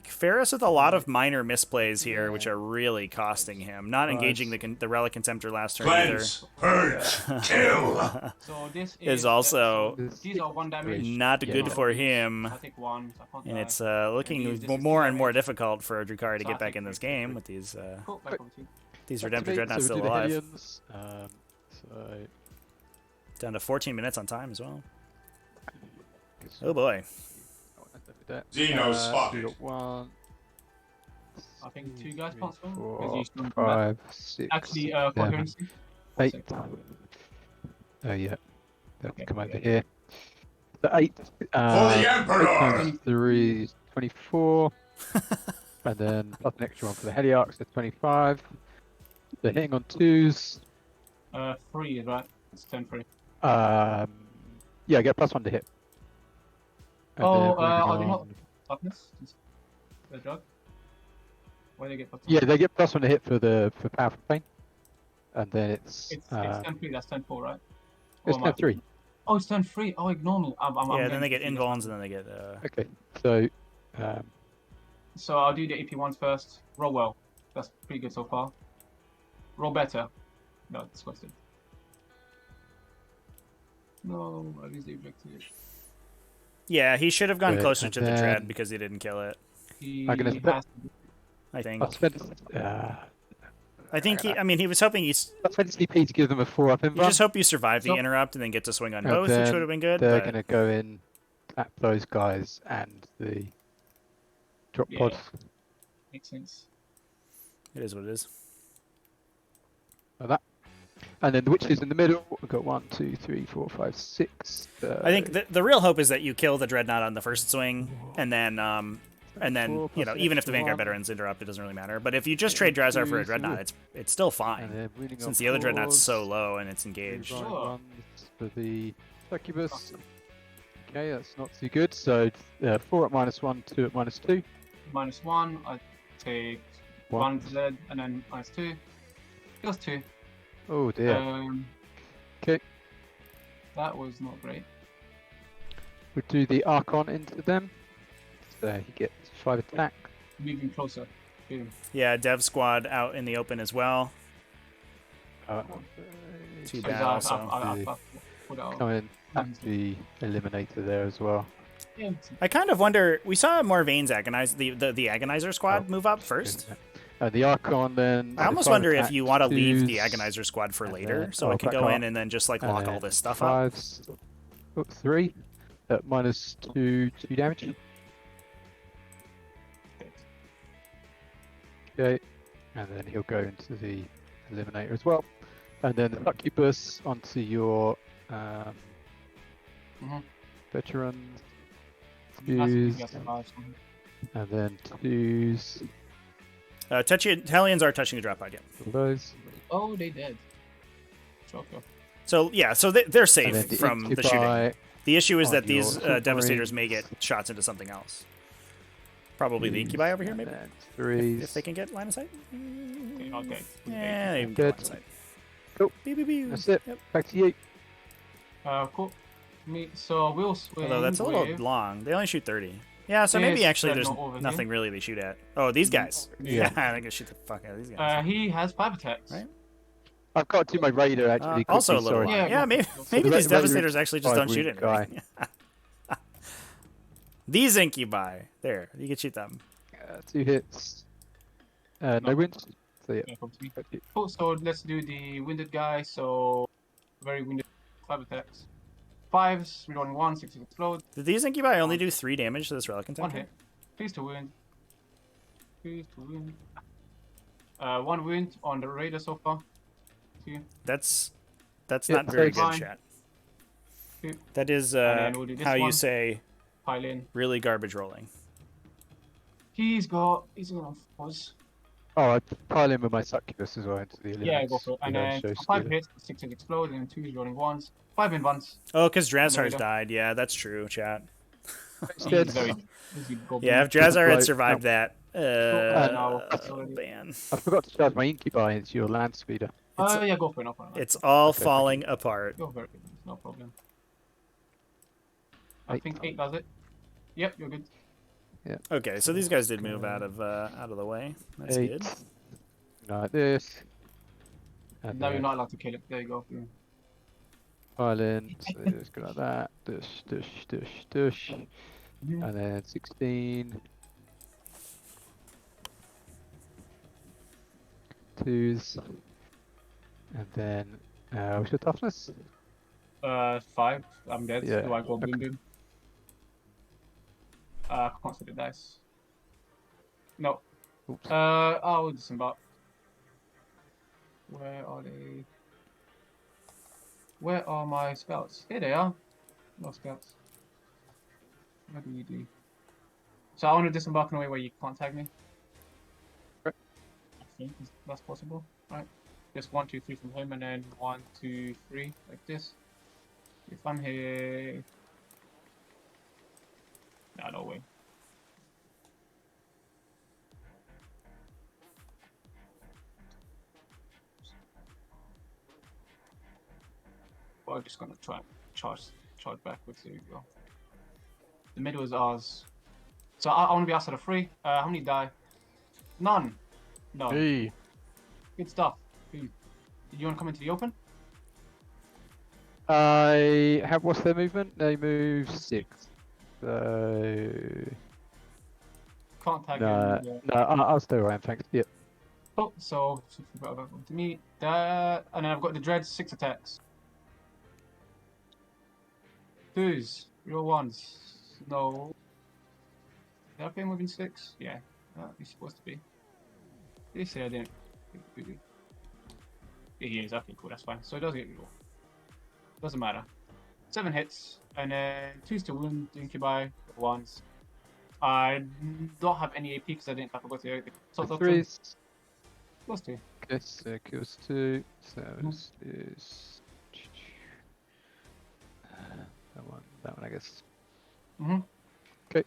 Ferris with a lot of minor misplays here, which are really costing him. Not engaging the Relic Contemptor last turn either. Cleanse, purge, kill. So this Is also these are 1 damage. not Yeah. good for him. I take 1, so I can't And die. it's looking This is more and 2 more damage. difficult for Drukhari to So get I back think in this we- game with these Cool, back over to you. Redemptor Activate, Dreadnoughts so still we'll do the alive. Hellions. So Down to 14 minutes on time as well. guess Oh boy. Xeno We spotted. got 1. I think 2 guys can't swim. 4, Because you still 5, 6, Actually, 7, coherency. 8. Six. Oh yeah, they'll Okay. come over here. The 8. For the 8 Emperor! times 3 is 24. And then plus an extra one for the Heliarchs, so 25. They're hitting on 2s. 3 is right. It's 10 free. Yeah, I get plus 1 to hit. And Oh, then moving are they on- not toughness? The drug? Why do they get plus 1? Yeah, they get plus 1 to hit for powerful pain. And then it's It's 10 free, that's 10 4, right? it's Or am I- 3. Oh, it's 10 free. Oh, ignore me. I'm Yeah, then getting they get confused. invulns, and then they get Okay, so So I'll do the AP ones first. Roll well. That's pretty good so far. Roll better. No, disgusting. No, I lose the objective. yeah. He should have gone Okay, closer and to the dread then- because he didn't kill it. He I'm gonna has I think. I'll spend I think he. I mean, he was hoping I'll spend CP to give them a 4-up You invuln. just hope you survive the So- interrupt and then get to swing on And both, which then would have been good. They're But going to go in at those guys and the drop Yeah. pod. makes sense. it is what it is. Like that. And then the witches in the middle. We've got 1, 2, 3, 4, 5, 6. I think the real hope is that you kill the dreadnought on the first swing, and then Four you plus know, an even if the extra Vanguard one. veterans interrupt, it doesn't really matter. But if you just trade Drazar for a Two, dreadnought, it's still And fine then winning since on the other dreadnought's fours, so low and it's engaged. three Sure. ones for the succubus. Okay, that's not too good. So 4 at -1, 2 at -2. -1, I take 1 Z and then -2. Just 2. Oh dear. Okay, That was not great. we'll do the Archon into them. So he gets 5 attack. Moving closer. Boom. Yeah, Dev Squad out in the open as well. Too So bad. I Also, put out. Come in at the eliminator there as well. Yeah, I kind of wonder. We saw more Veins agonize the Agonizer squad Oh. move up first. The Archon then. I the almost five wonder if attack you want to leave the twos, Agonizer squad for and later, then- so I can Black go Heart, in and then just like and lock all then this stuff up. fives, 3 at -2 damage. Okay, and then he'll go into the Eliminator as well. And then the Succubus onto your veterans. Twos, and then twos. Hellions are touching the drop pod, yeah. Those. Oh, they did. Shocker. So yeah, so they're And safe then the from the shooting. Incubi The issue is on that these your Devastators may submarines. get shots into something else. Probably the twos, Incubi over here, and maybe? then threes. If they can get line of sight? Okay. Yeah, they can get line Good. of sight. Cool. Beep, beep, beep. That's it. Yep. Back to you. Cool. So we'll swing. Although that's a little with- long. They only shoot 30. Yeah, so Yeah, maybe it's actually spread there's over here. nothing really they shoot at. Oh, these guys. Yeah. I think I shoot the fuck out of these guys. He has 5 attacks. Right. I've got to my radar actually. Also a quickly, little sorry. long. Yeah, Yeah, maybe, so maybe the these Red- Red Devastators actually just don't shoot five-wound anything. These Incubi. There, you can shoot them. 2 hits. No No. wins. So yeah. Yeah, come to me. Cool. So let's do the winded guy. So very winded. 5 attacks. 5s. Rerolling 1. 6 explode. Did these Incubi only do 3 damage to this Relic 1 Contender? hit. Please to wound. Please to wound. 1 wound on the raider so far. 2. That's Yeah, not very that's good, fine. chat. Two. That is then we'll do this how you one. say Pile in. really garbage rolling. He's gonna fuzz. Oh, I pile in with my Succubus as well into the eliminates. Yeah, go for it. And You know, then show 5 skill. hits, 6 explode, and 2 rolling 1s. 5 in ones. Oh, because Drazar's Raider. died. Yeah, that's true, chat. It's He's dead. very easy goblin. Yeah, if Drazar had Right, survived that, no, that's oh, already- man. I forgot to charge my Incubi into your land speeder. Yeah, go for it. No problem. It's all Okay, falling apart. Go for it. No problem. I 8. think 8 does it. Yep, you're good. Okay, so these guys did move out of the way. That's 8. good. Like this. And Now you're then not allowed to kill it. There you go. pile in. So just go like that. Dush, dush, dush, dush. Mhm. And then 16. 2s. And then, what's your toughness? 5. I'm dead. Yeah, Do I go boom okay. boom? Can't see the dice. No. Oops. I'll disembark. Where are they? Where are my scouts? Here they are. No scouts. What do you do? So I want to disembark in a way where you can't tag me. Right. I think that's possible. Right. Just 1, 2, 3 from home, and then 1, 2, 3 like this. If I'm here, no way. Well, I'm just gonna try and charge backwards. There we go. The middle is ours. So I want to be outside of 3. How many die? None. No. Hey. Good stuff. Did you want to come into the open? I have, what's their movement? They move 6. So. Can't tag No, him. Yeah. no, I'll stay where I am, thanks. Yep. Oh, so to me that, and then I've got the dread 6 attacks. 2s, real 1s. No. Did I play him within 6? Yeah, he's supposed to be. They say I didn't. Yeah, he is. Okay, cool. That's fine. So it does get reroll. Doesn't matter. 7 hits, and then 2s to wound, incubi, 1s. I don't have any AP because I didn't have to go to the total 3s. Plus 2. Okay, so kills 2. So this is. That one, I guess. Mhm. Okay.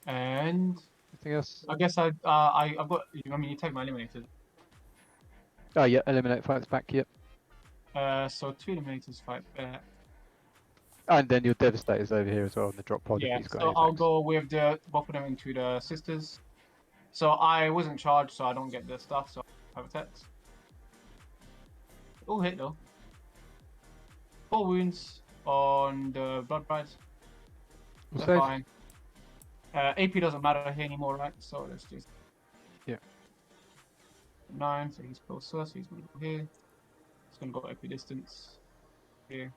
And Anything else? I guess I've got. I mean, you take my eliminated. Oh, yeah, eliminate fights back, yep. So 2 eliminators fight back. And then your Devastator's over here as well on the drop pod. Yeah. If he's got So any I'll attacks. go with the both of them into the sisters. So I wasn't charged, so I don't get the stuff. So I have attacks. All hit though. 4 wounds on the blood brides. We'll That's save. fine. AP doesn't matter here anymore, right? So let's just Yeah. 9, so he's closer, so he's going to go here. He's going to go equidistance here.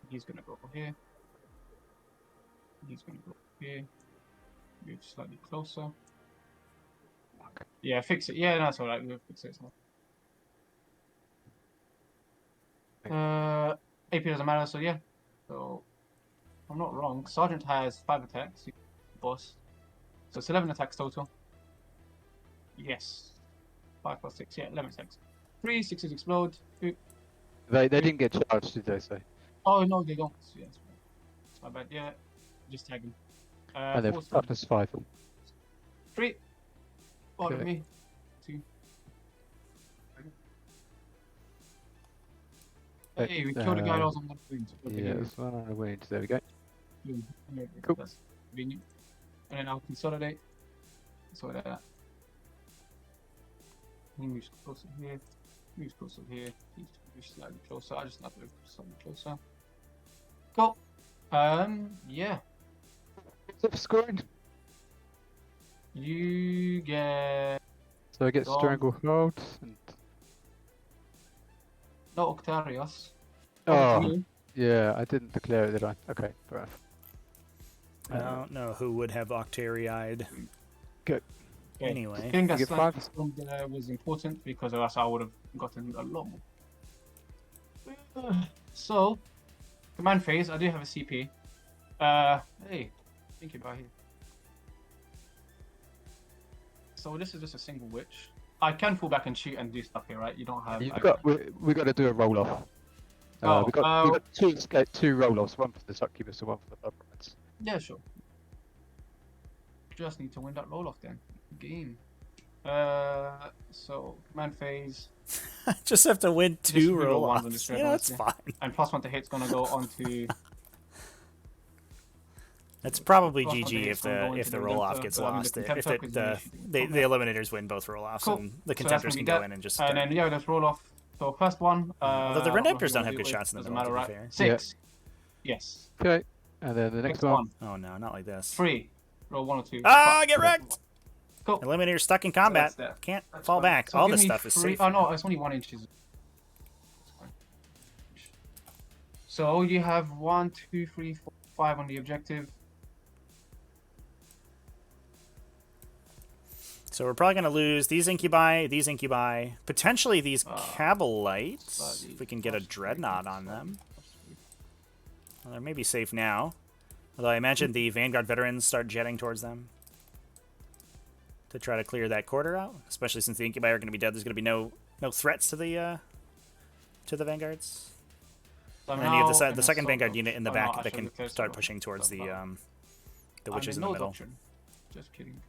He's going to go here. He's going to go here. Move slightly closer. Yeah, fix it. Yeah, that's alright. We'll fix it. AP doesn't matter, so yeah. So, I'm not wrong. Sergeant has 5 attacks. Boss. So it's 11 attacks total. Yes. 5 plus 6. Yeah, 11 attacks. 3, 6s explode. They didn't get charged, did they? So. Oh, no, they don't. Yeah, it's my bad. Yeah, just tag him. And they're 4, toughness 5. 3. Pardon Okay. me. 2. Hey, we killed a guy that was on the wound. Yeah, there's one on the wound. There we go. Cool. That's convenient. And then I'll consolidate. So that. He moves closer here. Moves closer here. He moves slightly closer. I just not move slightly closer. Cool. Yeah. What's up for scoring? You get So I get Gone. stranglehold and. no Octarius. Oh, Me. yeah, I didn't declare it, did I? Okay, fair enough. I don't know who would have Octariide. Good. Okay. Anyway. Killing that You get sniper 5? storm there was important because else I would have gotten a lot more. So, command phase. I do have a CP. Hey, think about here. So this is just a single witch. I can fall back and shoot and do stuff here, right? You don't have. We got to do a roll off. We got two roll offs, one for the succubus and one for the Batrep. Yeah, sure. Just need to win that roll off then. Game. So command phase. Just have to win Just 2 reroll roll one on offs. this red Yeah, one, that's yeah. fine. And +1 to hit's gonna go onto. That's probably Plus one GG to if hit's gonna go the into the roll off Contemptor, gets but I mean, lost. the If Contemptor it, is the eliminators win both roll offs, Cool. and the So that's contemptors gonna can be go that. in and just. And then yeah, let's roll off. So first one. Although the I don't know Redemptors who don't you have wanna good do it shots in the with, middle, doesn't to be matter, fair. right? 6. Yes. Okay, and then the next one. Oh no, not like this. 3. Roll 1 or 2. Ah, get Fuck. wrecked! Cool. Eliminator stuck in combat. that's that. Can't That's fall fine. back. So All give this me stuff is 3. safe. Oh no, it's only 1 inch. That's fine. So you have 1, 2, 3, 4, 5 on the objective. So we're probably going to lose these incubi, potentially these Cabalites, Slightly if we can get a plus 3, Dreadnought on slightly them. plus 3. Well, they're maybe safe now. Although I imagine the Vanguard veterans start jetting towards them to try to clear that quarter out, especially since the incubi are going to be dead. There's going to be no threats to the Vanguards. So And then you have now the in second a Vanguard sort of- unit in the oh, back no, I that should can declare start sort of- pushing towards the I'm witches in the no middle. doctrine. Just kidding.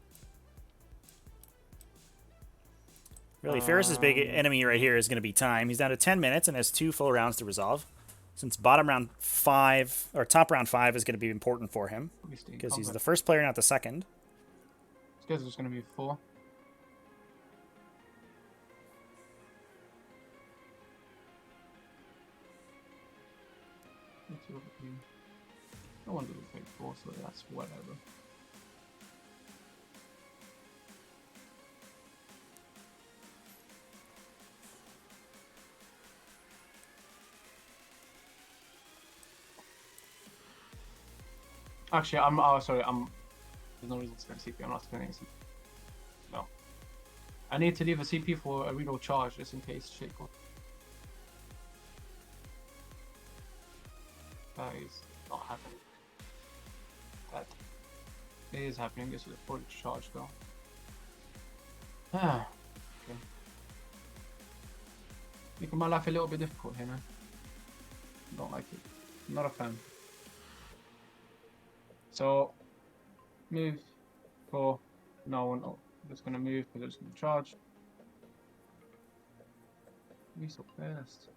Really, Ferris's big enemy right here is going to be time. He's down to 10 minutes and has 2 full rounds to resolve. Since bottom round 5, or top round 5 is going to be important for him, because he's the first player, not the second. This guy's just going to be 4. I want to do the 4, so that's whatever. Actually, sorry, there's no reason to spend CP, I'm not spending CP. No. I need to leave a CP for a reload charge, just in case shit goes. That is not happening. That is happening, this is a full charge though. Ah, okay. Making my life a little bit difficult here, man. Don't like it. Not a fan. So, move for no, I'm just gonna move because I'm just gonna charge. Be so fast.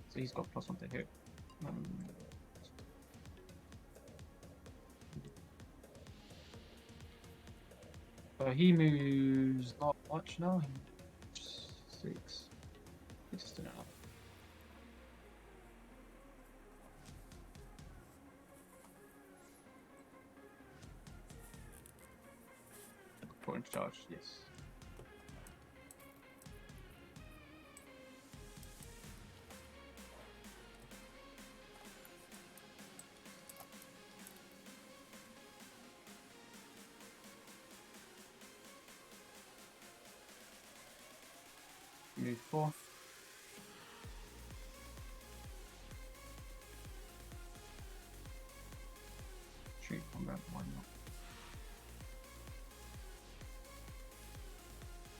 So he's got +1 to hit. He moves not much now. He moves 6. He's just enough. in charge. Yes. Move 4. Treat combat, why not?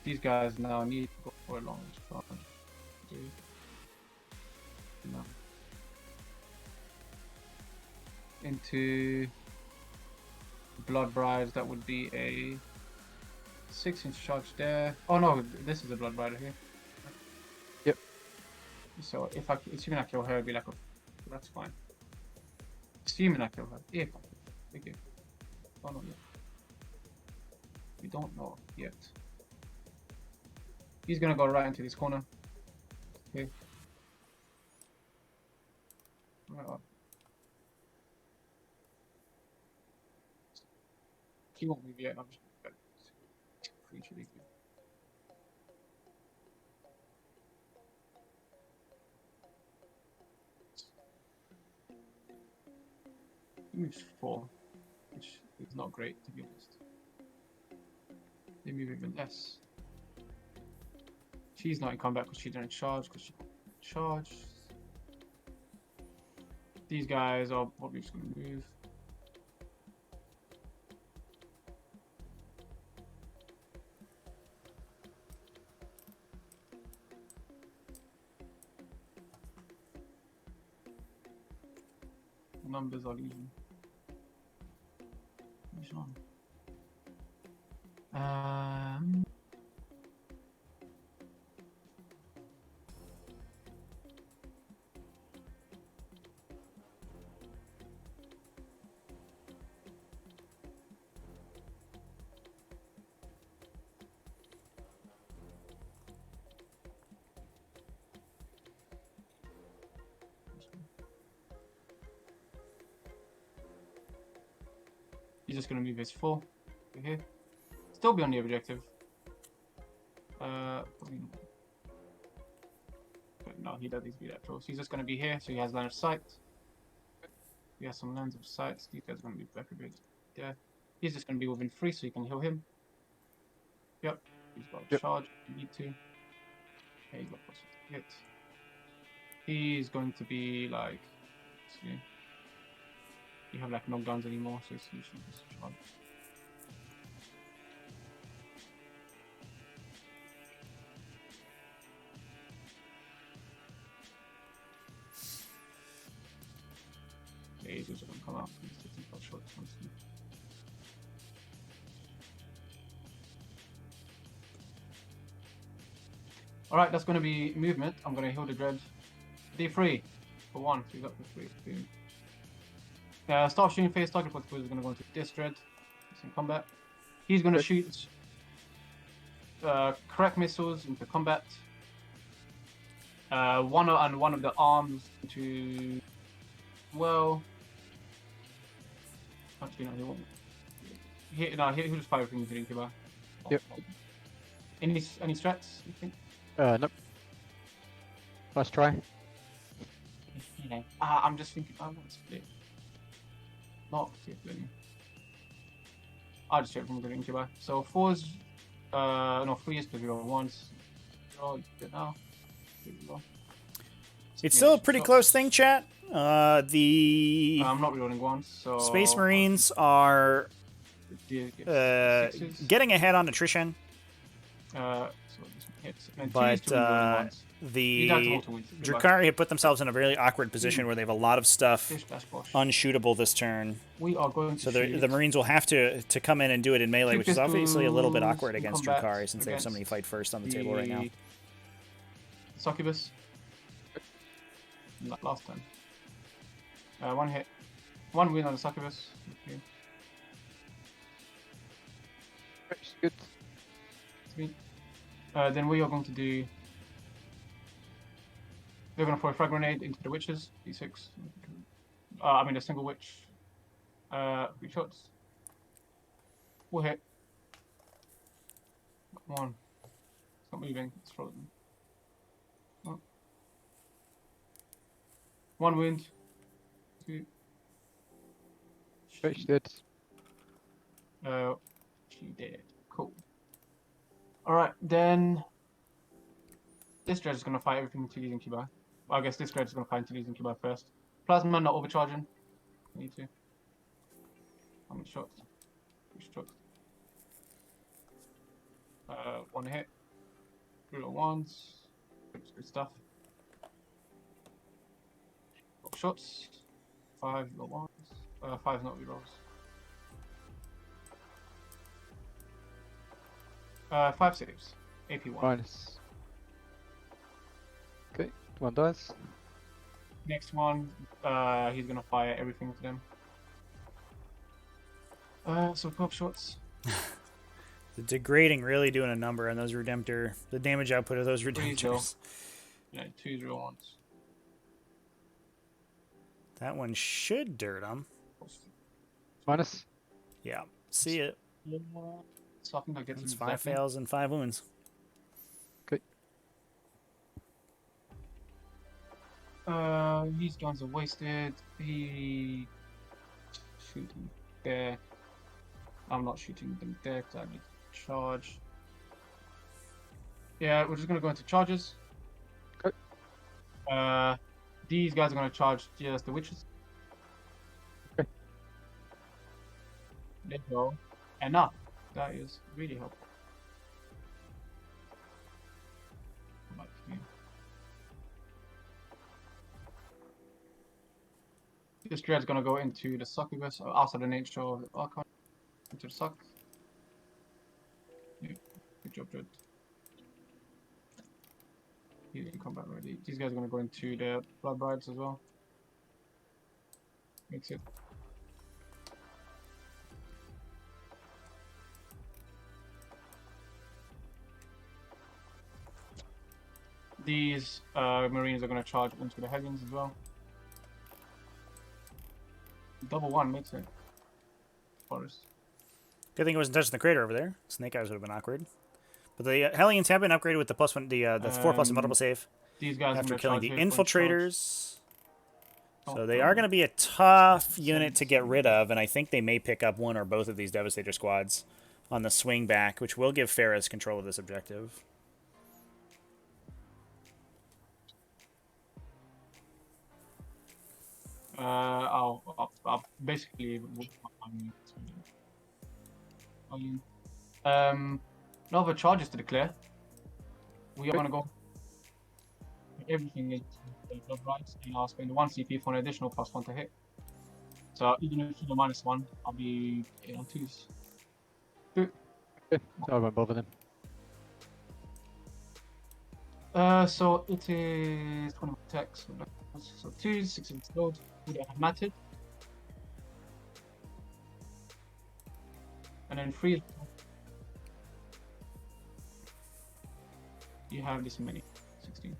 These guys now need to go for a long charge. Dude. No. Into Blood Brides, that would be a 6-inch charge there. Oh no, this is a Blood Bride here. Yep. So if I, assuming I kill her, it'd be like a, that's fine. Assuming I kill her, if I okay. Don't know yet. We don't know yet. He's gonna go right into this corner. Okay. Right up. He won't move yet. I'm just creature leave you. He moves 4, which is not great to be honest. They move even less. She's not in combat because she didn't charge, because she charged. These guys are probably just going to move. The numbers are legion. Which one? He's just going to move his 4 over here. Still be on the objective. Probably not. But no, he doesn't need to be that close. He's just going to be here, so he has line of sight. He has some lines of sight. These guys are going to be back a bit there. He's just going to be within 3, so you can heal him. Yep. He's got a charge if you need to. Okay, he's got plus hit. He's going to be like. See, you have like no guns anymore, so you should just charge. Yeah, he's just gonna come out. He's taking pot shots constantly. Alright, that's gonna be movement. I'm gonna heal the dread. D3 for 1, so you got the 3. Boom. Start shooting phase. Target portfolio is going to go into this dread. It's in combat. He's going to shoot correct missiles into combat. One of the arms into. Well. Actually, no, he won't. He'll just fire things into incuba. Yep. Any strats, you think? Nope. Let's try. Yeah. I'm just thinking. I want to split. Not particularly. I'll just check from the incuba. So 4's, no 3 is because we got 1s. Oh, you get now. It's still a pretty close thing, chat. The I'm not reloading 1s, so Space Marines are sixes. getting ahead on attrition, So this hits. And but 2 is to reload 1s. the Goodbye. Drukhari have put themselves in a really awkward position where they have a lot of stuff Fish dash bosh. unshootable this turn. We are going to So shoot the Marines will have to come in and do it in melee, Two which is obviously a little bit pistols awkward in against combat Drukhari since they have somebody against fight first on the table right now. Succubus. Last turn. 1 hit. 1 win on the Succubus. Okay. Good. Sweet. Then we are going to do. They're going to throw a frag grenade into the witches. D6. I mean a single witch. 3 shots. 4 hit. Come on. It's not moving. It's frozen. Oh. 1 wound. 2. Which did. She did. Cool. Alright, then this dredge is gonna fight everything until he's incubi. Well, I guess this dredge is gonna fight until he's incubi first. Plasma not overcharging. Need to. How many shots? 2 shots. 1 hit. 3 little ones. That's good stuff. 4 shots. 5 little ones. 5 not rerolls. 5 saves. AP1. Minus. Okay, 1 dies. Next one, he's gonna fire everything to them. So 12 shots. The degrading really doing a number on those Redemptor. The damage output of those Redemptors. Yeah, 2 real ones. That one should dirt him. Minus. Yeah. See it. So I think I get It's some 5 fails and 5 wounds. Okay. These guns are wasted. He shooting there. I'm not shooting them there because I need to charge. Yeah, we're just gonna go into charges. Okay. These guys are gonna charge just the witches. Okay. There you go. Enough. That is really helpful. This dread's gonna go into the succubus outside the nature of the archon. Into the suck. Yeah, good job, Dread. He's in combat ready. These guys are gonna go into the blood brides as well. Makes it. These marines are gonna charge into the Hellions as well. Double 1 makes it. Forest. Good thing it wasn't touching the crater over there. Snake Eyes would have been awkward. But the Hellions have been upgraded with the +1, the 4+ multiple save These guys are after gonna killing charge the here for charge. infiltrators. So Oh, they are going to be a tough unit to get rid of, and I think they may pick up one or both of these Devastator squads on the swing back, which will give Ferris control of this objective. I'll basically. No other charges to declare. We are gonna go. Everything is blood rights, and I'll spend 1 CP for an additional +1 to hit. So even if you're -1, I'll be on 2s. Okay, so I won't bother them. So it is 20 attacks. So 2s, 6 explode. We don't have matted. And then 3. You have this many. 16.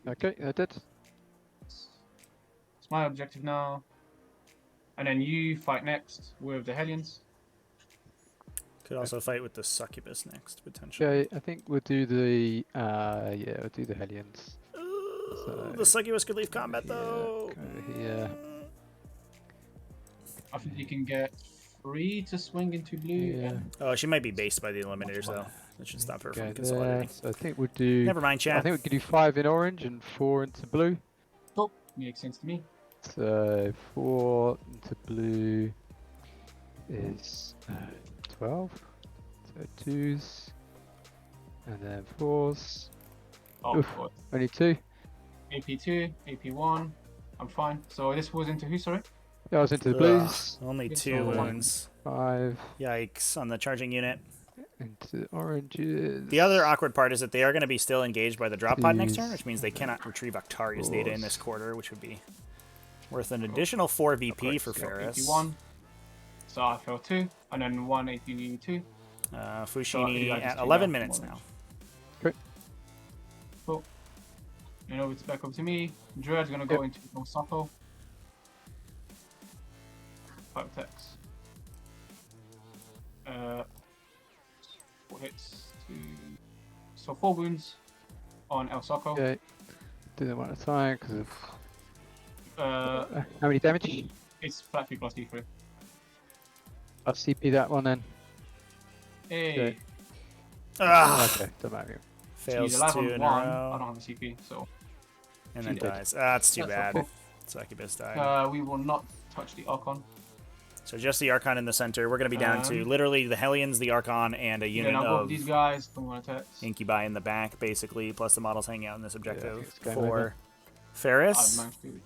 Okay, I did. It's my objective now. And then you fight next with the Hellions. Could also fight with the Succubus next, potentially. Okay, I think we'll do the we'll do the Hellions. So, The Succubus could leave combat, though. Go here. I think you can get 3 to swing into blue. Yeah. Oh, she might be based by the Eliminators, though. That should stop her Go from there. consolidating. So I think we'll do. Never mind, I chat. think we could do 5 in orange and 4 into blue. Cool. Makes sense to me. So 4 into blue is 12. So 2s and then 4s. Oh, Oof. God. Only 2. AP2, AP1. I'm fine. So this was into who, sorry? Yeah, I was into the Ugh, blues. only It's 2 all one. wounds. 5 Yikes on the charging unit. into oranges. The other awkward part is that they are going to be still engaged by the drop pod next turn, Please. which means they cannot retrieve Octarius data in this Course. quarter, which would be worth an additional 4 VP for So Ferris. AP1. So I fell 2. And then 1 AP2. Fouchini I just at do 11 that minutes more. now. Cool. And over it's back up to me. Dread's gonna go into Osako. 5 attacks. 4 hits. 2. So 4 wounds on El Soco. Okay. Do them one at a time because of Uh, how many damage? it's flat 3 plus D3. I'll CP that one then. Hey, Okay. Ah, Okay, don't matter. so fails he's alive 2 on in 1. a I row, don't have a CP, so and then Two dead. dies. Ah, that's too That's bad. okay. Succubus died. we will not touch the Archon. So just the Archon in the center. We're going to be down to literally the Hellions, the Archon, and a unit Then I'll go of with these guys. I'm going to attacks. Incubi in the back, basically, plus the models hanging out in this think objective it's game for over. I've Ferris, managed to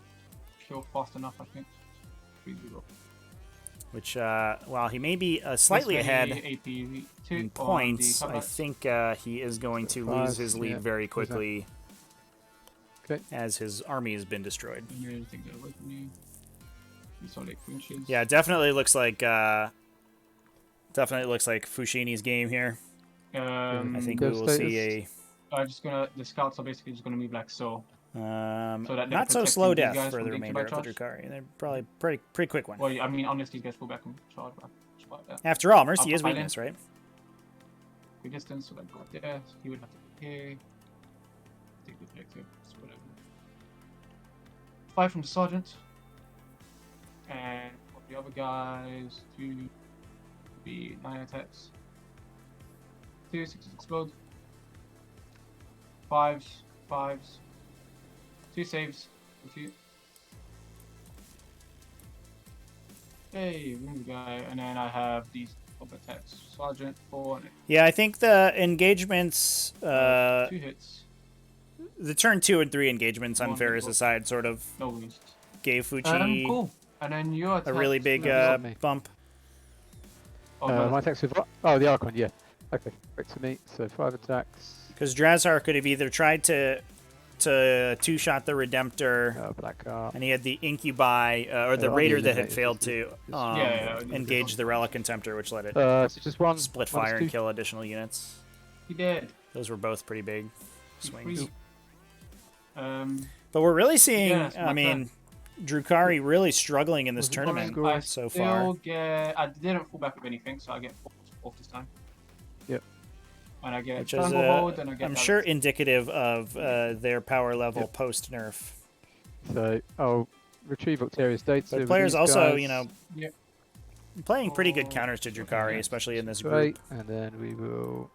kill fast enough, I think. 3-0. which, while he may be slightly That's ahead very AP two in on points, the I tablets. think he is going to Five, lose his lead yeah, very who's that? quickly Okay. as his army has been destroyed. You really think they're away from you. You saw like flinches. Yeah, it definitely looks like Fouchini's game here. I think we will see a The scouts are basically just gonna move like so. So that they're not so protecting slow these death guys for from the the remainder of Incubi the charge? Drukhari. They're probably pretty quick one. Well, I mean, unless these guys fall back and charge back. Just like that. After all, Mercy I'll is find weakness, right? Quick distance, so like go there. So he would have to go here. Take the objective. So whatever. 5 from the sergeant. And for the other guys, 2 be 9 attacks. 2 6s explode. 5s, 5s. 2 saves. 2. Hey, wound guy, and then I have these top attacks. Sergeant 4 and Yeah, I think the engagements, 2 hits. the turn 2 and 3 engagements on One Ferris' hit. side sort of No wounds. gave Fouchi Cool. And then your a really big me. bump. My attacks with what? Oh, the Archon, yeah. Okay, back to me. So 5 attacks. Because Drazhar could have either tried to two-shot the Redemptor, Black Art. and he had the Incubi, or the I'll Raider use that it, had it's failed just- to Yeah, engage the Relic Contemptor, which let it So just one. split minus fire 2. and kill additional units. He did. Those were both pretty big swings. Free. But we're really seeing, Yeah, it's I my mean, Drukhari really struggling in this Was it tournament score? I so still far. I didn't fall back with anything, so I get 4 this time. Yep. And I get Which is, Stranglehold, and I get I'm that. sure, indicative of their power level post-nerf. So I'll retrieve Octarius data. But with players these also, guys. you know, Yep. playing pretty good Oh, counters to Drukhari, especially in this Great, group. and then we will.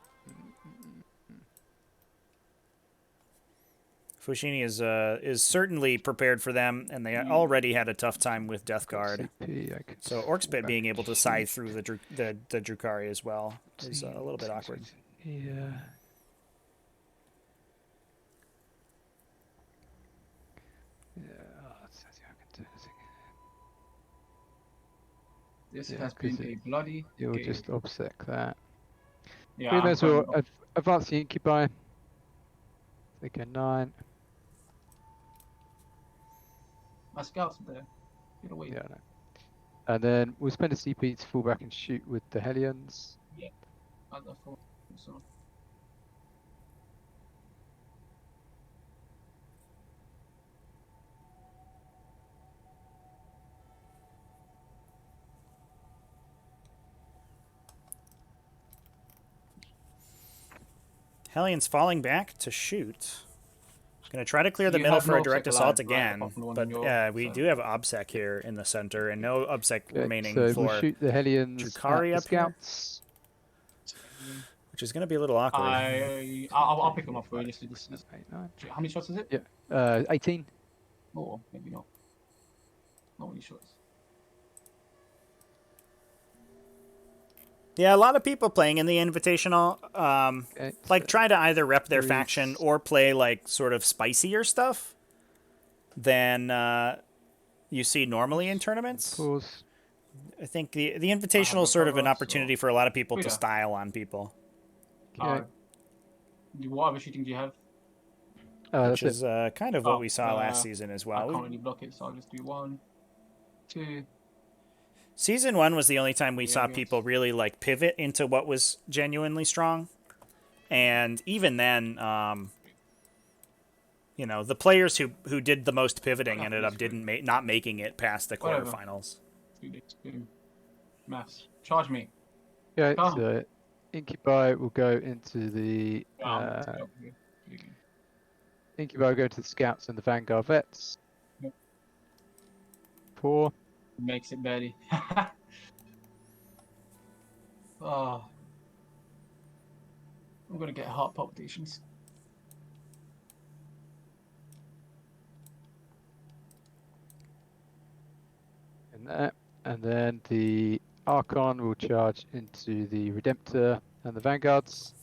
Fouchini is certainly prepared for them, and they already had a tough time with Death Guard. CP, I could So Orcspit being able to scythe through the Drukhari as well is a little bit awkward. Yeah. This Yeah, has been 'cause a bloody You'll game. just obsec that. Yeah, We I'm may as well going- advance the Incubi. They go 9. My scouts are there. Get away. Yeah, I know. And then we'll spend a CP to fall back and shoot with the Hellions. I thought so. Hellions falling back to shoot. Going to try to clear the You middle have for a no direct obsec assault allowed, right, again, apart from the one but in your we side. do have Obsec here in the center, and no Obsec Okay, remaining so for, we'll shoot the Hellions Drukhari at the up here? scouts. which is going to be a little awkward. I'll pick them up for you. Just 8, 9. how many shots is it? Yeah. 18. Or maybe not. Not many shots. Yeah, a lot of people playing in the Invitational, Okay, like so try to either rep their Threes. faction or play like sort of spicier stuff than you see normally in tournaments. pause. I think the Invitational is sort of an so- opportunity for a lot of people to Yeah. style on people, Okay. What other shooting do you have? which That's it. is kind of what we saw last season as I well. can't really block it, so I'll just do 1, 2. Season 1 was the only time we Yeah, saw I guess. people really like pivot into what was genuinely strong. And even then, you know, the players who did the most pivoting ended up not making it past the Whatever. quarterfinals. 2 days, boom. Maths. Charge me. Okay, Calm. so Incubi will go into the Incubi will go to the scouts and the Vanguard vets. Yep. 4. Makes it barely. Oh, I'm gonna get heart palpitations. In there. And then the Archon will charge into the Redemptor and the Vanguards.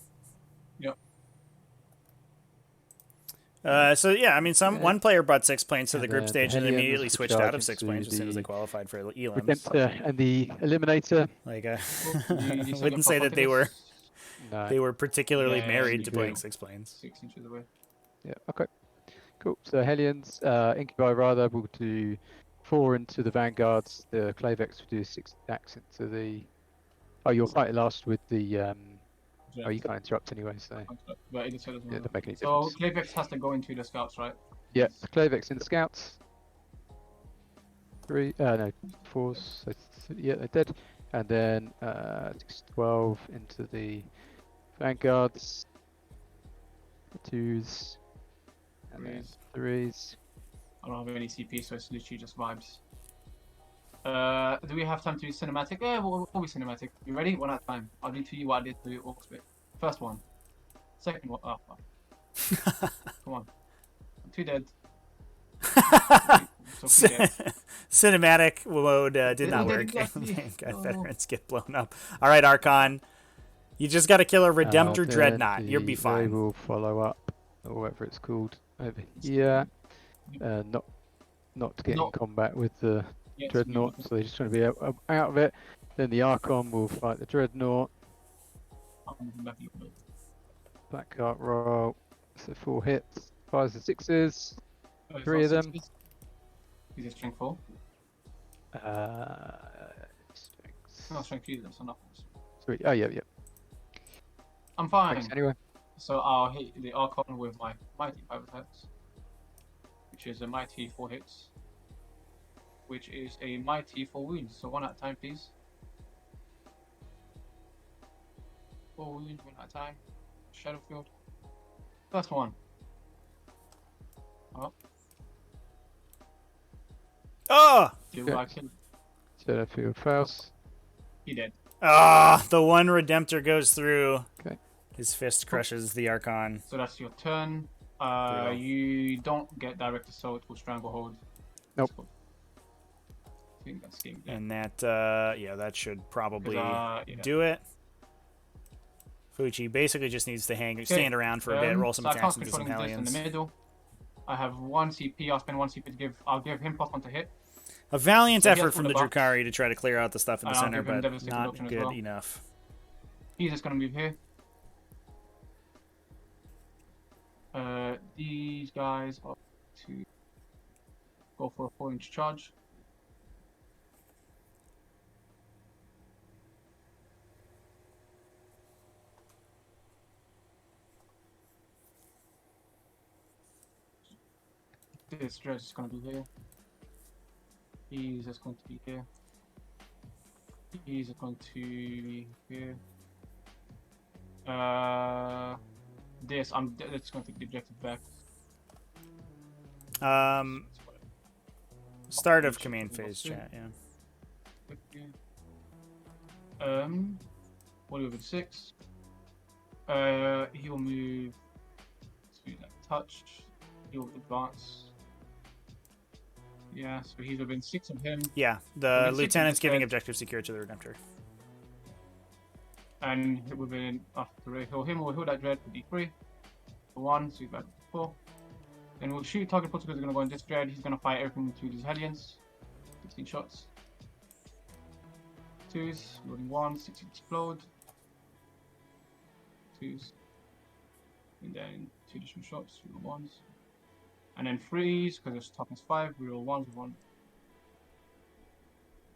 So yeah, I mean, Okay. one player brought 6 planes to And the group then stage and Hellions immediately will switched charge out of 6 into planes as soon as they the qualified for elims. Redemptor and the Eliminator. Like, You still wouldn't got say that they were No. particularly Yeah, married you to do. playing 6 planes. 6 inches away. Yeah, okay. Cool. So Hellions, Incubi rather, will do 4 into the Vanguards. The Clavex will do 6 attacks into the... Oh, you'll fight last with the... Oh, you can't interrupt anyway, so... But it doesn't Yeah, matter. doesn't make any So difference. Clayvex has to go into the scouts, right? Yeah, the Clavex in the Scouts. 3, no, 4s. So yeah, they're dead. And then 6, 12 into the Vanguards. 2s. And then 3s. I don't have any CP, so it's literally just vibes. Do we have time to do cinematic? Yeah, we'll be cinematic. You ready? One at a time. I'll do to you what I did to Orcs bit. First one. Second one. Oh, fuck. Come on. I'm too dead. So too dead. Cinematic mode did not work. Veterans get blown up. All right, Archon. You just got to kill a Redemptor Then Dreadnought. You'll be They fine. will follow up, or whatever it's called, over here. Not to get in combat with the Dreadnought, so they're just trying to be out of it. Then the Archon will fight the Dreadnought. Black Cart roll. So 4 hits, 5s and 6s. 3 of them. Is it strength 4? Strength. No, strength 3, so nothing. 3. Oh, yeah. I'm fine. Thanks, anyway. So I'll hit the Archon with my mighty 5 attacks, which is a mighty 4 hits, which is a mighty 4 wounds. So 1 at a time, please. 4 wounds, 1 at a time. Shadowfield. First one. Oh. Oh! Do I kill? Shadowfield fails. He dead. Ah, the one Redemptor goes through. Okay. His fist crushes the Archon. So that's your turn. You don't get direct assault or stranglehold. Nope. I think that's game. And that, yeah, that should probably do it. Fouchi basically just needs to stand around for a bit, roll some so attacks into some in the Hellions. middle. I have 1 CP. I'll spend 1 CP to give. I'll give him +1 to hit. A valiant So he has effort from the full box. Drukhari to try to clear out the stuff in the I'll center, give him but devastating not option as good well. enough. He's just gonna move here. These guys are to go for a 4-inch charge. This dredge is gonna be here. He's just going to be here. He's going to be here. That's going to take the objective back. Start of command phase chat, yeah. What do we have with 6? He'll move to that touch. He'll advance. Yeah, so he's within 6 of him. Yeah, the lieutenant's giving objective secure to the Redemptor. And within after he'll him or he'll that dread for D3. For 1, so he's back to 4. Then we'll shoot target protocols are gonna go on this dread. He's gonna fire everything to these Hellions. 16 shots. 2s, rolling 1, 6 explode. 2s. And then 2 additional shots, reroll 1s. And then 3s, because it's toughness 5, reroll 1s with 1.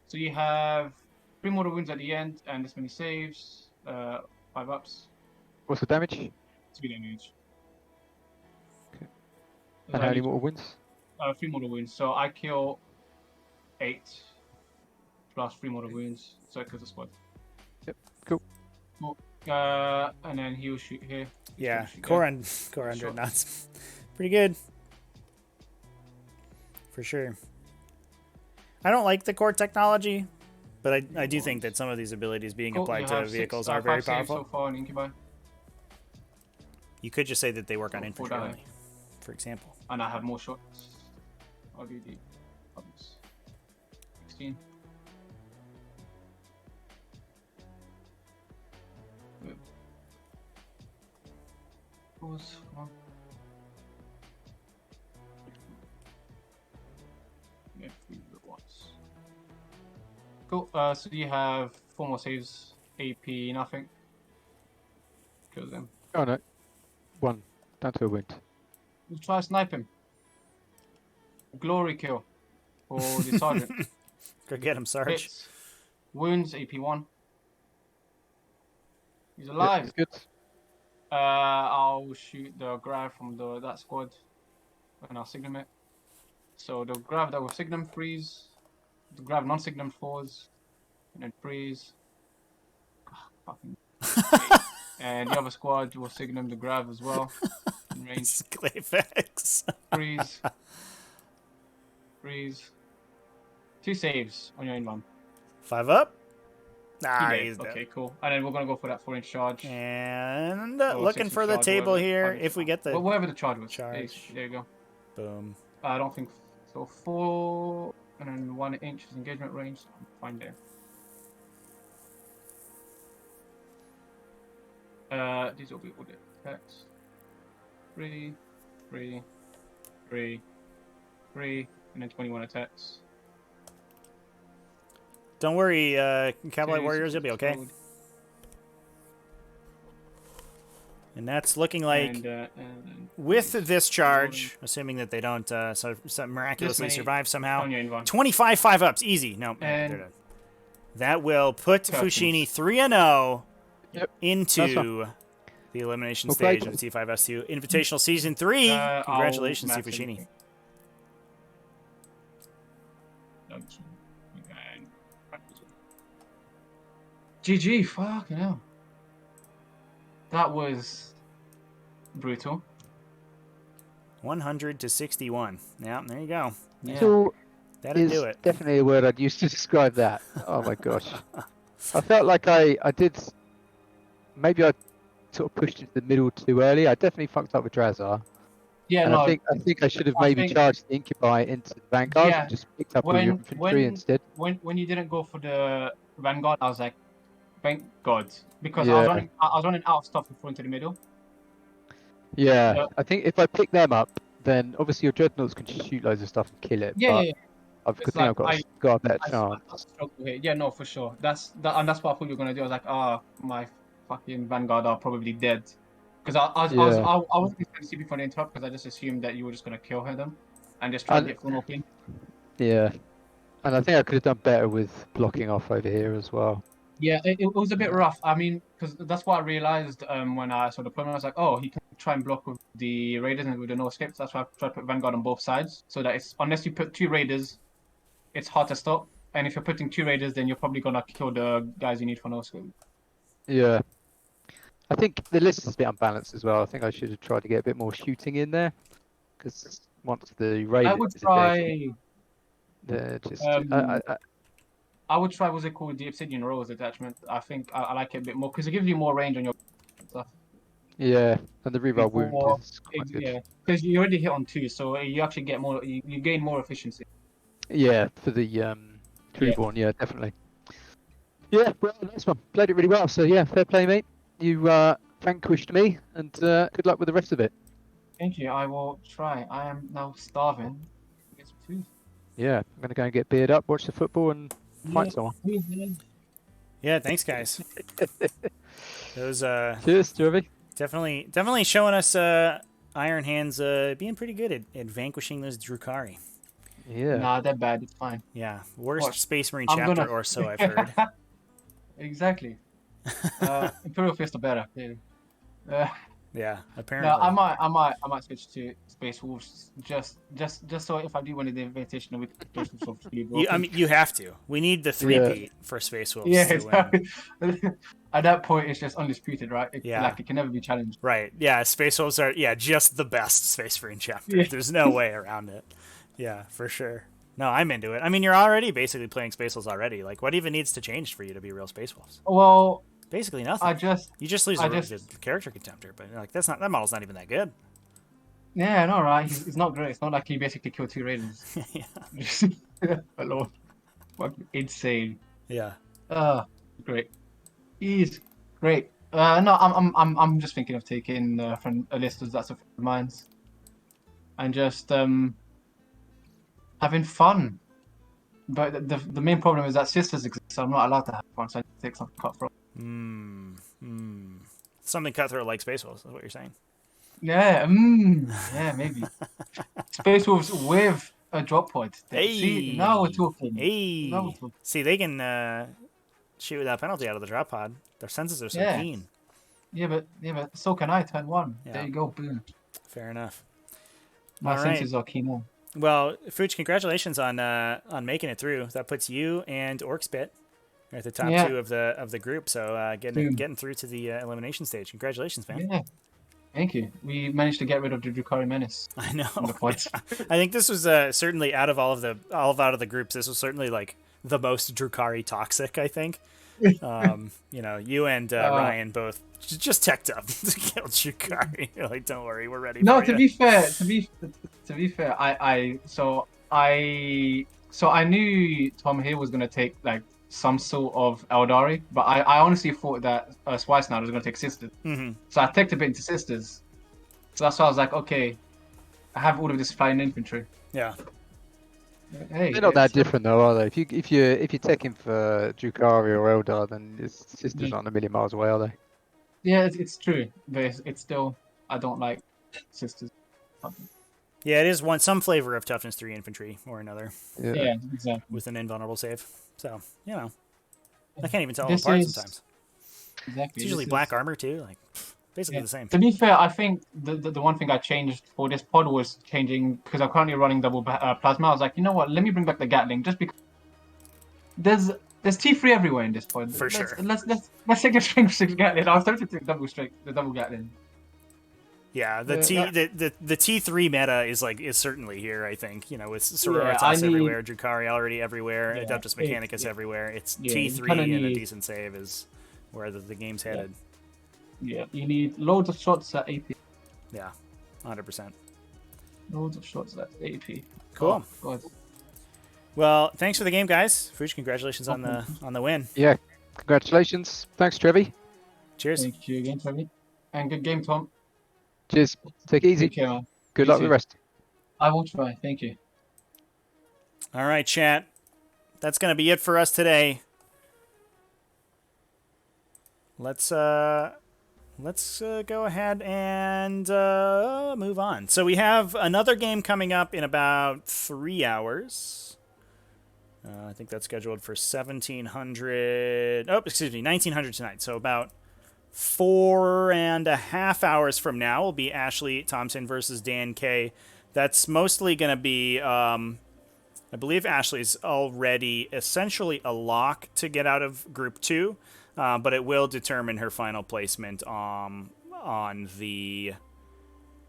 So you have 3 mortal wounds at the end, and this many saves, 5 ups. What's the damage? 2 damage. Okay. And how many mortal wounds? 3 mortal wounds. So I kill 8 plus 3 mortal wounds, so it kills the squad. Yep, Cool. Cool. And then he'll shoot here. He's Yeah, gonna shoot core, there. core 100 Sure. knots. Pretty good. For sure. I don't like the core technology, but I do think that some of these abilities being Cool, applied you to have vehicles six, are very 5 saves powerful. so far in Incubi. You could just say that they work on Cool, infantry die. only, for example. And I have more shots. I'll do the others. 16. Good. Pause. Come on. Yeah, 3 at once. Cool. So you have 4 more saves. AP, nothing. Kills him. Oh no. 1. Down to a wound. We'll try to snipe him. Glory kill for the sergeant. Go get him, Sarge. Hits. Wounds, AP1. He's Yep, alive. that's good. I'll shoot the grav from that squad and I'll signum it. So the grav that will signum freeze. The grav non-signum falls. And then freeze. Fucking. And the other squad will signum the grav as well. In range. It's Clayfax. Freeze. Freeze. 2 saves on your inbound. 5 up. He Nah, did. he's dead. Okay, cool. And then we're gonna go for that 4-inch charge. And Or looking 6-inch for the charge, table whatever. here. 5-inch If we get the Well, whatever the charge was. charge. There you go. boom. I don't think so. 4 and then 1 inch is engagement range. So I'm fine there. These will be all the attacks. 3, 3, 3, 3, and then 21 attacks. Don't worry, Cavalry Two, Warriors, you'll be okay. explode, And that's looking like, and then with this charge, assuming that they don't miraculously many survive somehow, on your inbound. 25 5-ups, easy. No, And- they're done. That will put Curtains. Fouchini 3-0 Yep. into the elimination Well stage played. of the T5S2 Invitational Season 3. I'll Congratulations to match Fouchini. anything. GG, fucking hell. That was brutal. 100 to 61. Yeah, there you go. Yeah, Brutal that'll is do it. definitely a word I'd use to describe that. Oh my gosh. I felt like I did. Maybe I sort of pushed into the middle too early. I definitely fucked up with Drazar. Yeah, And no, I think I should have I maybe think- charged the Incubi into the Vanguard Yeah, and just picked up all your infantry when instead. when you didn't go for the Vanguard, I was like, thank God, because Yeah. I was running out of stuff to throw into the middle. Yeah, Yeah. I think if I pick them up, then obviously your Dreadnoughts can just shoot loads of stuff and kill it. Yeah, but yeah, I It's think like I've got a better I chance. struggle here. Yeah, no, for sure. That's what I thought you were gonna do. I was like, my fucking Vanguard are probably dead. Because I wasn't going to see before the interrupt because I just assumed that you were just gonna kill them and just try to And- get full open. Yeah, and I think I could have done better with blocking off over here as well. Yeah, it was a bit rough. I mean, because that's what I realized when I saw the deployment. I was like, oh, he can try and block with the Raiders and with the no escape. That's why I tried to put Vanguard on both sides, so that it's unless you put 2 Raiders, it's hard to stop. And if you're putting 2 Raiders, then you're probably gonna kill the guys you need for no escape. Yeah, I think the list is a bit unbalanced as well. I think I should have tried to get a bit more shooting in there, because once the Raiders I would are dead, try. they're just. I would try what's it called, the Obsidian Rose attachment. I think I like it a bit more because it gives you more range on your stuff. Yeah, and the reroll wound Before- is quite good. Yeah, because you already hit on 2, so you actually get more. You gain more efficiency. Yeah, for the Trueborn, yeah, definitely. Yeah, well, nice one. Played it really well. So yeah, fair play, mate. You vanquished me, and good luck with the rest of it. Thank you. I will try. I am now starving. Get some food. Yeah, I'm gonna go and get beard up, watch the football, and fight someone. Yeah, thanks, guys. Those Cheers, Jeremy. definitely showing us Iron Hands being pretty good at vanquishing those Drukhari. Yeah. Nah, they're bad. It's fine. Yeah, worst Watch. Space Marine I'm chapter gonna- or so I've heard. Exactly. Imperial Fist are better. Yeah. Yeah, No, apparently. I might switch to Space Wolves just so if I do win the Invitational with Space Wolves obviously I broken. mean, you have to. We need the three-peat for Space Wolves Yeah, to win. exactly. At that point, it's just undisputed, right? Yeah. It can never be challenged. Right. Yeah, Space Wolves are just the best Space Marine chapter. Yeah. There's no way around it. Yeah, for sure. No, I'm into it. I mean, you're already basically playing Space Wolves already. Like, what even needs to change for you to be real Space Wolves? Well, Basically nothing. You just lose the character contemptor, but like that model's not even that good. yeah, no, right. He's not great. It's not like he basically killed 2 Raiders. Yeah. Alone. Fucking insane. Yeah. Great. He's great. No, I'm just thinking of taking from a list that's a friend of mine's, and just having fun. But the main problem is that sisters exist, so I'm not allowed to have fun. So I take something cut from. Something cutthroat like Space Wolves is what you're saying. Yeah, yeah, maybe. Space Wolves with a drop point. See, now we're talking. Hey. Now we're talking. See, they can shoot without penalty out of the drop pod. Their senses are so Yeah. keen. Yeah, but so can I. Turn 1. Yeah. There you go. Boom. Fair enough. My All right. senses are keen on. Well, Fouch, congratulations on making it through. That puts you and Orcspit at the top 2 of the group. So getting through to the elimination stage. Congratulations, man. Yeah. Thank you. We managed to get rid of the Drukhari menace. I know. The points. I think this was certainly out of the groups. This was certainly like the most Drukhari toxic. I think. You and Ryan both just teched up to kill Drukhari. You're like, don't worry, we're ready. No, for to you. be fair, I knew Tom here was gonna take like some sort of Eldari, but I honestly thought that Swice was gonna take sisters. Mm-hmm. So I teched a bit into sisters. So that's why I was like, okay, I have all of this flying infantry. Yeah. Hey, They're not that different though, are they? If you're taking for Drukhari or Eldar, then it's sisters aren't a million miles away, are they? Yeah, it's true, but it's still I don't like sisters. Yeah, it is some flavor of toughness 3 infantry or another. Yeah, exactly. With an invulnerable save. So, I can't even tell This them apart is- sometimes. Exactly. It's usually This is- black armor too, like basically Yeah. the same. To be fair, I think the one thing I changed for this pod was changing because I'm currently running double plasma. I was like, you know what? Let me bring back the Gatling just because there's T3 everywhere in this pod. For sure. Let's take the strength 6 Gatling. I was tempted to take the double Gatling. Yeah, the T3 meta is certainly here, I think. With Sororitas everywhere, Drukhari already everywhere, Adeptus Mechanicus everywhere. It's T3 and a decent save is where the game's headed. Yeah, you need loads of shots at AP. Yeah, 100%. Loads of shots at AP. Cool. Oh, God. Well, thanks for the game, guys. Fouch, congratulations on the win. Yeah, congratulations. Thanks, Trevi. Cheers. Thank you again, Trevi. And good game, Tom. Cheers. Take it easy. Take care, man. Good You luck too. with the rest. I will try. Thank you. All right, chat. That's going to be it for us today. Let's go ahead and move on. So we have another game coming up in about 3 hours. I think that's scheduled for 1900 tonight. So about 4.5 hours from now will be Ashley Thompson versus Dan K. That's mostly going to be, I believe Ashley's already essentially a lock to get out of Group 2, but it will determine her final placement on the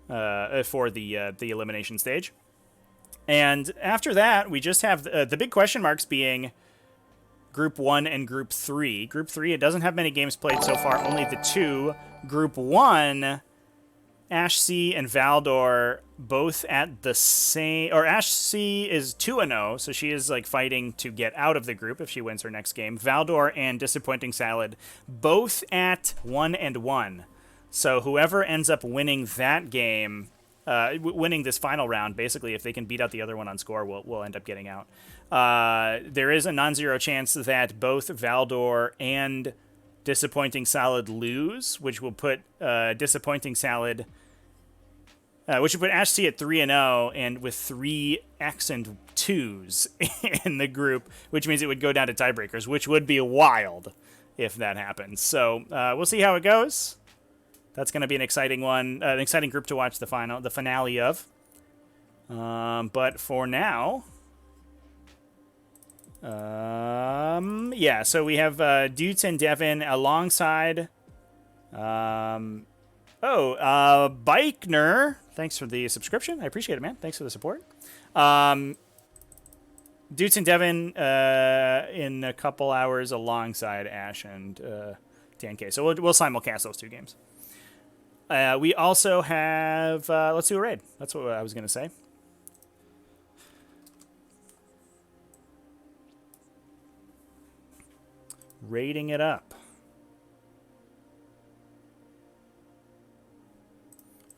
for the elimination stage. And after that, we just have the big question marks being Group 1 and Group 3. Group 3, it doesn't have many games played so far, only the 2. Group 1, Ash C and Valdor both at the same... Or Ash C is 2-0, so she is like fighting to get out of the group if she wins her next game. Valdor and Disappointing Salad both at 1-1. So whoever ends up winning that game... winning this final round, basically, if they can beat out the other one on score, will end up getting out. There is a non-zero chance that both Valdor and Disappointing Salad lose, which will put Disappointing Salad, which would put Ash C at 3-0 and with 3 X and 2s in the group, which means it would go down to tiebreakers, which would be wild if that happens. So we'll see how it goes. That's going to be an exciting one, an exciting group to watch the finale of. But for now, yeah. So we have Dutes and Devin alongside. Bikener. Thanks for the subscription. I appreciate it, man. Thanks for the support. Dutes and Devin in a couple hours alongside Ash and Dan K. So we'll simulcast those two games. We also have... let's do a raid. That's what I was going to say. Raiding it up.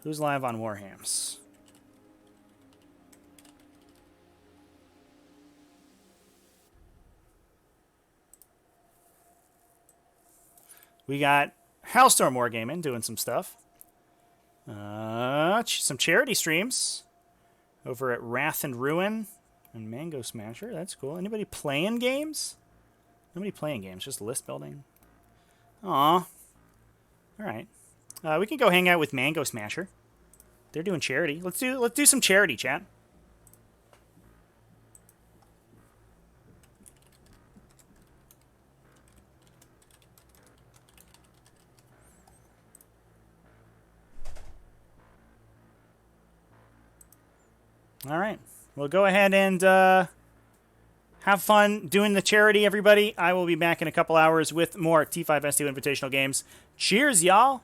Who's live on Warhams? We got Hellstorm Wargaming doing some stuff. Some charity streams over at Wrath and Ruin and Mango Smasher. That's cool. Anybody playing games? Nobody playing games, just list building. Aw. All right. We can go hang out with Mango Smasher. They're doing charity. Let's do some charity, chat. All right. We'll go ahead and have fun doing the charity, everybody. I will be back in a couple hours with more T5S2 Invitational games. Cheers, y'all.